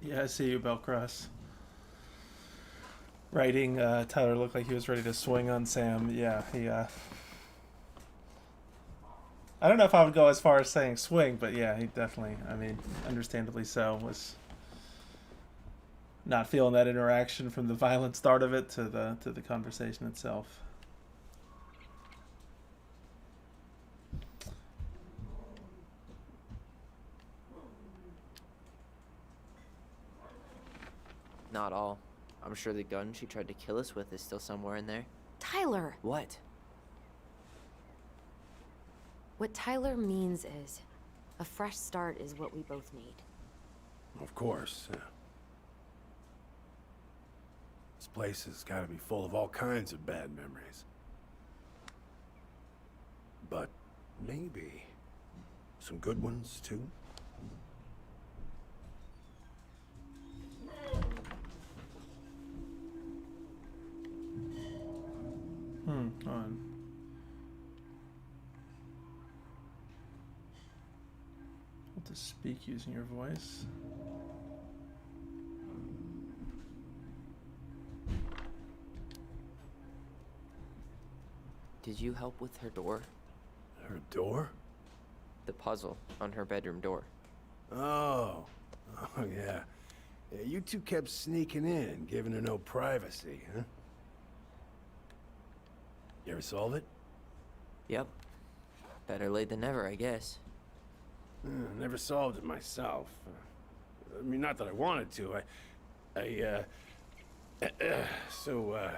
Speaker 1: Yeah, I see you, Bellcross. Writing, Tyler looked like he was ready to swing on Sam. Yeah, he, I don't know if I would go as far as saying swing, but yeah, he definitely, I mean, understandably so, was not feeling that interaction from the violent start of it to the conversation itself.
Speaker 9: Not all. I'm sure the gun she tried to kill us with is still somewhere in there.
Speaker 4: Tyler!
Speaker 9: What?
Speaker 4: What Tyler means is, a fresh start is what we both need.
Speaker 6: Of course. This place has got to be full of all kinds of bad memories. But maybe some good ones, too?
Speaker 1: On. Able to speak using your voice.
Speaker 9: Did you help with her door?
Speaker 6: Her door?
Speaker 9: The puzzle on her bedroom door.
Speaker 6: Oh, yeah. You two kept sneaking in, giving her no privacy, huh? You ever solve it?
Speaker 9: Yep. Better late than never, I guess.
Speaker 6: Never solved it myself. I mean, not that I wanted to. So,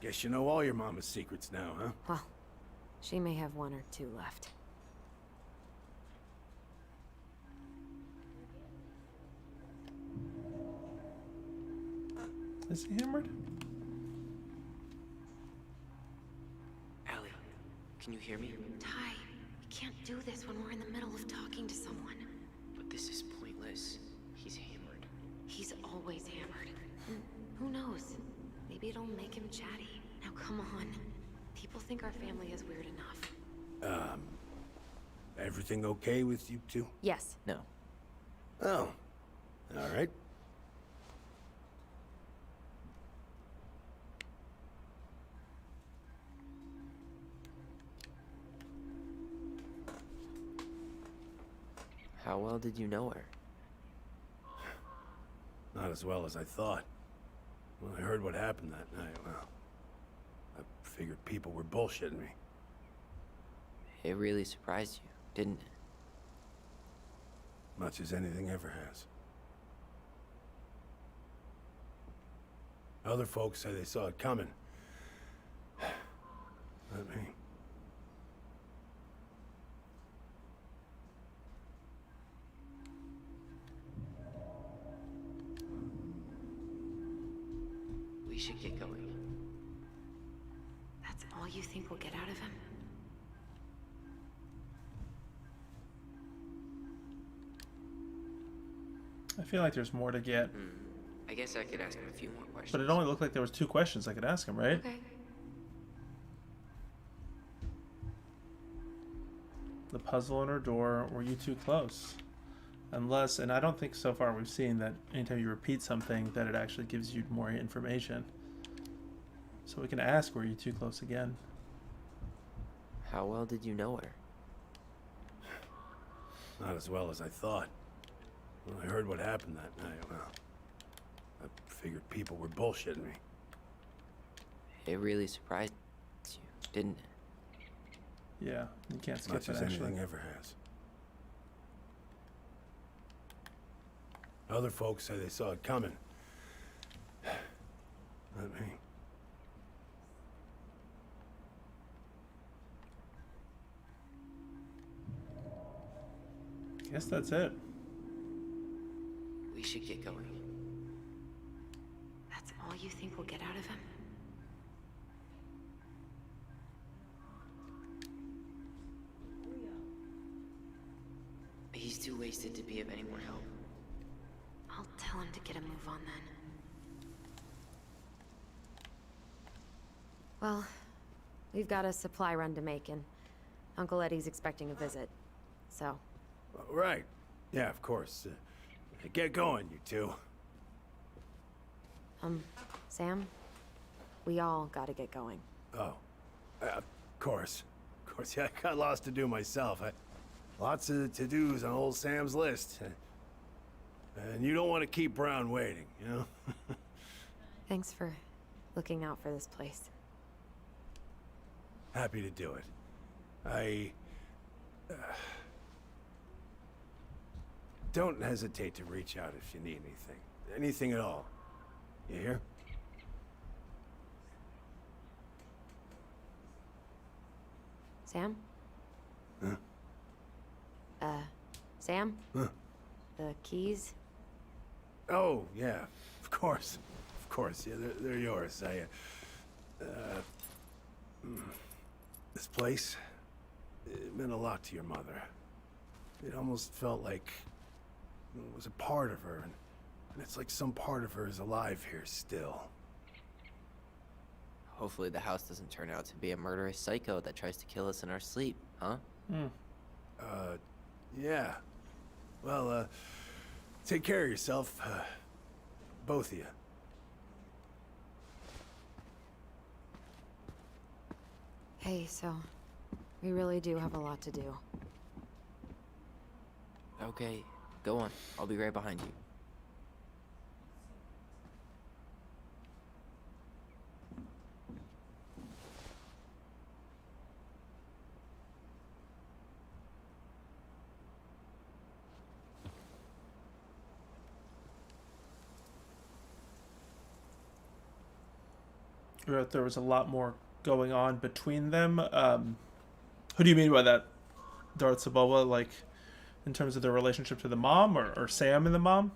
Speaker 6: guess you know all your mama's secrets now, huh?
Speaker 4: Well, she may have one or two left.
Speaker 1: Is he hammered?
Speaker 9: Allie, can you hear me?
Speaker 4: Ty, we can't do this when we're in the middle of talking to someone.
Speaker 9: But this is pointless. He's hammered.
Speaker 4: He's always hammered. Who knows? Maybe it'll make him chatty. Now come on. People think our family is weird enough.
Speaker 6: Everything okay with you two?
Speaker 4: Yes.
Speaker 9: No.
Speaker 6: Oh, all right.
Speaker 9: How well did you know her?
Speaker 6: Not as well as I thought. When I heard what happened that night, well, I figured people were bullshitting me.
Speaker 9: It really surprised you, didn't it?
Speaker 6: Much as anything ever has. Other folks say they saw it coming. Let me.
Speaker 9: We should get going.
Speaker 4: That's all you think we'll get out of him?
Speaker 1: I feel like there's more to get.
Speaker 9: I guess I could ask him a few more questions.
Speaker 1: But it only looked like there was 2 questions I could ask him, right?
Speaker 4: Okay.
Speaker 1: The puzzle on her door, were you too close? Unless, and I don't think so far we've seen that anytime you repeat something that it actually gives you more information. So we can ask, were you too close again?
Speaker 9: How well did you know her?
Speaker 6: Not as well as I thought. When I heard what happened that night, well, I figured people were bullshitting me.
Speaker 9: It really surprised you, didn't it?
Speaker 1: Yeah, you can't skip
Speaker 6: Much
Speaker 1: it
Speaker 6: as
Speaker 1: actually.
Speaker 6: anything ever has. Other folks say they saw it coming. Not me.
Speaker 1: Guess that's it.
Speaker 9: We should get going.
Speaker 4: That's all you think we'll get out of him?
Speaker 9: He's too wasted to be of any more help.
Speaker 4: I'll tell him to get a move on then. Well, we've got a supply run to make, and Uncle Eddie's expecting a visit. So,
Speaker 6: Right. Yeah, of course. Get going, you two.
Speaker 4: Sam, we all gotta get going.
Speaker 6: Oh. Of course. Of course, yeah, I got lots to do myself. Lots of to-dos on old Sam's list. And you don't want to keep Brown waiting, you know?
Speaker 4: Thanks for looking out for this place.
Speaker 6: Happy to do it. Don't hesitate to reach out if you need anything. Anything at all. You hear?
Speaker 4: Sam?
Speaker 6: Huh?
Speaker 4: Sam?
Speaker 6: Huh?
Speaker 4: The keys?
Speaker 6: Oh, yeah. Of course. Of course. Yeah, they're yours. This place, it meant a lot to your mother. It almost felt like it was a part of her, and it's like some part of her is alive here still.
Speaker 9: Hopefully the house doesn't turn out to be a murderous psycho that tries to kill us in our sleep, huh?
Speaker 6: Yeah. Well, take care of yourself, both of you.
Speaker 4: Hey, so we really do have a lot to do.
Speaker 9: Okay, go on. I'll be right behind you.
Speaker 1: You wrote there was a lot more going on between them. Who do you mean by that, Darth Saboba? Like, in terms of their relationship to the mom, or Sam and the mom?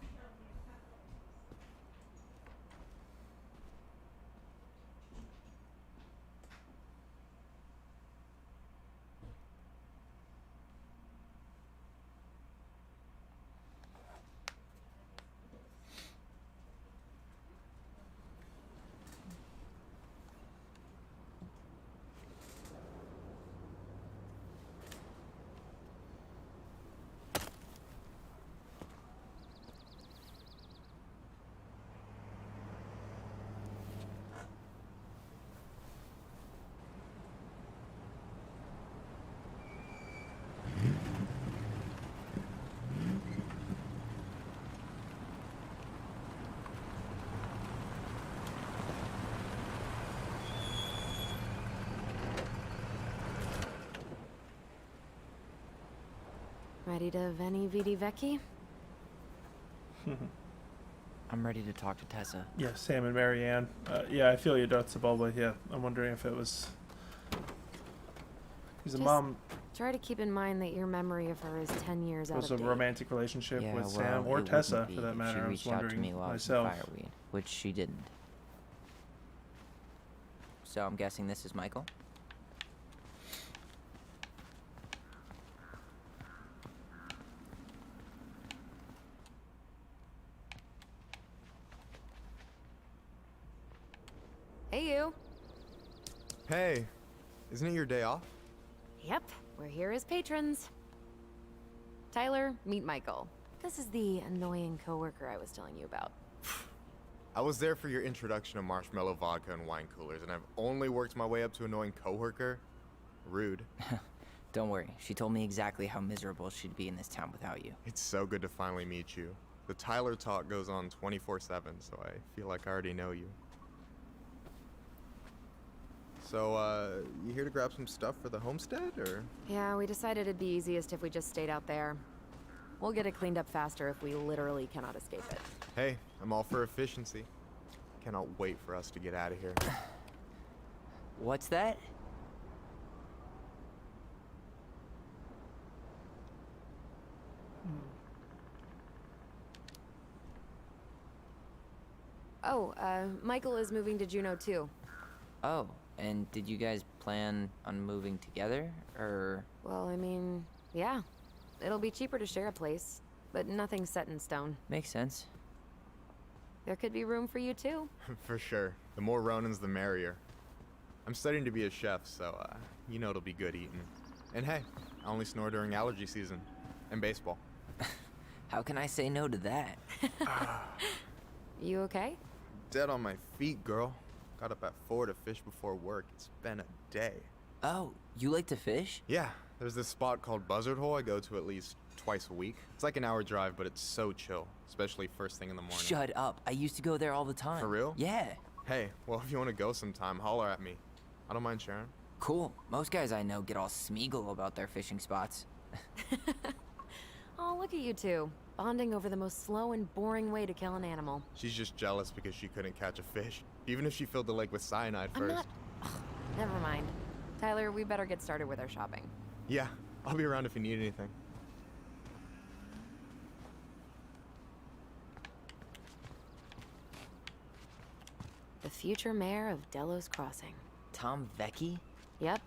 Speaker 4: Ready to Veni Vidi Vecchi?
Speaker 9: I'm ready to talk to Tessa.
Speaker 1: Yeah, Sam and Marianne. Yeah, I feel you, Darth Saboba. Yeah, I'm wondering if it was Because the
Speaker 4: Just
Speaker 1: mom
Speaker 4: Try to keep in mind that your memory of her is 10 years out
Speaker 1: was
Speaker 4: of
Speaker 1: a
Speaker 4: date.
Speaker 1: romantic relationship
Speaker 5: Yeah,
Speaker 1: with
Speaker 5: well,
Speaker 1: Sam or
Speaker 5: it
Speaker 1: Tessa,
Speaker 5: wouldn't
Speaker 1: for
Speaker 5: be
Speaker 1: that
Speaker 5: if
Speaker 1: matter.
Speaker 5: She
Speaker 1: I was
Speaker 5: reached out to me
Speaker 1: wondering
Speaker 5: while I was in
Speaker 1: myself.
Speaker 5: fireweed, which she didn't. So I'm guessing this is Michael?
Speaker 4: Hey, you.
Speaker 10: Hey, isn't it your day off?
Speaker 4: Yep, we're here as patrons. Tyler, meet Michael. This is the annoying coworker I was telling you about.
Speaker 10: I was there for your introduction to marshmallow vodka and wine coolers, and I've only worked my way up to annoying coworker. Rude.
Speaker 5: Don't worry, she told me exactly how miserable she'd be in this town without you.
Speaker 10: It's so good to finally meet you. The Tyler talk goes on 24/7, so I feel like I already know you. So, you here to grab some stuff for the homestead, or?
Speaker 4: Yeah, we decided it'd be easiest if we just stayed out there. We'll get it cleaned up faster if we literally cannot escape it.
Speaker 10: Hey, I'm all for efficiency. Cannot wait for us to get out of here.
Speaker 5: What's that?
Speaker 4: Oh, Michael is moving to Juneau too.
Speaker 5: Oh, and did you guys plan on moving together, or?
Speaker 4: Well, I mean, yeah. It'll be cheaper to share a place, but nothing's set in stone.
Speaker 5: Makes sense.
Speaker 4: There could be room for you too.
Speaker 10: For sure. The more Ronans, the merrier. I'm studying to be a chef, so, you know it'll be good eating. And hey, I only snore during allergy season. And baseball.
Speaker 5: How can I say no to that?
Speaker 4: You okay?
Speaker 10: Dead on my feet, girl. Got up at 4 to fish before work. It's been a day.
Speaker 5: Oh, you like to fish?
Speaker 10: Yeah, there's this spot called Buzzard Hole I go to at least twice a week. It's like an hour drive, but it's so chill, especially first thing in the morning.
Speaker 5: Shut up. I used to go there all the time.
Speaker 10: For real?
Speaker 5: Yeah.
Speaker 10: Hey, well, if you want to go sometime, holler at me. I don't mind sharing.
Speaker 5: Cool. Most guys I know get all Smeagol about their fishing spots.
Speaker 4: Oh, look at you two. Bonding over the most slow and boring way to kill an animal.
Speaker 10: She's just jealous because she couldn't catch a fish, even if she filled the lake with cyanide
Speaker 4: I'm
Speaker 10: first.
Speaker 4: not... Ugh, never mind. Tyler, we better get started with our shopping.
Speaker 10: Yeah, I'll be around if you need anything.
Speaker 4: The future mayor of Delos Crossing.
Speaker 5: Tom Vecchi?
Speaker 4: Yep.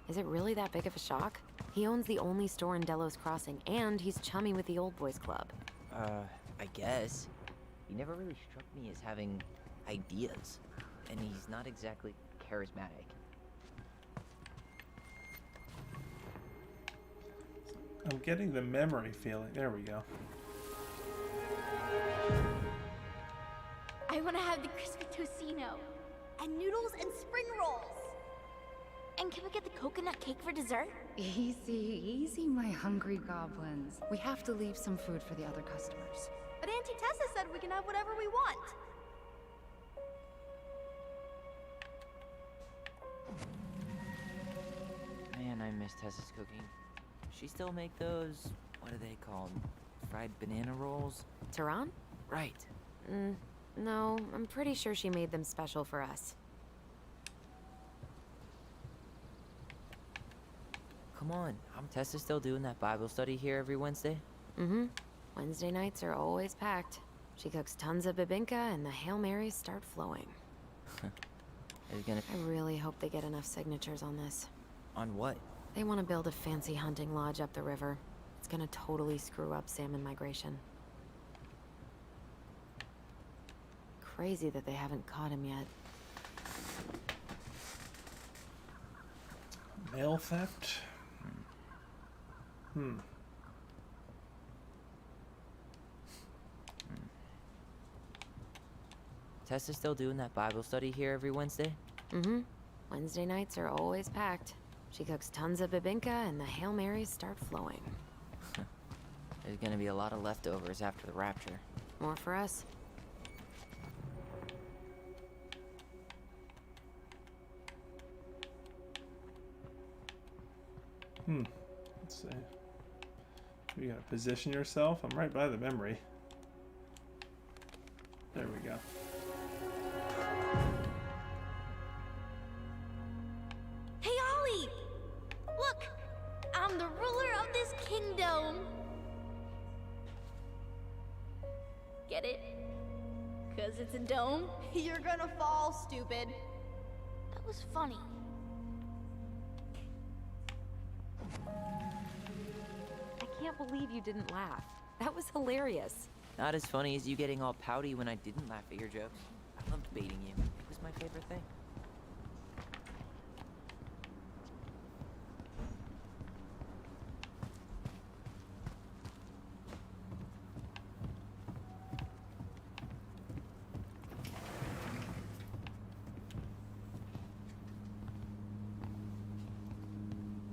Speaker 4: Is it really that big of a shock? He owns the only store in Delos Crossing, and he's chummy with the Old Boys Club.
Speaker 5: I guess. He never really struck me as having ideas. And he's not exactly charismatic.
Speaker 1: I'm getting the memory feeling. There we go.
Speaker 3: I want to have the crispy tocino, and noodles and spring rolls. And can we get the coconut cake for dessert?
Speaker 8: Easy, easy, my hungry goblins. We have to leave some food for the other customers.
Speaker 7: But Auntie Tessa said we can have whatever we want.
Speaker 5: Man, I miss Tessa's cooking. She still make those, what are they called? Fried banana rolls?
Speaker 4: Tehran?
Speaker 5: Right.
Speaker 4: No, I'm pretty sure she made them special for us.
Speaker 5: Come on, Tessa still doing that Bible study here every Wednesday?
Speaker 4: Mm-hmm. Wednesday nights are always packed. She cooks tons of bibinka and the Hail Marys start flowing. I really hope they get enough signatures on this.
Speaker 5: On what?
Speaker 4: They want to build a fancy hunting lodge up the river. It's gonna totally screw up salmon migration. Crazy that they haven't caught him yet.
Speaker 1: Mail theft?
Speaker 5: Tessa still doing that Bible study here every Wednesday?
Speaker 4: Mm-hmm. Wednesday nights are always packed. She cooks tons of bibinka and the Hail Marys start flowing.
Speaker 5: There's gonna be a lot of leftovers after the rapture.
Speaker 4: More for us.
Speaker 1: Let's see. You gotta position yourself. I'm right by the memory. There we go.
Speaker 3: Hey, Ollie! Look! dome. Get it? 'Cause it's a dome?
Speaker 7: You're gonna fall, stupid.
Speaker 3: That was funny.
Speaker 4: I can't believe you didn't laugh. That was hilarious.
Speaker 5: Not as funny as you getting all pouty when I didn't laugh at your jokes. I loved baiting you. It was my favorite thing.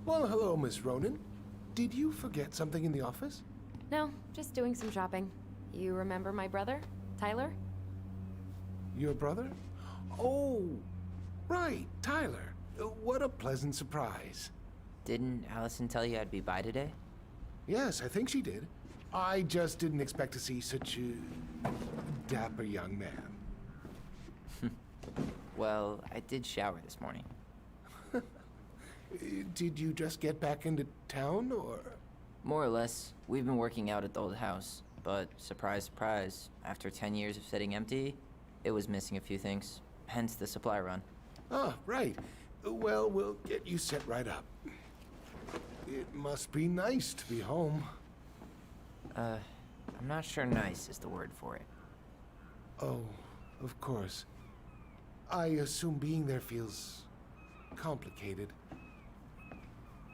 Speaker 6: Well, hello, Miss Ronan. Did you forget something in the office?
Speaker 4: No, just doing some shopping. You remember my brother, Tyler?
Speaker 6: Your brother? Oh, right, Tyler. What a pleasant surprise.
Speaker 5: Didn't Alyson tell you I'd be by today?
Speaker 6: Yes, I think she did. I just didn't expect to see such a dapper young man.
Speaker 5: Well, I did shower this morning.
Speaker 6: Did you just get back into town, or?
Speaker 5: More or less. We've been working out at the old house, but surprise, surprise, after 10 years of sitting empty, it was missing a few things, hence the supply run.
Speaker 6: Ah, right. Well, we'll get you set right up. It must be nice to be home.
Speaker 5: I'm not sure nice is the word for it.
Speaker 6: Oh, of course. I assume being there feels complicated.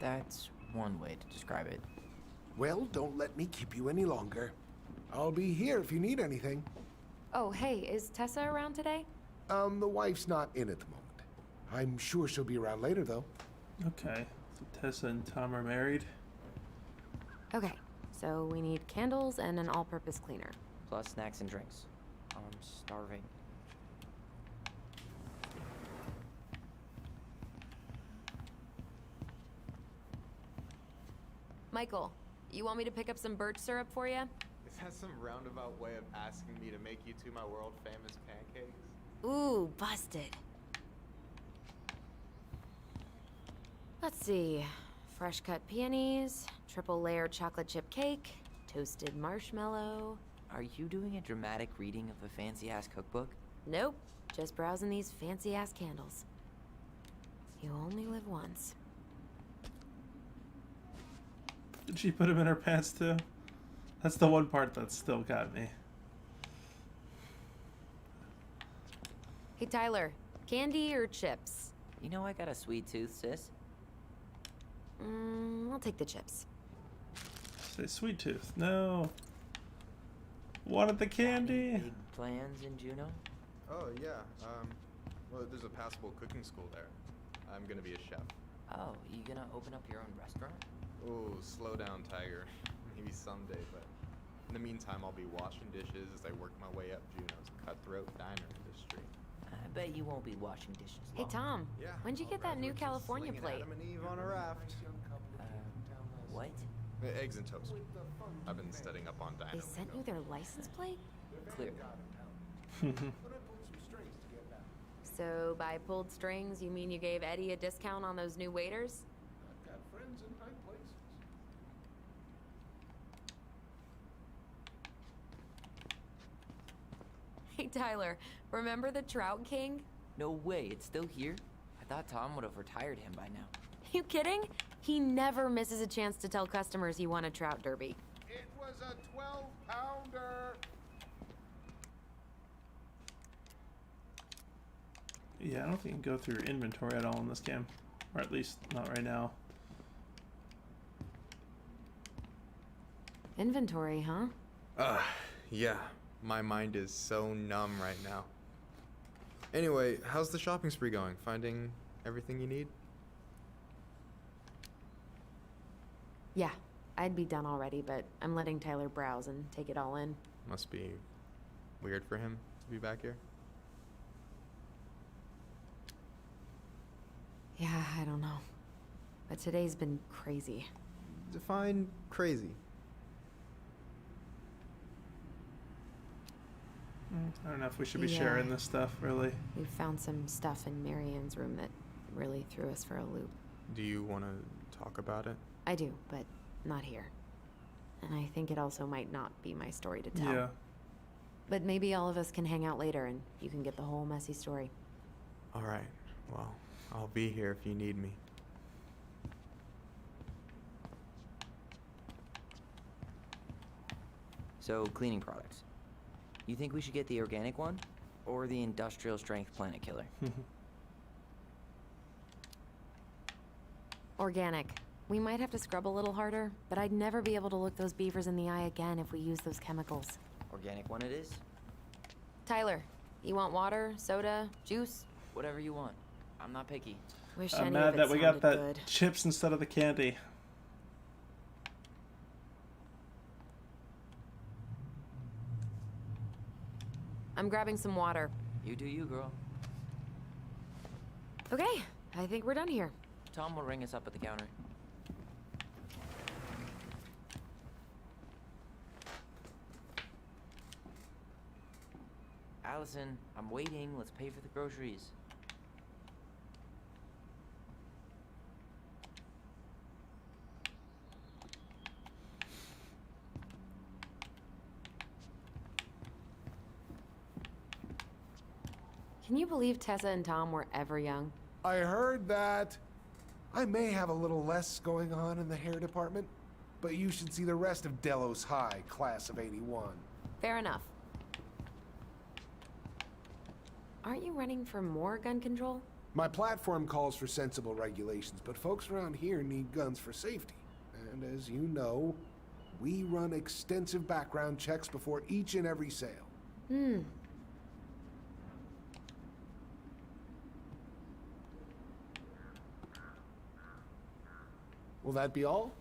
Speaker 5: That's one way to describe it.
Speaker 6: Well, don't let me keep you any longer. I'll be here if you need anything.
Speaker 4: Oh, hey, is Tessa around today?
Speaker 6: The wife's not in at the moment. I'm sure she'll be around later, though.
Speaker 1: Okay, so Tessa and Tom are married.
Speaker 4: Okay, so we need candles and an all-purpose cleaner.
Speaker 5: Plus snacks and drinks. I'm starving.
Speaker 4: Michael, you want me to pick up some birch syrup for you?
Speaker 10: Is that some roundabout way of asking me to make you two my world famous pancakes?
Speaker 4: Ooh, busted. Let's see. Fresh cut peonies, triple layer chocolate chip cake, toasted marshmallow.
Speaker 5: Are you doing a dramatic reading of a fancy-ass cookbook?
Speaker 4: Nope, just browsing these fancy-ass candles. You only live once.
Speaker 1: Did she put him in her pants too? That's the one part that still got me.
Speaker 4: Hey Tyler, candy or chips?
Speaker 5: You know I got a sweet tooth, sis.
Speaker 4: I'll take the chips.
Speaker 1: Say sweet tooth. No. Wanted the candy.
Speaker 5: Big plans in Juneau?
Speaker 10: Oh, yeah. Well, there's a passable cooking school there. I'm gonna be a chef.
Speaker 5: Oh, you gonna open up your own restaurant?
Speaker 10: Oh, slow down, Tiger. Maybe someday, but in the meantime, I'll be washing dishes as I work my way up Juneau's cutthroat diner industry.
Speaker 5: I bet you won't be washing dishes
Speaker 4: Hey
Speaker 5: long.
Speaker 4: Tom,
Speaker 10: Yeah.
Speaker 4: when'd you get that new California plate?
Speaker 10: Adam and Eve on a raft.
Speaker 5: What?
Speaker 10: Eggs and toast. I've been studying up on
Speaker 4: They
Speaker 10: dino.
Speaker 4: sent you their license plate?
Speaker 5: Clear.
Speaker 4: So by pulled strings, you mean you gave Eddie a discount on those new waiters?
Speaker 6: I've got friends in high places.
Speaker 4: Hey Tyler, remember the Trout King?
Speaker 5: No way, it's still here? I thought Tom would have retired him by now.
Speaker 4: You kidding? He never misses a chance to tell customers he won a trout derby.
Speaker 6: It was a 12-pounder.
Speaker 1: Yeah, I don't think you can go through your inventory at all in this game. Or at least not right now.
Speaker 4: Inventory, huh?
Speaker 10: Yeah. My mind is so numb right now. Anyway, how's the shopping spree going? Finding everything you need?
Speaker 4: Yeah, I'd be done already, but I'm letting Tyler browse and take it all in.
Speaker 10: Must be weird for him to be back here.
Speaker 4: Yeah, I don't know. But today's been crazy.
Speaker 10: Define crazy.
Speaker 1: I don't know if we should be
Speaker 4: Yeah.
Speaker 1: sharing this stuff, really.
Speaker 4: We found some stuff in Marianne's room that really threw us for a loop.
Speaker 10: Do you want to talk about it?
Speaker 4: I do, but not here. And I think it also might not be my story to tell.
Speaker 1: Yeah.
Speaker 4: But maybe all of us can hang out later and you can get the whole messy story.
Speaker 10: All right. Well, I'll be here if you need me.
Speaker 5: So, cleaning products. You think we should get the organic one? Or the industrial strength planet killer?
Speaker 4: Organic. We might have to scrub a little harder, but I'd never be able to look those beavers in the eye again if we use those chemicals.
Speaker 5: Organic one it is?
Speaker 4: Tyler, you want water, soda, juice?
Speaker 5: Whatever you want. I'm not picky.
Speaker 4: Wish
Speaker 1: I'm
Speaker 4: any
Speaker 1: mad
Speaker 4: of it
Speaker 1: that we got
Speaker 4: sounded
Speaker 1: that
Speaker 4: good.
Speaker 1: chips instead of the candy.
Speaker 4: I'm grabbing some water.
Speaker 5: You do you, girl.
Speaker 4: Okay, I think we're done here.
Speaker 5: Tom will ring us up at the counter. Alyson, I'm waiting. Let's pay for the groceries.
Speaker 4: Can you believe Tessa and Tom were ever young?
Speaker 6: I heard that. I may have a little less going on in the hair department, but you should see the rest of Delos High, class of '81.
Speaker 4: Fair enough. Aren't you running for more gun control?
Speaker 6: My platform calls for sensible regulations, but folks around here need guns for safety. And as you know, we run extensive background checks before each and every sale. Will that be all?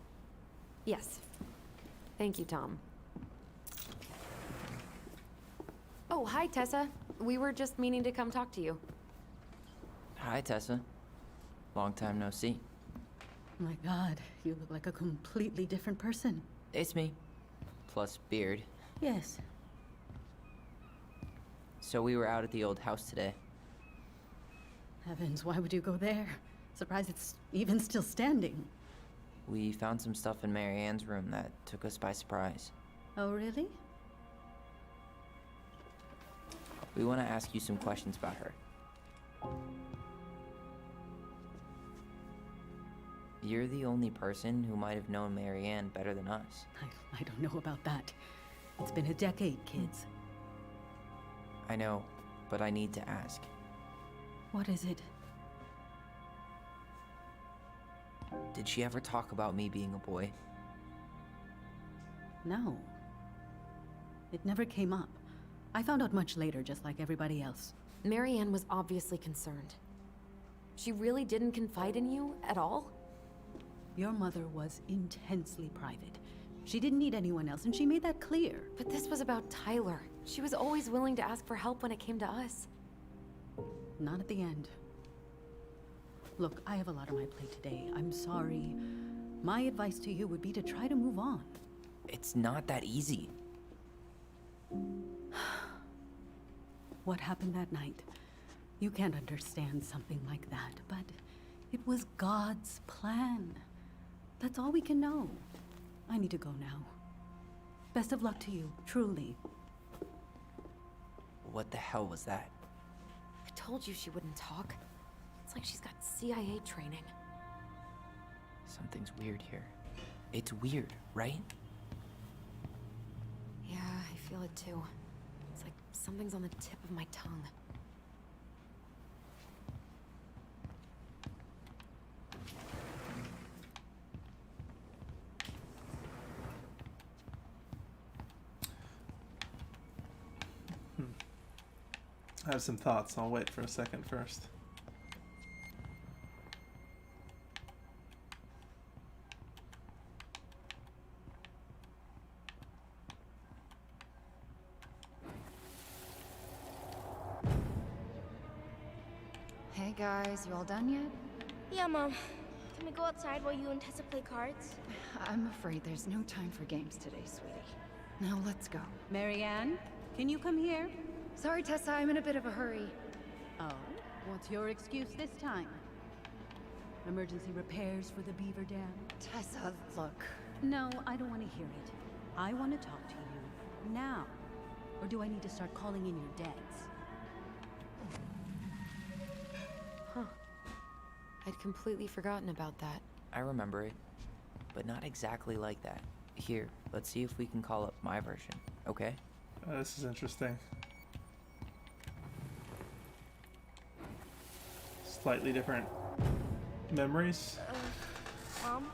Speaker 4: Yes. Thank you, Tom. Oh, hi, Tessa. We were just meaning to come talk to you.
Speaker 5: Hi, Tessa. Long time no see.
Speaker 11: My God, you look like a completely different person.
Speaker 5: It's me. Plus beard.
Speaker 11: Yes.
Speaker 5: So we were out at the old house today.
Speaker 11: Heavens, why would you go there? Surprised it's even still standing.
Speaker 5: We found some stuff in Mary Ann's room that took us by surprise.
Speaker 11: Oh, really?
Speaker 5: We want to ask you some questions about her. You're the only person who might have known Mary Ann better than us.
Speaker 11: I don't know about that. It's been a decade, kids.
Speaker 5: I know, but I need to ask.
Speaker 11: What is it?
Speaker 5: Did she ever talk about me being a boy?
Speaker 11: No. It never came up. I found out much later, just like everybody else.
Speaker 4: Mary Ann was obviously concerned. She really didn't confide in you at all?
Speaker 11: Your mother was intensely private. She didn't need anyone else, and she made that clear.
Speaker 4: But this was about Tyler. She was always willing to ask for help when it came to us.
Speaker 11: Not at the end. Look, I have a lot on my plate today. I'm sorry. My advice to you would be to try to move on.
Speaker 5: It's not that easy.
Speaker 11: What happened that night? You can't understand something like that, but it was God's plan. That's all we can know. I need to go now. Best of luck to you, truly.
Speaker 5: What the hell was that?
Speaker 4: I told you she wouldn't talk. It's like she's got CIA training.
Speaker 5: Something's weird here. It's weird, right?
Speaker 4: Yeah, I feel it too. It's like something's on the tip of my tongue.
Speaker 1: I have some thoughts. I'll wait for a second first.
Speaker 8: Hey guys, you all done yet?
Speaker 3: Yeah, Mom. Can we go outside while you and Tessa play cards?
Speaker 8: I'm afraid there's no time for games today, sweetie. Now let's go.
Speaker 11: Mary Ann, can you come here?
Speaker 8: Sorry, Tessa, I'm in a bit of a hurry.
Speaker 11: Oh, what's your excuse this time? Emergency repairs for the beaver dam?
Speaker 8: Tessa, look.
Speaker 11: No, I don't want to hear it. I want to talk to you now. Or do I need to start calling in your debts?
Speaker 4: Huh. I'd completely forgotten about that.
Speaker 5: I remember it, but not exactly like that. Here, let's see if we can call up my version, okay?
Speaker 1: This is interesting. Slightly different memories.
Speaker 3: Mom,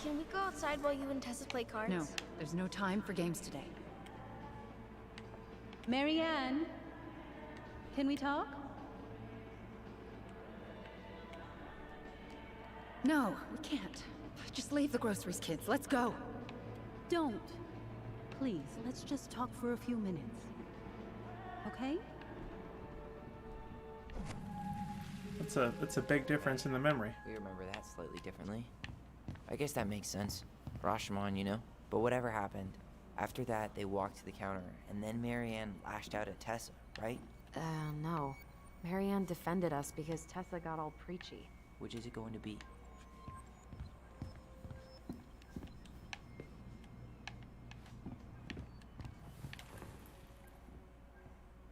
Speaker 3: can we go outside while you and Tessa play cards?
Speaker 8: No, there's no time for games today.
Speaker 11: Marianne, can we talk?
Speaker 8: No, we can't. Just leave the groceries, kids. Let's go.
Speaker 11: Don't. Please, let's just talk for a few minutes. Okay?
Speaker 1: That's a big difference in the memory.
Speaker 5: We remember that slightly differently. I guess that makes sense. Rashomon, you know? But whatever happened, after that, they walked to the counter, and then Marianne lashed out at Tessa, right?
Speaker 4: No. Marianne defended us because Tessa got all preachy.
Speaker 5: Which is it going to be?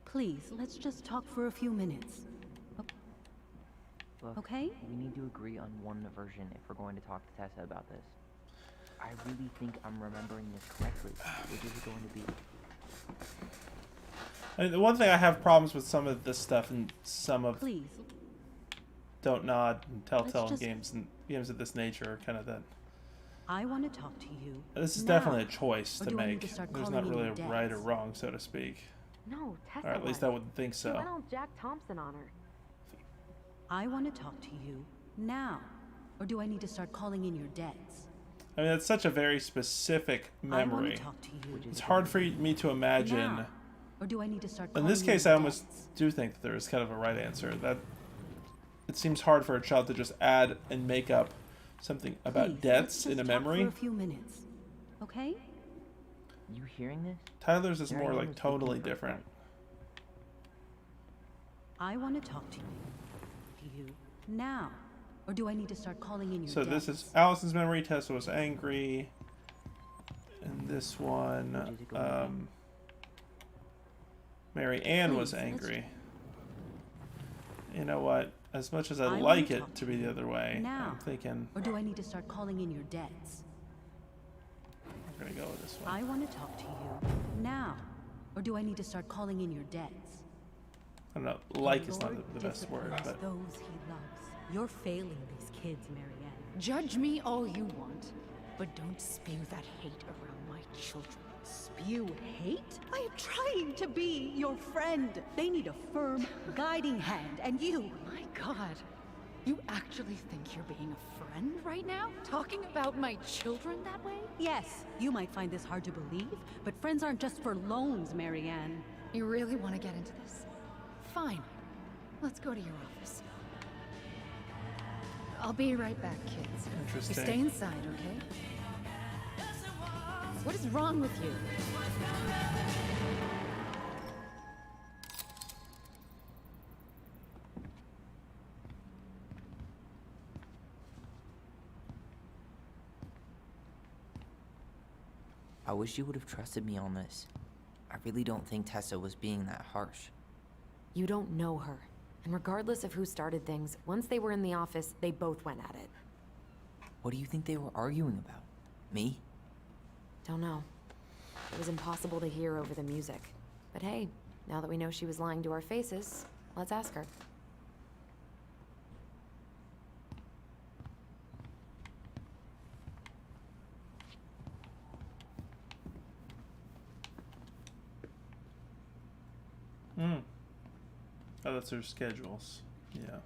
Speaker 11: Please, let's just talk for a few minutes.
Speaker 5: Look,
Speaker 11: Okay?
Speaker 5: we need to agree on one version if we're going to talk to Tessa about this. I really think I'm remembering this correctly. Which is it going to be?
Speaker 1: I mean, the one thing I have problems with some of this stuff and some of
Speaker 11: Please.
Speaker 1: Don't Nod and Telltale
Speaker 11: just-
Speaker 1: games and games of this nature are kind of that.
Speaker 11: I want to talk to you.
Speaker 1: This is
Speaker 11: now.
Speaker 1: definitely a choice
Speaker 11: Or
Speaker 1: to
Speaker 11: do I need
Speaker 1: make.
Speaker 11: to start
Speaker 1: There's
Speaker 11: calling
Speaker 1: not
Speaker 11: in
Speaker 1: really
Speaker 11: your
Speaker 1: a right or
Speaker 11: debts?
Speaker 1: wrong, so to speak.
Speaker 4: No, Tessa
Speaker 1: Or at least
Speaker 4: was.
Speaker 1: I wouldn't think
Speaker 4: She
Speaker 1: so.
Speaker 4: went all Jack Thompson on her.
Speaker 11: I want to talk to you now. Or do I need to start calling in your debts?
Speaker 1: I mean, it's such a very specific
Speaker 11: I want
Speaker 1: memory.
Speaker 11: to talk to you
Speaker 1: It's hard for me to imagine.
Speaker 11: now. Or do I need to start
Speaker 1: In
Speaker 11: calling
Speaker 1: this
Speaker 11: in
Speaker 1: case,
Speaker 11: your
Speaker 1: I almost
Speaker 11: debts?
Speaker 1: do think that there is kind of a right answer. That it seems hard for a child to just add and make up something about
Speaker 11: Please,
Speaker 1: debts
Speaker 11: let's
Speaker 1: in a
Speaker 11: just talk
Speaker 1: memory.
Speaker 11: For a few minutes. Okay?
Speaker 5: You hearing this?
Speaker 1: Tyler's is more
Speaker 5: Marianne
Speaker 1: like
Speaker 5: was
Speaker 1: totally
Speaker 5: looking for
Speaker 1: different.
Speaker 11: I want to talk to you now. Or do I need to start calling in your
Speaker 1: So
Speaker 11: debts?
Speaker 1: this is Allison's memory. Tessa was angry. And this one, Mary Ann was
Speaker 11: Please, let's-
Speaker 1: angry. You know what? As much as
Speaker 11: I
Speaker 1: I'd
Speaker 11: wanna
Speaker 1: like
Speaker 11: talk
Speaker 1: it
Speaker 11: to
Speaker 1: to be
Speaker 11: you
Speaker 1: the other way,
Speaker 11: now.
Speaker 1: I'm thinking
Speaker 11: Or do I need to start calling in your debts?
Speaker 1: we're gonna go with this one.
Speaker 11: I want to talk to you now. Or do I need to start calling in your debts?
Speaker 1: I don't know. Like is not
Speaker 11: Lord
Speaker 1: the best word,
Speaker 11: disciplines
Speaker 1: but
Speaker 11: those he loves. You're failing these kids, Marianne.
Speaker 8: Judge me all you want, but don't spew that hate around my children.
Speaker 11: Spew hate? I am trying to be your friend. They need a firm, guiding hand, and you.
Speaker 8: My God, you actually think you're being a friend right now? Talking about my children that way?
Speaker 11: Yes, you might find this hard to believe, but friends aren't just for loans, Marianne.
Speaker 8: You really want to get into this? Fine. Let's go to your office. I'll be right back, kids. You
Speaker 1: Interesting.
Speaker 8: stay inside, okay? What is wrong with you?
Speaker 5: I wish you would have trusted me on this. I really don't think Tessa was being that harsh.
Speaker 4: You don't know her. And regardless of who started things, once they were in the office, they both went at it.
Speaker 5: What do you think they were arguing about? Me?
Speaker 4: Don't know. It was impossible to hear over the music. But hey, now that we know she was lying to our faces, let's ask her.
Speaker 1: Oh, that's their schedules. Yeah.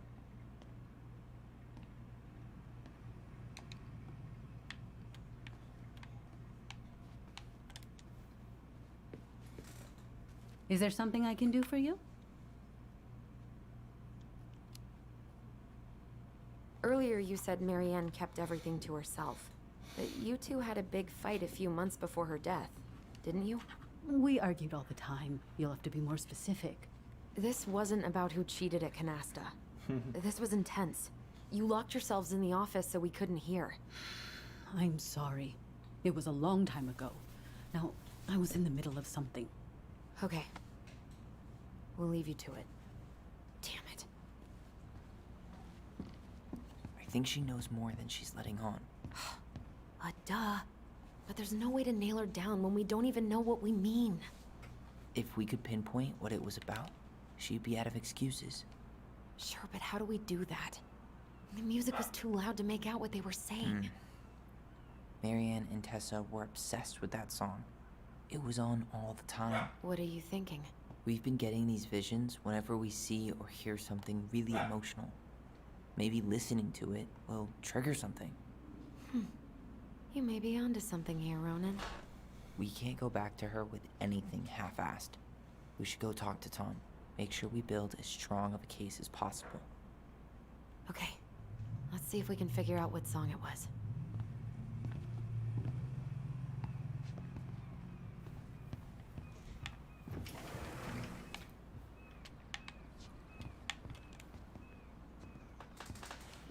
Speaker 11: Is there something I can do for you?
Speaker 4: Earlier you said Marianne kept everything to herself. But you two had a big fight a few months before her death, didn't you?
Speaker 11: We argued all the time. You'll have to be more specific.
Speaker 4: This wasn't about who cheated at Canasta. This was intense. You locked yourselves in the office so we couldn't hear.
Speaker 11: I'm sorry. It was a long time ago. Now, I was in the middle of something.
Speaker 4: Okay. We'll leave you to it. Damn it.
Speaker 5: I think she knows more than she's letting on.
Speaker 4: Duh. But there's no way to nail her down when we don't even know what we mean.
Speaker 5: If we could pinpoint what it was about, she'd be out of excuses.
Speaker 4: Sure, but how do we do that? The music was too loud to make out what they were saying.
Speaker 5: Marianne and Tessa were obsessed with that song. It was on all the time.
Speaker 4: What are you thinking?
Speaker 5: We've been getting these visions whenever we see or hear something really emotional. Maybe listening to it will trigger something.
Speaker 4: You may be onto something here, Ronan.
Speaker 5: We can't go back to her with anything half-assed. We should go talk to Tom. Make sure we build as strong of a case as possible.
Speaker 4: Okay. Let's see if we can figure out what song it was.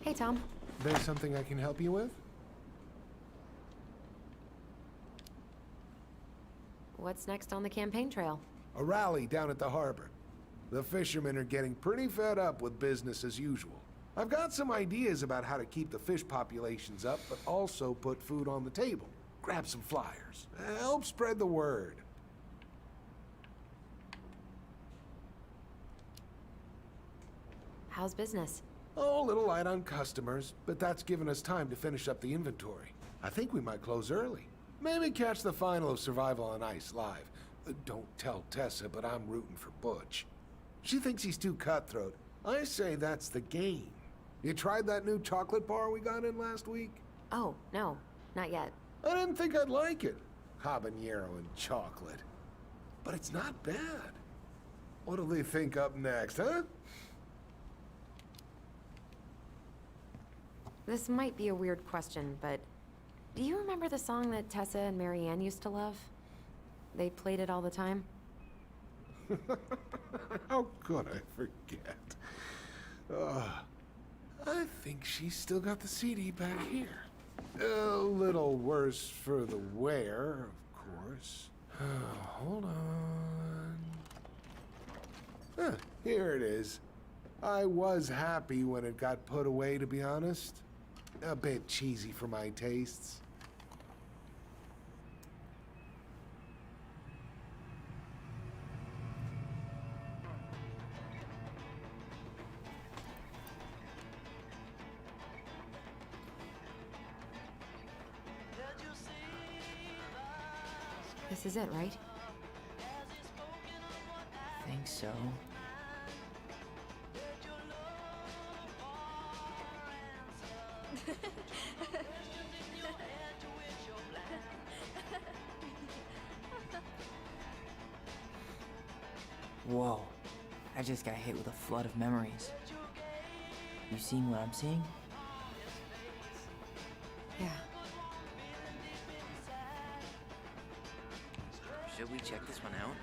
Speaker 4: Hey, Tom.
Speaker 6: There's something I can help you with?
Speaker 4: What's next on the campaign trail?
Speaker 6: A rally down at the harbor. The fishermen are getting pretty fed up with business as usual. I've got some ideas about how to keep the fish populations up, but also put food on the table. Grab some flyers. Help spread the word.
Speaker 4: How's business?
Speaker 6: Oh, a little light on customers, but that's given us time to finish up the inventory. I think we might close early. Maybe catch the final of Survival on Ice live. Don't tell Tessa, but I'm rooting for Butch. She thinks he's too cutthroat. I say that's the game. You tried that new chocolate bar we got in last week?
Speaker 4: Oh, no. Not yet.
Speaker 6: I didn't think I'd like it. Habanero and chocolate. But it's not bad. What'll they think up next, huh?
Speaker 4: This might be a weird question, but do you remember the song that Tessa and Marianne used to love? They played it all the time.
Speaker 6: How could I forget? I think she's still got the CD back here. A little worse for the wear, of course. Hold on. Here it is. I was happy when it got put away, to be honest. A bit cheesy for my tastes.
Speaker 4: This is it, right?
Speaker 5: Think so. Whoa. I just got hit with a flood of memories. You seeing what I'm seeing?
Speaker 4: Yeah.
Speaker 5: Should we check this one out?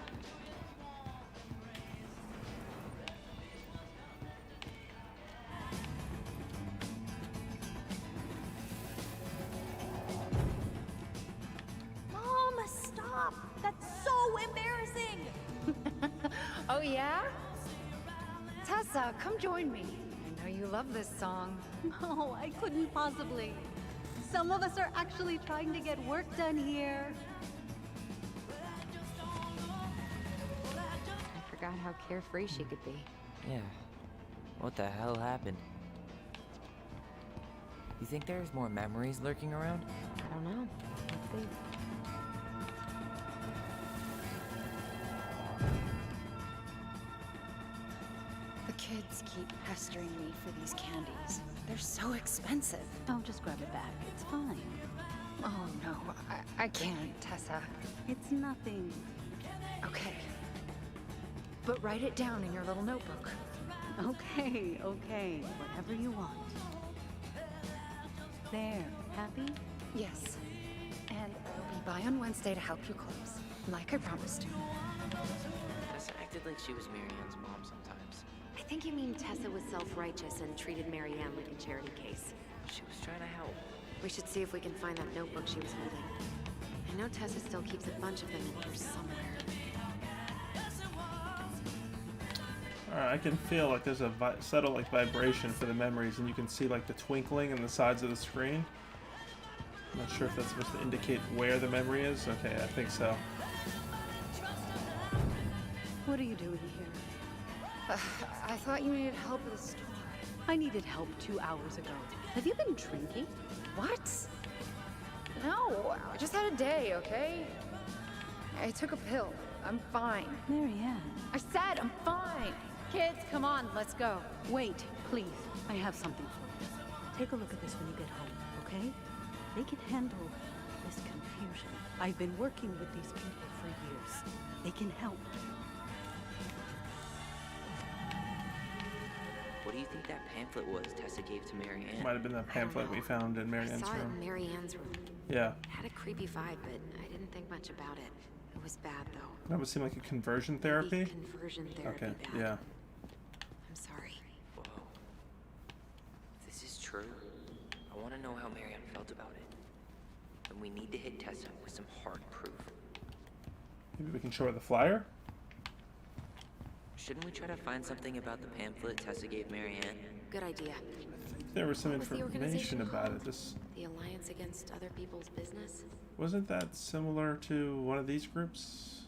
Speaker 3: Mom, stop! That's so embarrassing!
Speaker 8: Oh, yeah? Tessa, come join me. I know you love this song.
Speaker 11: No, I couldn't possibly. Some of us are actually trying to get work done here.
Speaker 4: I forgot how carefree she could be.
Speaker 5: Yeah. What the hell happened? You think there's more memories lurking around?
Speaker 4: I don't know. Let's see.
Speaker 8: The kids keep pestering me for these candies. They're so expensive.
Speaker 11: Oh, just grab it back. It's fine.
Speaker 8: Oh, no. I can't, Tessa.
Speaker 11: It's nothing.
Speaker 8: Okay. But write it down in your little notebook.
Speaker 11: Okay, okay. Whatever you want. There. Happy?
Speaker 8: Yes. And I'll be by on Wednesday to help you close, like I promised.
Speaker 9: Tessa acted like she was Marianne's mom sometimes.
Speaker 4: I think you mean Tessa was self-righteous and treated Marianne like a charity case.
Speaker 9: She was trying to help.
Speaker 4: We should see if we can find that notebook she was holding. know Tessa still keeps a bunch of them in here somewhere.
Speaker 1: Alright, I can feel like there's a subtle like vibration for the memories, and you can see like the twinkling in the sides of the screen. I'm not sure if that's supposed to indicate where the memory is. Okay, I think so.
Speaker 11: What are you doing here?
Speaker 8: I thought you needed help with the store.
Speaker 11: I needed help 2 hours ago. Have you been drinking?
Speaker 8: What? No, I just had a day, okay? I took a pill. I'm fine.
Speaker 11: Marianne.
Speaker 8: I said I'm fine. Kids, come on, let's go.
Speaker 11: Wait, please. I have something for you. Take a look at this when you get home, okay? They can handle this confusion. I've been working with these people for years. They can help.
Speaker 9: What do you think that pamphlet was Tessa gave to Marianne?
Speaker 1: Might have been that pamphlet we found in Marianne's
Speaker 4: I saw it
Speaker 1: room.
Speaker 4: in Marianne's room.
Speaker 1: Yeah.
Speaker 4: It had a creepy vibe, but I didn't think much about it. It was bad, though.
Speaker 1: That would seem like a conversion therapy?
Speaker 4: Conversion therapy
Speaker 1: Okay,
Speaker 4: bad.
Speaker 1: yeah.
Speaker 4: I'm sorry.
Speaker 9: Whoa. If this is true, I want to know how Marianne felt about it. And we need to hit Tessa with some hard proof.
Speaker 1: Maybe we can show her the flyer?
Speaker 9: Shouldn't we try to find something about the pamphlet Tessa gave Marianne?
Speaker 4: Good idea.
Speaker 1: I think there was some
Speaker 4: What was the
Speaker 1: information
Speaker 4: organization
Speaker 1: about
Speaker 4: called?
Speaker 1: it. This
Speaker 4: The Alliance Against Other People's Business?
Speaker 1: wasn't that similar to one of these groups?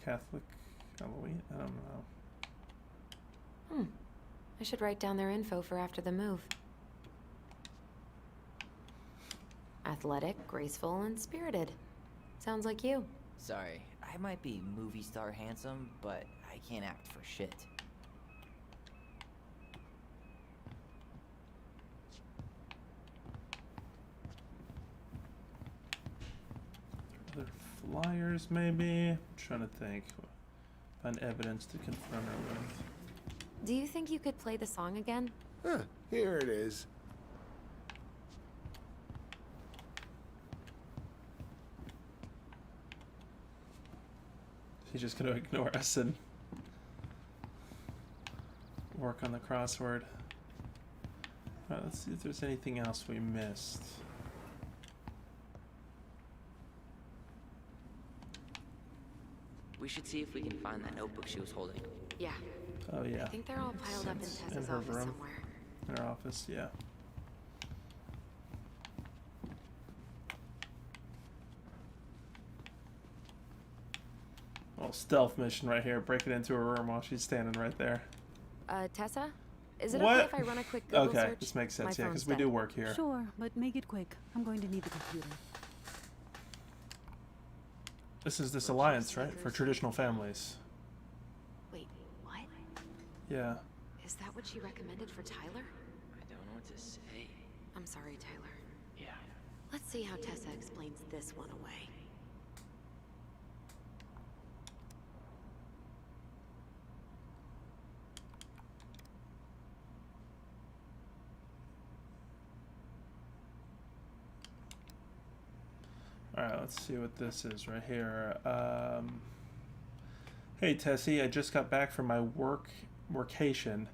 Speaker 1: Catholic Halloween? I don't know.
Speaker 4: I should write down their info for after the move. Athletic, graceful, and spirited. Sounds like you.
Speaker 5: Sorry, I might be movie star handsome, but I can't act for shit.
Speaker 1: Other flyers, maybe? I'm trying to think. Find evidence to confront her with.
Speaker 4: Do you think you could play the song again?
Speaker 6: Huh, here it is.
Speaker 1: She's just gonna ignore us and work on the crossword. Alright, let's see if there's anything else we missed.
Speaker 9: We should see if we can find that notebook she was holding.
Speaker 4: Yeah.
Speaker 1: Oh yeah.
Speaker 4: I think they're all piled up in
Speaker 1: Since
Speaker 4: Tessa's
Speaker 1: her
Speaker 4: office
Speaker 1: room.
Speaker 4: somewhere.
Speaker 1: In her office, yeah. Well, stealth mission right here. Break it into her room while she's standing right there.
Speaker 4: Tessa? Is it
Speaker 1: What?
Speaker 4: okay if I run a quick Google
Speaker 1: Okay,
Speaker 4: search?
Speaker 1: this makes sense,
Speaker 4: My
Speaker 1: yeah,
Speaker 4: phone's
Speaker 1: because we
Speaker 4: dead.
Speaker 1: do work here.
Speaker 11: Sure, but make it quick. I'm going to need the computer.
Speaker 1: This is this alliance, right? For traditional families.
Speaker 4: Wait, what?
Speaker 1: Yeah.
Speaker 4: Is that what she recommended for Tyler?
Speaker 9: I don't know what to say.
Speaker 4: I'm sorry, Tyler.
Speaker 9: Yeah.
Speaker 4: Let's see how Tessa explains this one away.
Speaker 1: Alright, let's see what this is right here. Hey Tessie, I just got back from my workation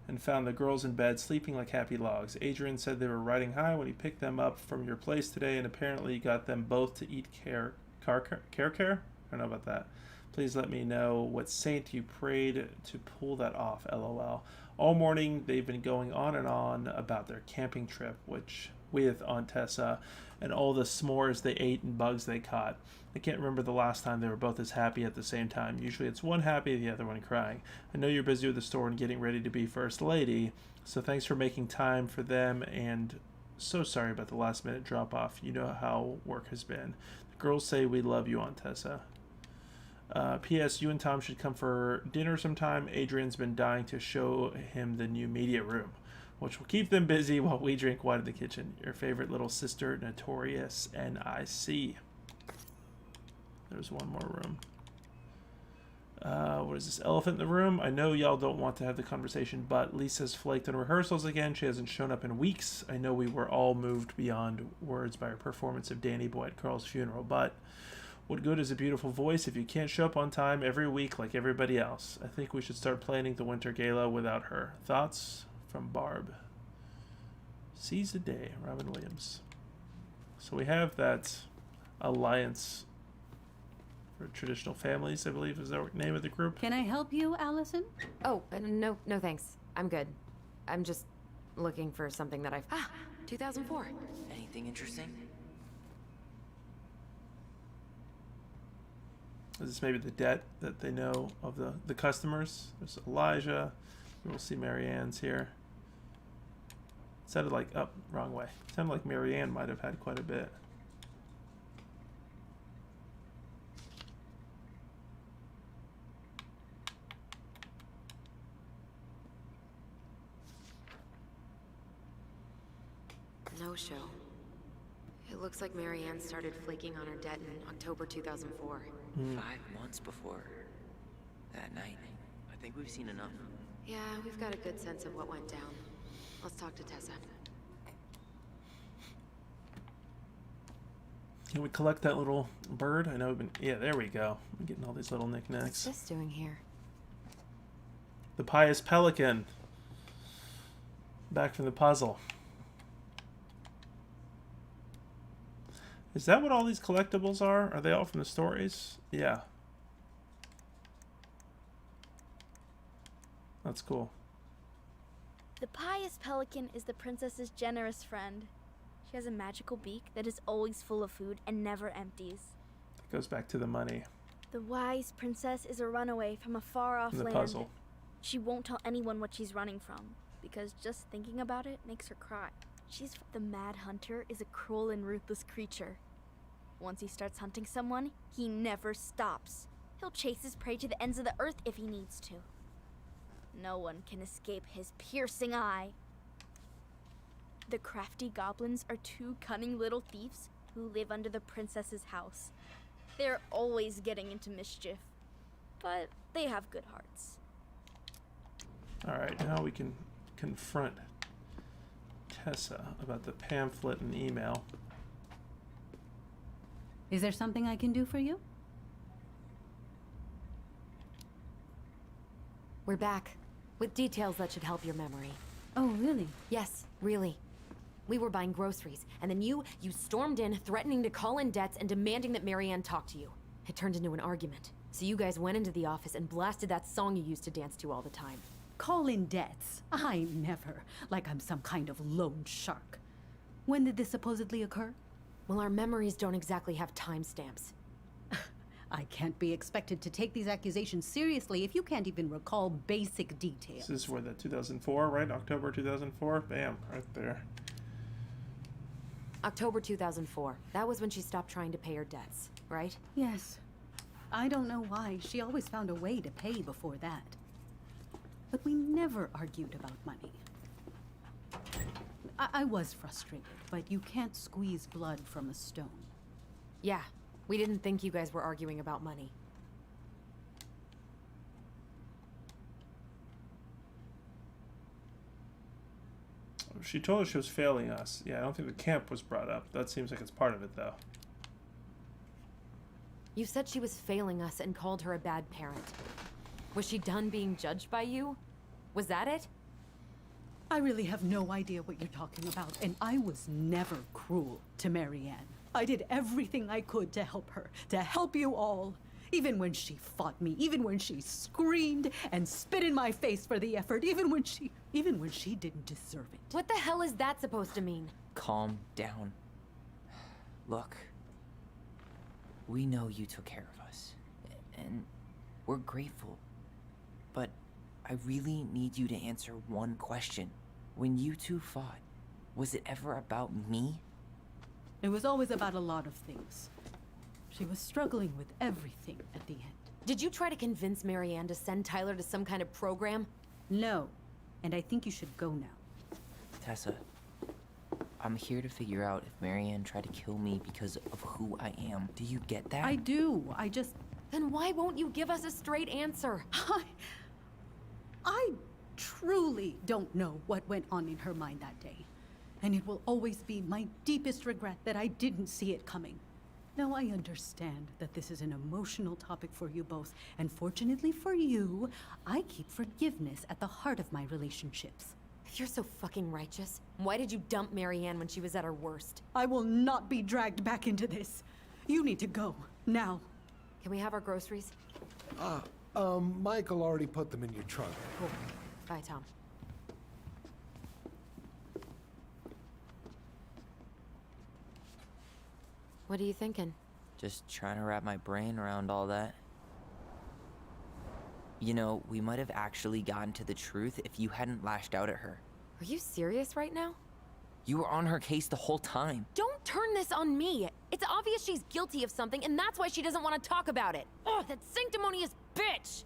Speaker 1: and found the girls in bed sleeping like happy logs. Adrian said they were riding high when he picked them up from your place today and apparently got them both to eat care? I don't know about that. Please let me know what saint you prayed to pull that off, lol. All morning they've been going on and on about their camping trip, with Aunt Tessa and all the s'mores they ate and bugs they caught. I can't remember the last time they were both as happy at the same time. Usually it's one happy, the other one crying. I know you're busy with the store and getting ready to be First Lady, so thanks for making time for them, and so sorry about the last minute drop off. You know how work has been. The girls say we love you, Aunt Tessa. P.S. You and Tom should come for dinner sometime. Adrian's been dying to show him the new media room, which will keep them busy while we drink wine in the kitchen. Your favorite little sister, Notorious N.I.C. There's one more room. What is this? Elephant in the room? I know y'all don't want to have the conversation, but Lisa's flaked on rehearsals again. She hasn't shown up in weeks. I know we were all moved beyond words by her performance of Danny Boy at Carl's funeral, but What good is a beautiful voice if you can't show up on time every week like everybody else? I think we should start planning the winter gala without her. Thoughts from Barb. Seize the day, Robin Williams. So we have that alliance for traditional families, I believe is the name of the group.
Speaker 11: Can I help you, Alyson?
Speaker 4: Oh, no thanks. I'm good. I'm just looking for something that I've... 2004.
Speaker 9: Anything interesting?
Speaker 1: Is this maybe the debt that they know of the customers? There's Elijah. We'll see Marianne's here. It sounded like... Oh, wrong way. It sounded like Marianne might have had quite a bit.
Speaker 4: No show. It looks like Marianne started flaking on her debt in October 2004.
Speaker 9: 5 months before that night. I think we've seen enough.
Speaker 4: Yeah, we've got a good sense of what went down. Let's talk to Tessa.
Speaker 1: Can we collect that little bird? I know we've been... Yeah, there we go. I'm getting all these little knickknacks.
Speaker 4: What's this doing here?
Speaker 1: The pious pelican. Back from the puzzle. Is that what all these collectibles are? Are they all from the stories? Yeah. That's cool.
Speaker 3: The pious pelican is the princess's generous friend. She has a magical beak that is always full of food and never empties.
Speaker 1: That goes back to the money.
Speaker 3: The wise princess is a runaway from a far-off
Speaker 1: In the
Speaker 3: land.
Speaker 1: puzzle.
Speaker 3: She won't tell anyone what she's running from, because just thinking about it makes her cry. The mad hunter is a cruel and ruthless creature. Once he starts hunting someone, he never stops. He'll chase his prey to the ends of the earth if he needs to. No one can escape his piercing eye. The crafty goblins are 2 cunning little thieves who live under the princess's house. They're always getting into mischief, but they have good hearts.
Speaker 1: Alright, now we can confront Tessa about the pamphlet and email.
Speaker 11: Is there something I can do for you?
Speaker 4: We're back. With details that should help your memory.
Speaker 11: Oh, really?
Speaker 4: Yes, really. We were buying groceries, and then you stormed in, threatening to call in debts and demanding that Marianne talk to you. It turned into an argument. So you guys went into the office and blasted that song you used to dance to all the time.
Speaker 11: Call in debts? I never. Like I'm some kind of loan shark. When did this supposedly occur?
Speaker 4: Well, our memories don't exactly have timestamps.
Speaker 11: I can't be expected to take these accusations seriously if you can't even recall basic details.
Speaker 1: This is where the 2004, right? October 2004? Bam, right there.
Speaker 4: October 2004. That was when she stopped trying to pay her debts, right?
Speaker 11: Yes. I don't know why. She always found a way to pay before that. But we never argued about money. I was frustrated, but you can't squeeze blood from a stone.
Speaker 4: Yeah, we didn't think you guys were arguing about money.
Speaker 1: She told us she was failing us. Yeah, I don't think the camp was brought up. That seems like it's part of it, though.
Speaker 4: You said she was failing us and called her a bad parent. Was she done being judged by you? Was that it?
Speaker 11: I really have no idea what you're talking about, and I was never cruel to Marianne. I did everything I could to help her, to help you all. Even when she fought me, even when she screamed and spit in my face for the effort, even when she didn't deserve it.
Speaker 4: What the hell is that supposed to mean?
Speaker 9: Calm down. Look, we know you took care of us, and we're grateful. But I really need you to answer one question. When you two fought, was it ever about me?
Speaker 11: It was always about a lot of things. She was struggling with everything at the end.
Speaker 4: Did you try to convince Marianne to send Tyler to some kind of program?
Speaker 11: No, and I think you should go now.
Speaker 9: Tessa, I'm here to figure out if Marianne tried to kill me because of who I am. Do you get that?
Speaker 11: I do. I just...
Speaker 4: Then why won't you give us a straight answer?
Speaker 11: I truly don't know what went on in her mind that day. And it will always be my deepest regret that I didn't see it coming. Now, I understand that this is an emotional topic for you both, and fortunately for you, I keep forgiveness at the heart of my relationships.
Speaker 4: If you're so fucking righteous, why did you dump Marianne when she was at her worst?
Speaker 11: I will not be dragged back into this. You need to go, now.
Speaker 4: Can we have our groceries?
Speaker 6: Michael already put them in your trunk.
Speaker 4: Cool. Bye, Tom. What are you thinking?
Speaker 5: Just trying to wrap my brain around all that. You know, we might have actually gotten to the truth if you hadn't lashed out at her.
Speaker 4: Are you serious right now?
Speaker 5: You were on her case the whole time.
Speaker 4: Don't turn this on me! It's obvious she's guilty of something, and that's why she doesn't want to talk about it! Ugh, that sanctimonious bitch!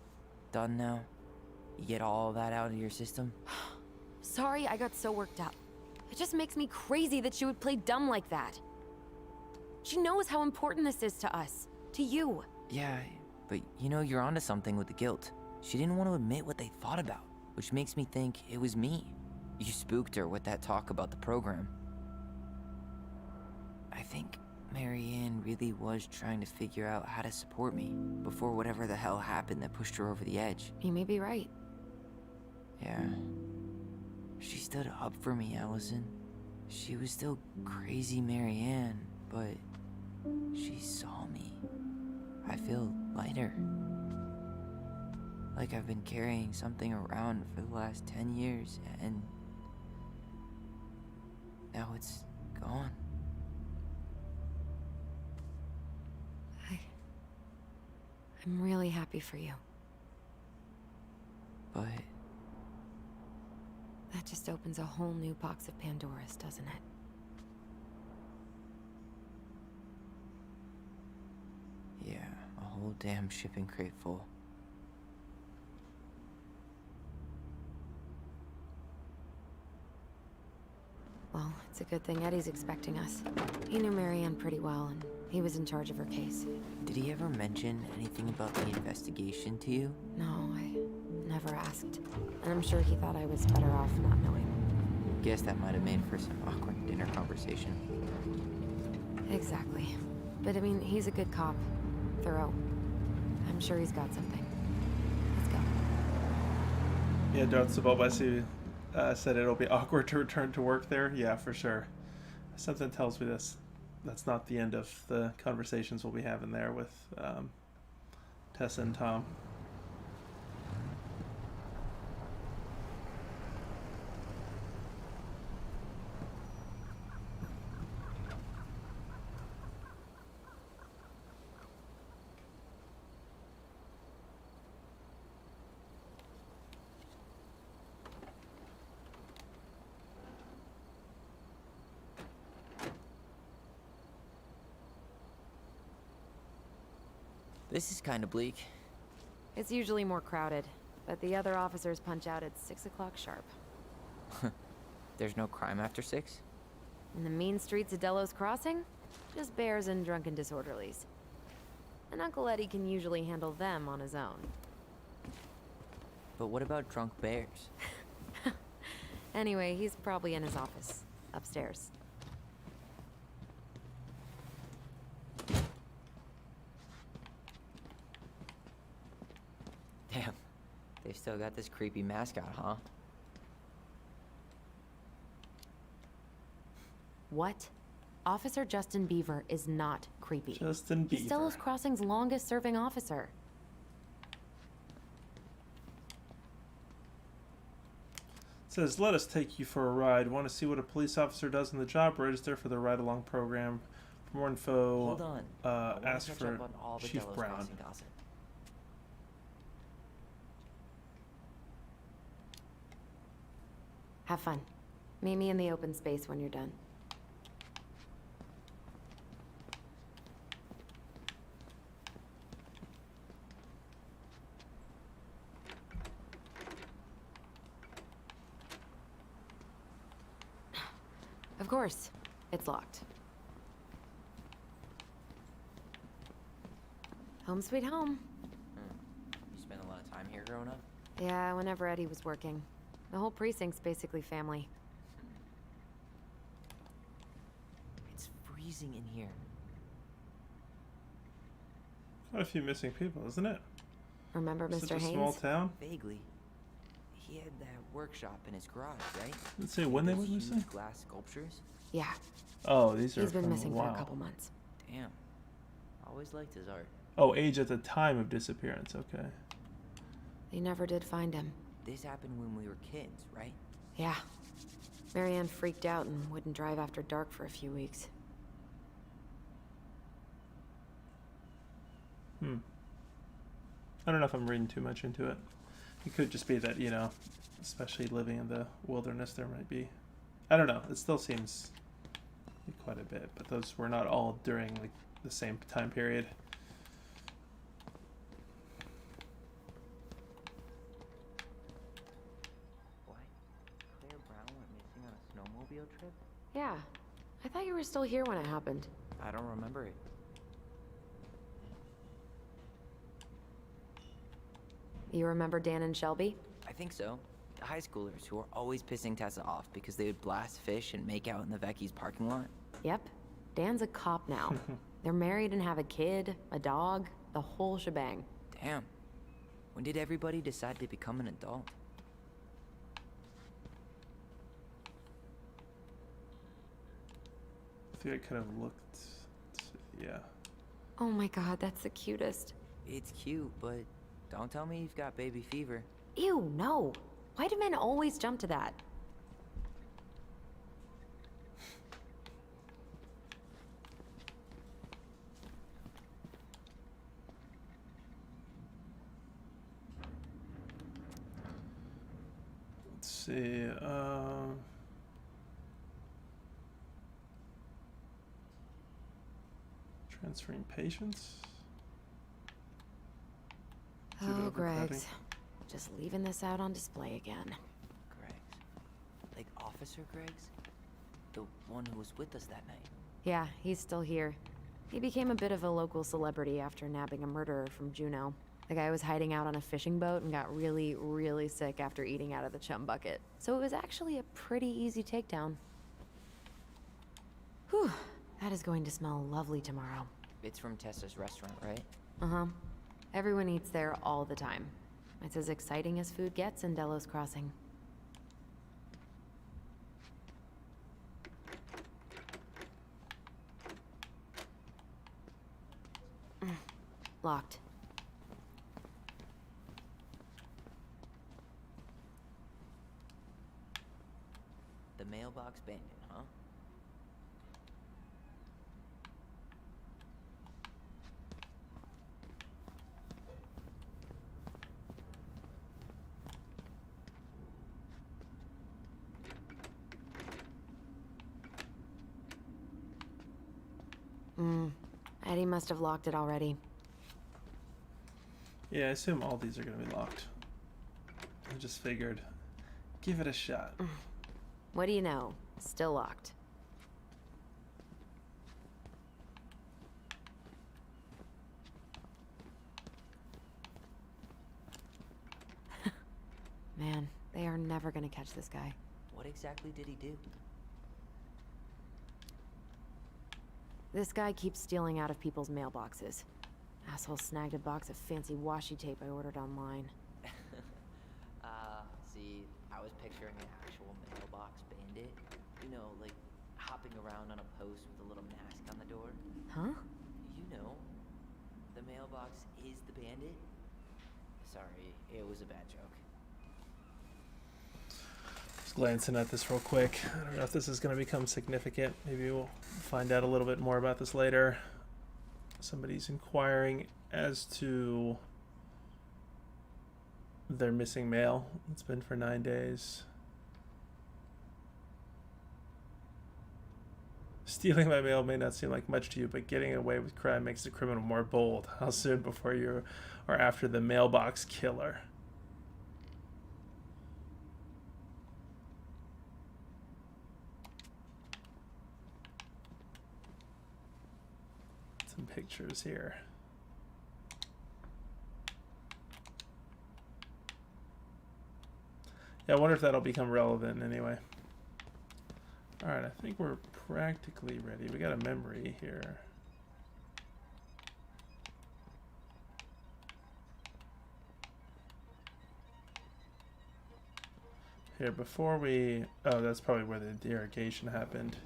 Speaker 5: Done now? You get all that out of your system?
Speaker 4: Sorry I got so worked up. It just makes me crazy that she would play dumb like that. She knows how important this is to us. To you.
Speaker 5: Yeah, but you know, you're onto something with the guilt. She didn't want to admit what they thought about, which makes me think it was me. You spooked her with that talk about the program. I think Marianne really was trying to figure out how to support me before whatever the hell happened that pushed her over the edge.
Speaker 4: You may be right.
Speaker 5: Yeah. She stood up for me, Alyson. She was still crazy Marianne, but she saw me. I feel lighter. Like I've been carrying something around for the last 10 years, and now it's gone.
Speaker 4: I'm really happy for you.
Speaker 5: But
Speaker 4: that just opens a whole new box of Pandora's, doesn't it?
Speaker 5: yeah, a whole damn shipping crate full.
Speaker 4: Well, it's a good thing Eddie's expecting us. He knew Marianne pretty well, and he was in charge of her case.
Speaker 5: Did he ever mention anything about the investigation to you?
Speaker 4: No, I never asked. And I'm sure he thought I was better off not knowing.
Speaker 5: Guess that might have made for some awkward dinner conversation.
Speaker 4: Exactly. But I mean, he's a good cop. Thorough. I'm sure he's got something. Let's go.
Speaker 1: Yeah, Darth Sabobasi said it'll be awkward to return to work there. Yeah, for sure. Something tells me that's not the end of the conversations we'll be having there with Tessa and Tom.
Speaker 5: This is kind of bleak.
Speaker 4: It's usually more crowded, but the other officers punch out at 6 o'clock sharp.
Speaker 5: There's no crime after 6?
Speaker 4: In the mean streets of Delos Crossing, just bears and drunken disorderlies. And Uncle Eddie can usually handle them on his own.
Speaker 5: But what about drunk bears?
Speaker 4: Anyway, he's probably in his office, upstairs.
Speaker 5: Damn, they've still got this creepy mascot, huh?
Speaker 4: What? Officer Justin Beaver is not creepy.
Speaker 1: Justin Beaver.
Speaker 4: He's Delos Crossing's longest serving officer.
Speaker 1: It says, let us take you for a ride. Want to see what a police officer does in the job? Register for the ride-along program. For more info,
Speaker 5: Hold on. I wanna
Speaker 1: ask
Speaker 5: catch
Speaker 1: for
Speaker 5: up on all the
Speaker 1: Chief
Speaker 5: Delos
Speaker 1: Brown.
Speaker 5: Crossing gossip.
Speaker 4: Have fun. Meet me in the open space when you're done. Of course, it's locked. Home sweet home.
Speaker 5: You spent a lot of time here growing up?
Speaker 4: Yeah, whenever Eddie was working. The whole precinct's basically family.
Speaker 5: It's freezing in here.
Speaker 1: Quite a few missing people, isn't it?
Speaker 4: Remember Mr.
Speaker 1: Such a
Speaker 4: Haynes?
Speaker 1: small town.
Speaker 5: Vaguely. He had that workshop in his garage, right?
Speaker 1: Let's see when they
Speaker 5: Those
Speaker 1: went
Speaker 5: huge
Speaker 1: missing.
Speaker 5: glass sculptures.
Speaker 4: Yeah,
Speaker 1: Oh, these are
Speaker 4: he's been
Speaker 1: from
Speaker 4: missing
Speaker 1: a
Speaker 4: for
Speaker 1: while.
Speaker 4: a couple months.
Speaker 5: Damn. Always liked his art.
Speaker 1: Oh, age at the time of disappearance. Okay.
Speaker 4: They never did find him.
Speaker 5: This happened when we were kids, right?
Speaker 4: Yeah. Marianne freaked out and wouldn't drive after dark for a few weeks.
Speaker 1: I don't know if I'm reading too much into it. It could just be that, you know, especially living in the wilderness, there might be. I don't know. It still seems like quite a bit, but those were not all during like the same time period.
Speaker 5: What? Claire Brown went missing on a snowmobile trip?
Speaker 4: Yeah. I thought you were still here when it happened.
Speaker 5: I don't remember it.
Speaker 4: You remember Dan and Shelby?
Speaker 5: I think so. The high schoolers who were always pissing Tessa off because they would blast fish and make out in the Vecchi's parking lot.
Speaker 4: Yep. Dan's a cop now. They're married and have a kid, a dog, the whole shebang.
Speaker 5: Damn. When did everybody decide to become an adult?
Speaker 1: I think I could have looked. Yeah.
Speaker 4: Oh my god, that's the cutest.
Speaker 5: It's cute, but don't tell me you've got baby fever.
Speaker 4: Ew, no. Why do men always jump to that?
Speaker 1: Let's see. Transferring patients. Due to
Speaker 4: Oh,
Speaker 1: overcrowding.
Speaker 4: Greg's. Just leaving this out on display again.
Speaker 5: Greg's. Like Officer Greg's? The one who was with us that night.
Speaker 4: Yeah, he's still here. He became a bit of a local celebrity after nabbing a murderer from Juneau. The guy was hiding out on a fishing boat and got really, really sick after eating out of the chum bucket. So it was actually a pretty easy takedown. Whew, that is going to smell lovely tomorrow.
Speaker 5: It's from Tessa's restaurant, right?
Speaker 4: Uh-huh. Everyone eats there all the time. It's as exciting as food gets in Delos Crossing. Locked.
Speaker 5: The mailbox bandit, huh?
Speaker 4: Eddie must have locked it already.
Speaker 1: Yeah, I assume all these are going to be locked. I just figured, give it a shot.
Speaker 4: What do you know? Still locked. Man, they are never gonna catch this guy.
Speaker 5: What exactly did he do?
Speaker 4: This guy keeps stealing out of people's mailboxes. Asshole snagged a box of fancy washi tape I ordered online.
Speaker 5: See, I was picturing an actual mailbox bandit. You know, like hopping around on a post with a little mask on the door.
Speaker 4: Huh?
Speaker 5: You know, the mailbox is the bandit. Sorry, it was a bad joke.
Speaker 1: Just glancing at this real quick. I don't know if this is going to become significant. Maybe we'll find out a little bit more about this later. Somebody's inquiring as to their missing mail. It's been for 9 days. Stealing my mail may not seem like much to you, but getting away with crime makes the criminal more bold. How soon before you are after the mailbox killer? Some pictures here. Yeah, I wonder if that'll become relevant anyway. Alright, I think we're practically ready. We got a memory here. Here, before we... Oh, that's probably where the interrogation happened.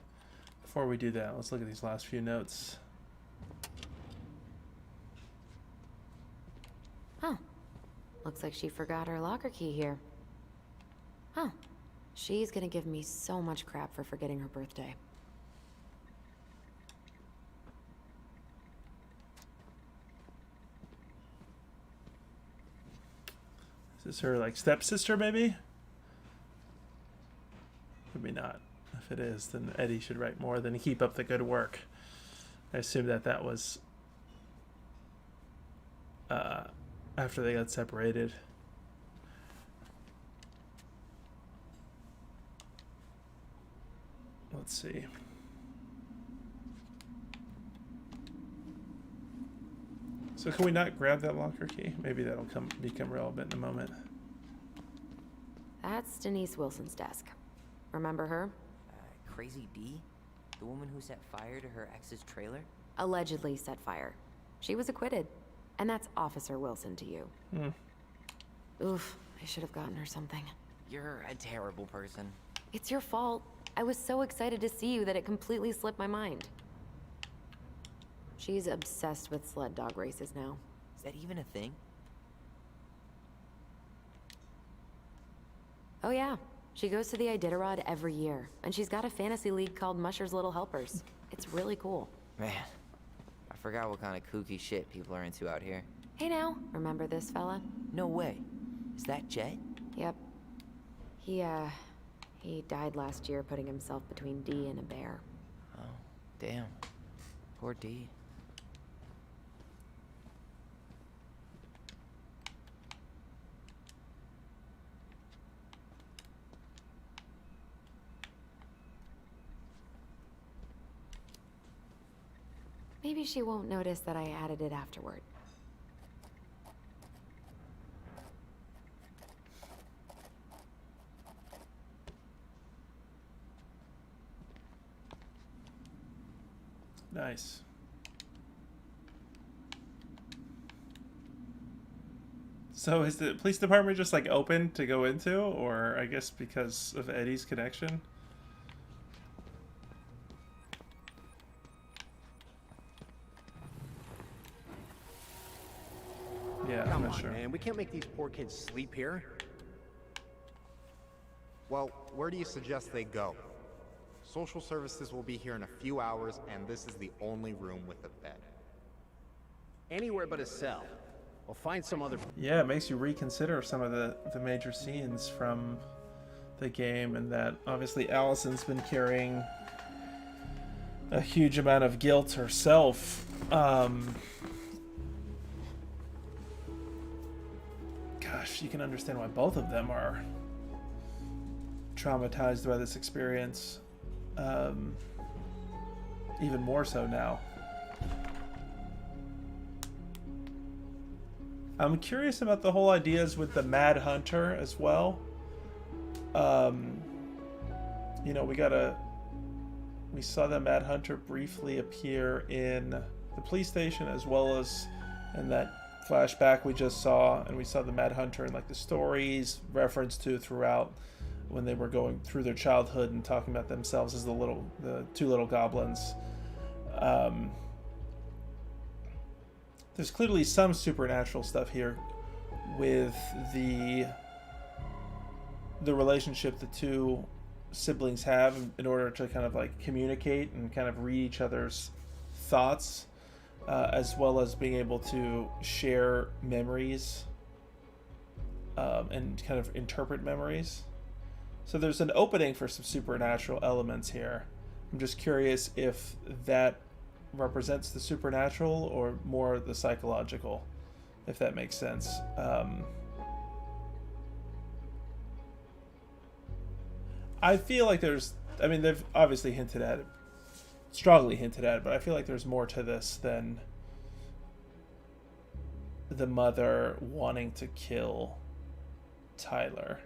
Speaker 1: Before we do that, let's look at these last few notes.
Speaker 4: Oh. Looks like she forgot her locker key here. Huh. She's gonna give me so much crap for forgetting her birthday.
Speaker 1: Is this her, like, stepsister, maybe? Maybe not. If it is, then Eddie should write more than keep up the good work. I assume that was after they got separated. Let's see. So can we not grab that locker key? Maybe that'll become relevant in a moment.
Speaker 4: That's Denise Wilson's desk. Remember her?
Speaker 5: Crazy D? The woman who set fire to her ex's trailer?
Speaker 4: Allegedly set fire. She was acquitted. And that's Officer Wilson to you. Oof, I should have gotten her something.
Speaker 5: You're a terrible person.
Speaker 4: It's your fault. I was so excited to see you that it completely slipped my mind. She's obsessed with sled dog races now.
Speaker 5: Is that even a thing?
Speaker 4: Oh yeah. She goes to the Iditarod every year, and she's got a fantasy league called Musher's Little Helpers. It's really cool.
Speaker 5: Man, I forgot what kind of kooky shit people are into out here.
Speaker 4: Hey now, remember this fella?
Speaker 5: No way. Is that Jet?
Speaker 4: Yep. He died last year putting himself between D and a bear.
Speaker 5: Oh, damn. Poor D.
Speaker 4: Maybe she won't notice that I added it afterward.
Speaker 1: Nice. So is the police department just like open to go into, or I guess because of Eddie's connection? Yeah, I'm not sure.
Speaker 12: Man, we can't make these poor kids sleep here.
Speaker 10: Well, where do you suggest they go? Social services will be here in a few hours, and this is the only room with a bed.
Speaker 12: Anywhere but a cell. We'll find some other...
Speaker 1: Yeah, it makes you reconsider some of the major scenes from the game, and that obviously Alyson's been carrying a huge amount of guilt herself. Gosh, you can understand why both of them are traumatized by this experience. Even more so now. I'm curious about the whole ideas with the Mad Hunter as well. You know, we saw the Mad Hunter briefly appear in the police station, as well as in that flashback we just saw, and we saw the Mad Hunter in like the stories referenced to throughout when they were going through their childhood and talking about themselves as the two little goblins. There's clearly some supernatural stuff here with the relationship the two siblings have in order to kind of like communicate and kind of read each other's thoughts, as well as being able to share memories and kind of interpret memories. So there's an opening for some supernatural elements here. I'm just curious if that represents the supernatural or more the psychological, if that makes sense. I feel like they've obviously hinted at it, strongly hinted at it, but I feel like there's more to this than the mother wanting to kill Tyler.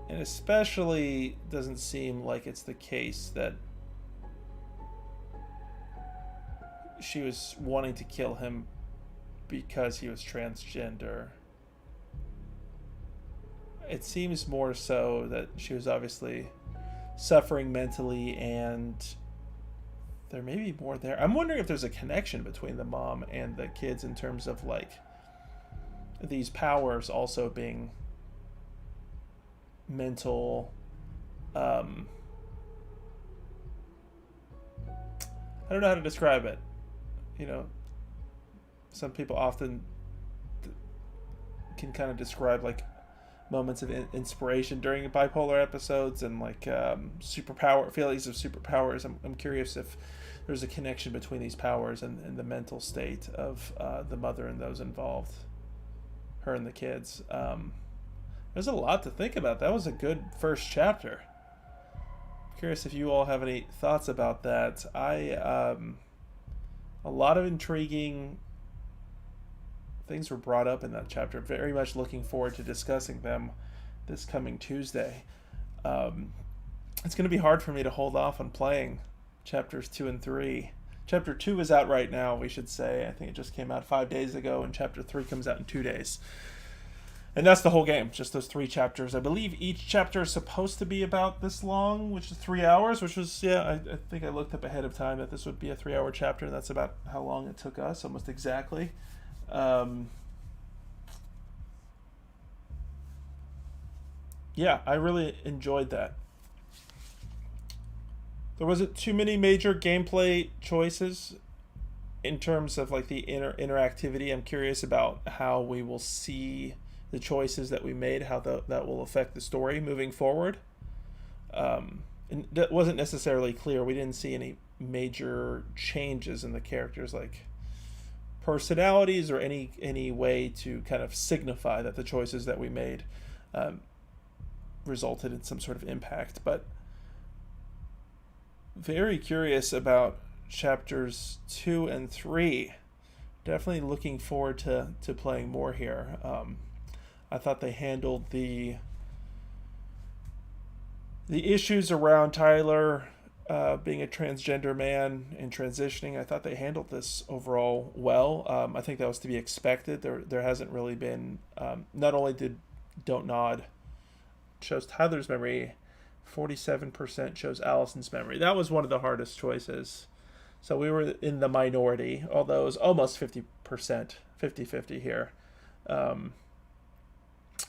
Speaker 1: And especially doesn't seem like it's the case that she was wanting to kill him because he was transgender. it seems more so that she was obviously suffering mentally, and there may be more there. I'm wondering if there's a connection between the mom and the kids in terms of like these powers also being mental. I don't know how to describe it. You know, some people often can kind of describe like moments of inspiration during bipolar episodes and like feelings of superpowers. I'm curious if there's a connection between these powers and the mental state of the mother and those involved, her and the kids. There's a lot to think about. That was a good first chapter. Curious if you all have any thoughts about that. A lot of intriguing things were brought up in that chapter. Very much looking forward to discussing them this coming Tuesday. It's going to be hard for me to hold off on playing chapters 2 and 3. Chapter 2 is out right now, we should say. I think it just came out 5 days ago, and chapter 3 comes out in 2 days. And that's the whole game, just those 3 chapters. I believe each chapter is supposed to be about this long, which is 3 hours, which was, I think I looked up ahead of time that this would be a 3-hour chapter, and that's about how long it took us, almost exactly. Yeah, I really enjoyed that. There wasn't too many major gameplay choices in terms of like the interactivity. I'm curious about how we will see the choices that we made, how that will affect the story moving forward. And that wasn't necessarily clear. We didn't see any major changes in the characters, like personalities or any way to kind of signify that the choices that we made resulted in some sort of impact. But very curious about chapters 2 and 3. Definitely looking forward to playing more here. I thought they handled the issues around Tyler being a transgender man and transitioning. I thought they handled this overall well. I think that was to be expected. There hasn't really been. Not only did DONTNOD chose Tyler's memory, 47% chose Alyson's memory. That was one of the hardest choices. So we were in the minority, although it was almost 50%, 50-50 here.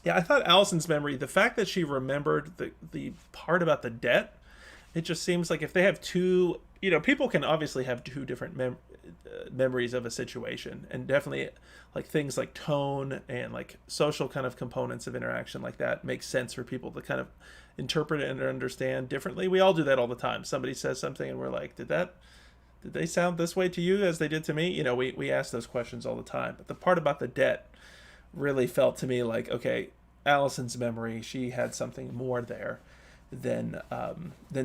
Speaker 1: Yeah, I thought Alyson's memory, the fact that she remembered the part about the debt, it just seems like if they have two, people can obviously have two different memories of a situation, and definitely like things like tone and like social kind of components of interaction like that makes sense for people to kind of interpret it and understand differently. We all do that all the time. Somebody says something and we're like, did they sound this way to you as they did to me? We ask those questions all the time. But the part about the debt really felt to me like, okay, Alyson's memory, she had something more there than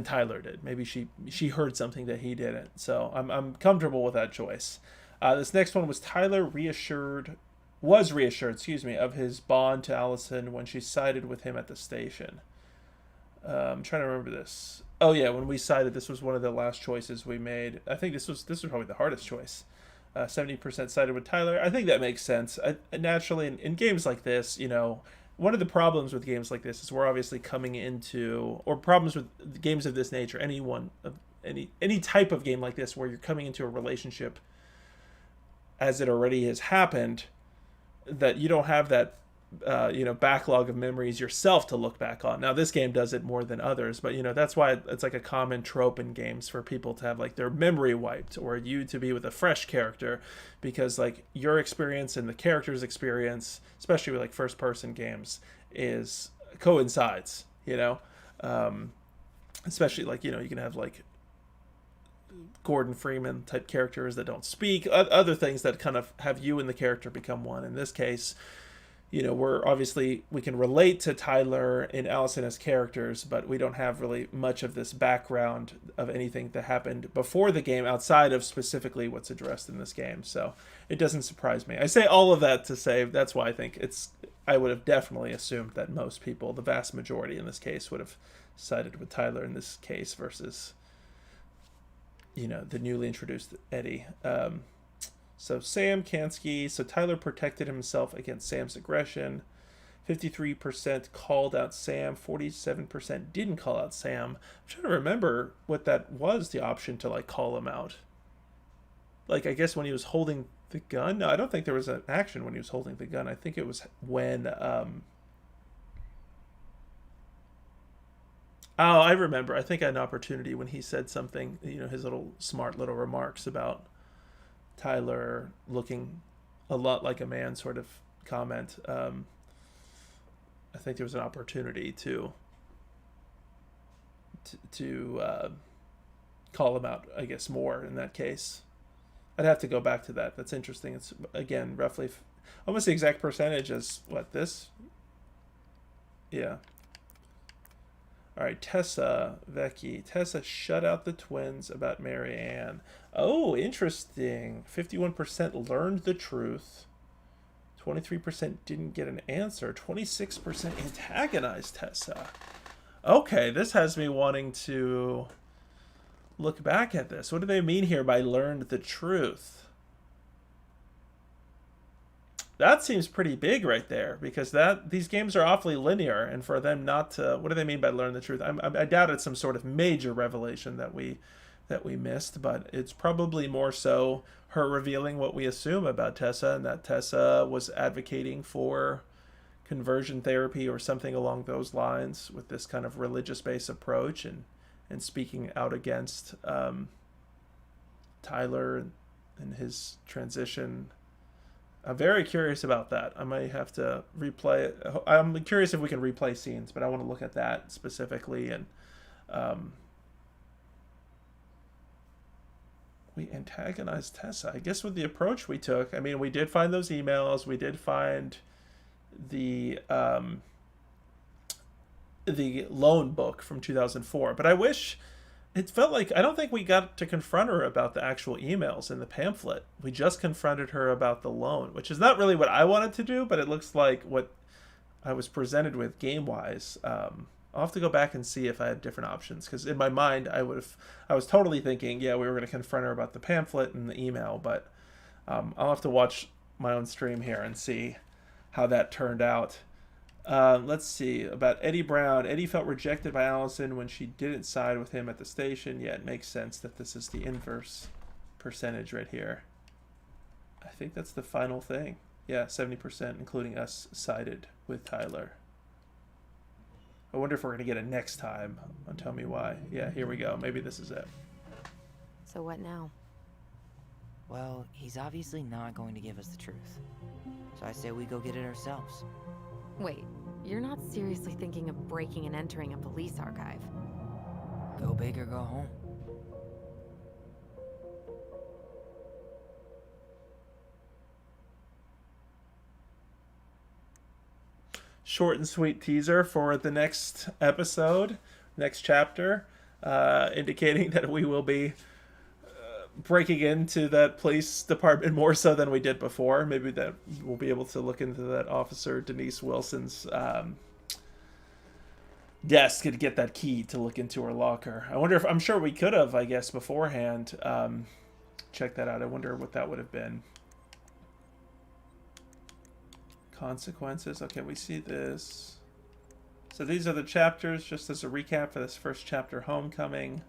Speaker 1: Tyler did. Maybe she heard something that he didn't. So I'm comfortable with that choice. This next one was Tyler was reassured, of his bond to Alyson when she sided with him at the station. I'm trying to remember this. Oh yeah, when we sided, this was one of the last choices we made. I think this was probably the hardest choice. 70% sided with Tyler. I think that makes sense. Naturally, in games like this, one of the problems with games like this is we're obviously coming into, or problems with games of this nature, any type of game like this where you're coming into a relationship as it already has happened, that you don't have that backlog of memories yourself to look back on. Now this game does it more than others, but that's why it's like a common trope in games for people to have like their memory wiped, or you to be with a fresh character, because like your experience and the character's experience, especially with like first person games, is coincides, especially like you can have like Gordon Freeman type characters that don't speak, other things that kind of have you and the character become one. In this case, we can relate to Tyler and Alyson as characters, but we don't have really much of this background of anything that happened before the game outside of specifically what's addressed in this game. So it doesn't surprise me. I say all of that to say that's why I think I would have definitely assumed that most people, the vast majority in this case, would have sided with Tyler in this case versus, the newly introduced Eddie. So Sam Kansky, so Tyler protected himself against Sam's aggression. 53% called out Sam. 47% didn't call out Sam. I'm trying to remember what that was, the option to like call him out. Like, I guess when he was holding the gun? No, I don't think there was an action when he was holding the gun. I think it was when... Oh, I remember. I think I had an opportunity when he said something, you know, his little smart little remarks about Tyler looking a lot like a man sort of comment. I think there was an opportunity to call him out, I guess, more in that case. I'd have to go back to that. That's interesting. It's, again, roughly almost the exact percentage as, what, this? Yeah. All right, Tessa, Vecchi. Tessa shut out the twins about Mary Ann. Oh, interesting. 51% learned the truth. 23% didn't get an answer. 26% antagonized Tessa. Okay, this has me wanting to look back at this. What do they mean here by learned the truth? That seems pretty big right there, because these games are awfully linear, and for them not to, what do they mean by learn the truth? I doubt it's some sort of major revelation that we missed, but it's probably more so her revealing what we assume about Tessa, and that Tessa was advocating for conversion therapy or something along those lines with this kind of religious-based approach, and speaking out against Tyler and his transition. I'm very curious about that. I might have to replay it. I'm curious if we can replay scenes, but I want to look at that specifically. And we antagonized Tessa, I guess, with the approach we took. I mean, we did find those emails. We did find the loan book from 2004. But I wish... It felt like, I don't think we got to confront her about the actual emails in the pamphlet. We just confronted her about the loan, which is not really what I wanted to do, but it looks like what I was presented with game-wise. I'll have to go back and see if I had different options, because in my mind, I was totally thinking, yeah, we were going to confront her about the pamphlet and the email, but I'll have to watch my own stream here and see how that turned out. Let's see, about Eddie Brown. Eddie felt rejected by Alyson when she didn't side with him at the station. Yeah, it makes sense that this is the inverse percentage right here. I think that's the final thing. Yeah, 70%, including us, sided with Tyler. I wonder if we're going to get a next time on Tell Me Why. Yeah, here we go. Maybe this is it.
Speaker 4: So what now?
Speaker 5: Well, he's obviously not going to give us the truth. So I say we go get it ourselves.
Speaker 4: Wait, you're not seriously thinking of breaking and entering a police archive?
Speaker 5: Go big or go home.
Speaker 1: Short and sweet teaser for the next episode, next chapter, indicating that we will be breaking into that police department more so than we did before. Maybe that we'll be able to look into that officer Denise Wilson's desk and get that key to look into her locker. I wonder if, I'm sure we could have, I guess, beforehand, check that out. I wonder what that would have been. Consequences. Okay, we see this. So these are the chapters, just as a recap for this first chapter, Homecoming.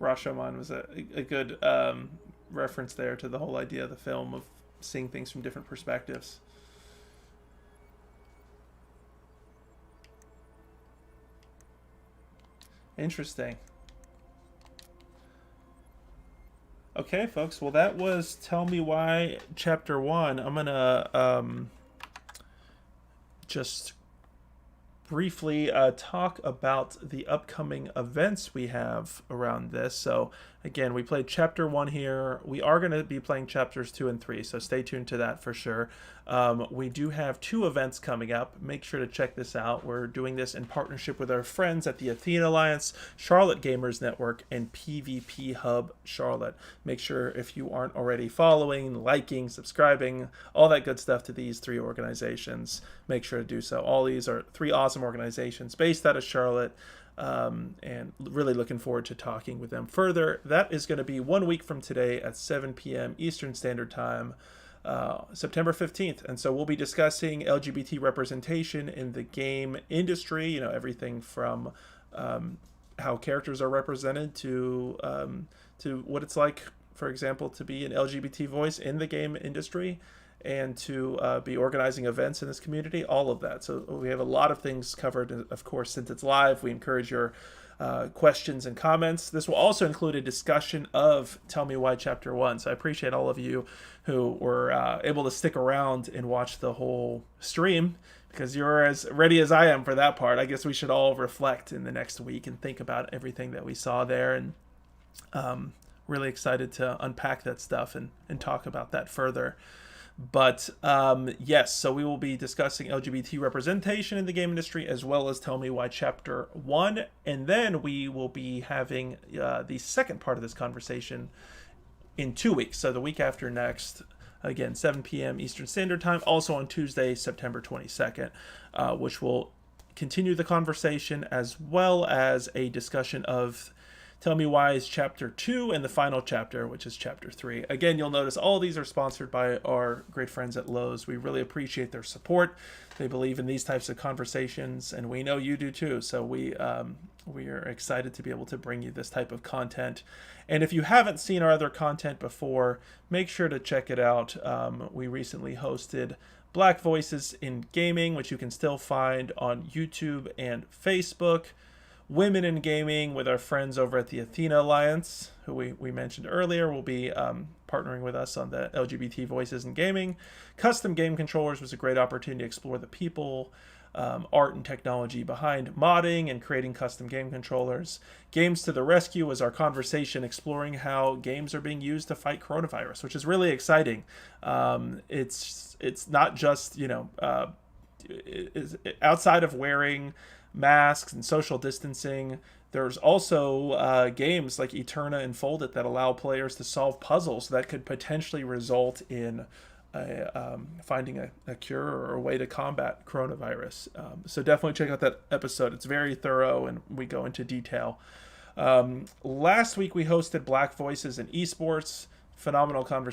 Speaker 1: Rashomon was a good reference there to the whole idea of the film of seeing things from different perspectives. Interesting. Okay, folks. Well, that was Tell Me Why Chapter 1. I'm going to just briefly talk about the upcoming events we have around this. So again, we played chapter 1 here. We are going to be playing chapters 2 and 3, so stay tuned to that for sure. We do have 2 events coming up. Make sure to check this out. We're doing this in partnership with our friends at the Athena Alliance, Charlotte Gamers Network, and PvP Hub Charlotte. Make sure, if you aren't already following, liking, subscribing, all that good stuff to these 3 organizations, make sure to do so. All these are 3 awesome organizations based out of Charlotte. and really looking forward to talking with them further. That is going to be 1 week from today at 7 p.m. Eastern Standard Time, September 15th. And so we'll be discussing LGBT representation in the game industry, you know, everything from how characters are represented to what it's like, for example, to be an LGBT voice in the game industry, and to be organizing events in this community, all of that. So we have a lot of things covered. Of course, since it's live, we encourage your questions and comments. This will also include a discussion of Tell Me Why Chapter 1. So I appreciate all of you who were able to stick around and watch the whole stream, because you're as ready as I am for that part. I guess we should all reflect in the next week and think about everything that we saw there, and really excited to unpack that stuff and talk about that further. But yes, so we will be discussing LGBT representation in the game industry, as well as Tell Me Why Chapter 1. And then we will be having the second part of this conversation in 2 weeks. So the week after next, again, 7 p.m. Eastern Standard Time, also on Tuesday, September 22nd, which will continue the conversation, as well as a discussion of Tell Me Why is Chapter 2 and the final chapter, which is Chapter 3. Again, you'll notice all these are sponsored by our great friends at Lowe's. We really appreciate their support. They believe in these types of conversations, and we know you do too. So we are excited to be able to bring you this type of content. And if you haven't seen our other content before, make sure to check it out. We recently hosted Black Voices in Gaming, which you can still find on YouTube and Facebook. Women in Gaming with our friends over at the Athena Alliance, who we mentioned earlier, will be partnering with us on the LGBT Voices in Gaming. Custom Game Controllers was a great opportunity to explore the people, art and technology behind modding and creating custom game controllers. Games to the Rescue was our conversation exploring how games are being used to fight coronavirus, which is really exciting. It's not just, outside of wearing masks and social distancing, there's also games like Eterna and Foldit that allow players to solve puzzles that could potentially result in finding a cure or a way to combat coronavirus. So definitely check out that episode. It's very thorough and we go into detail. Last week we hosted Black Voices in Esports. Phenomenal conversation.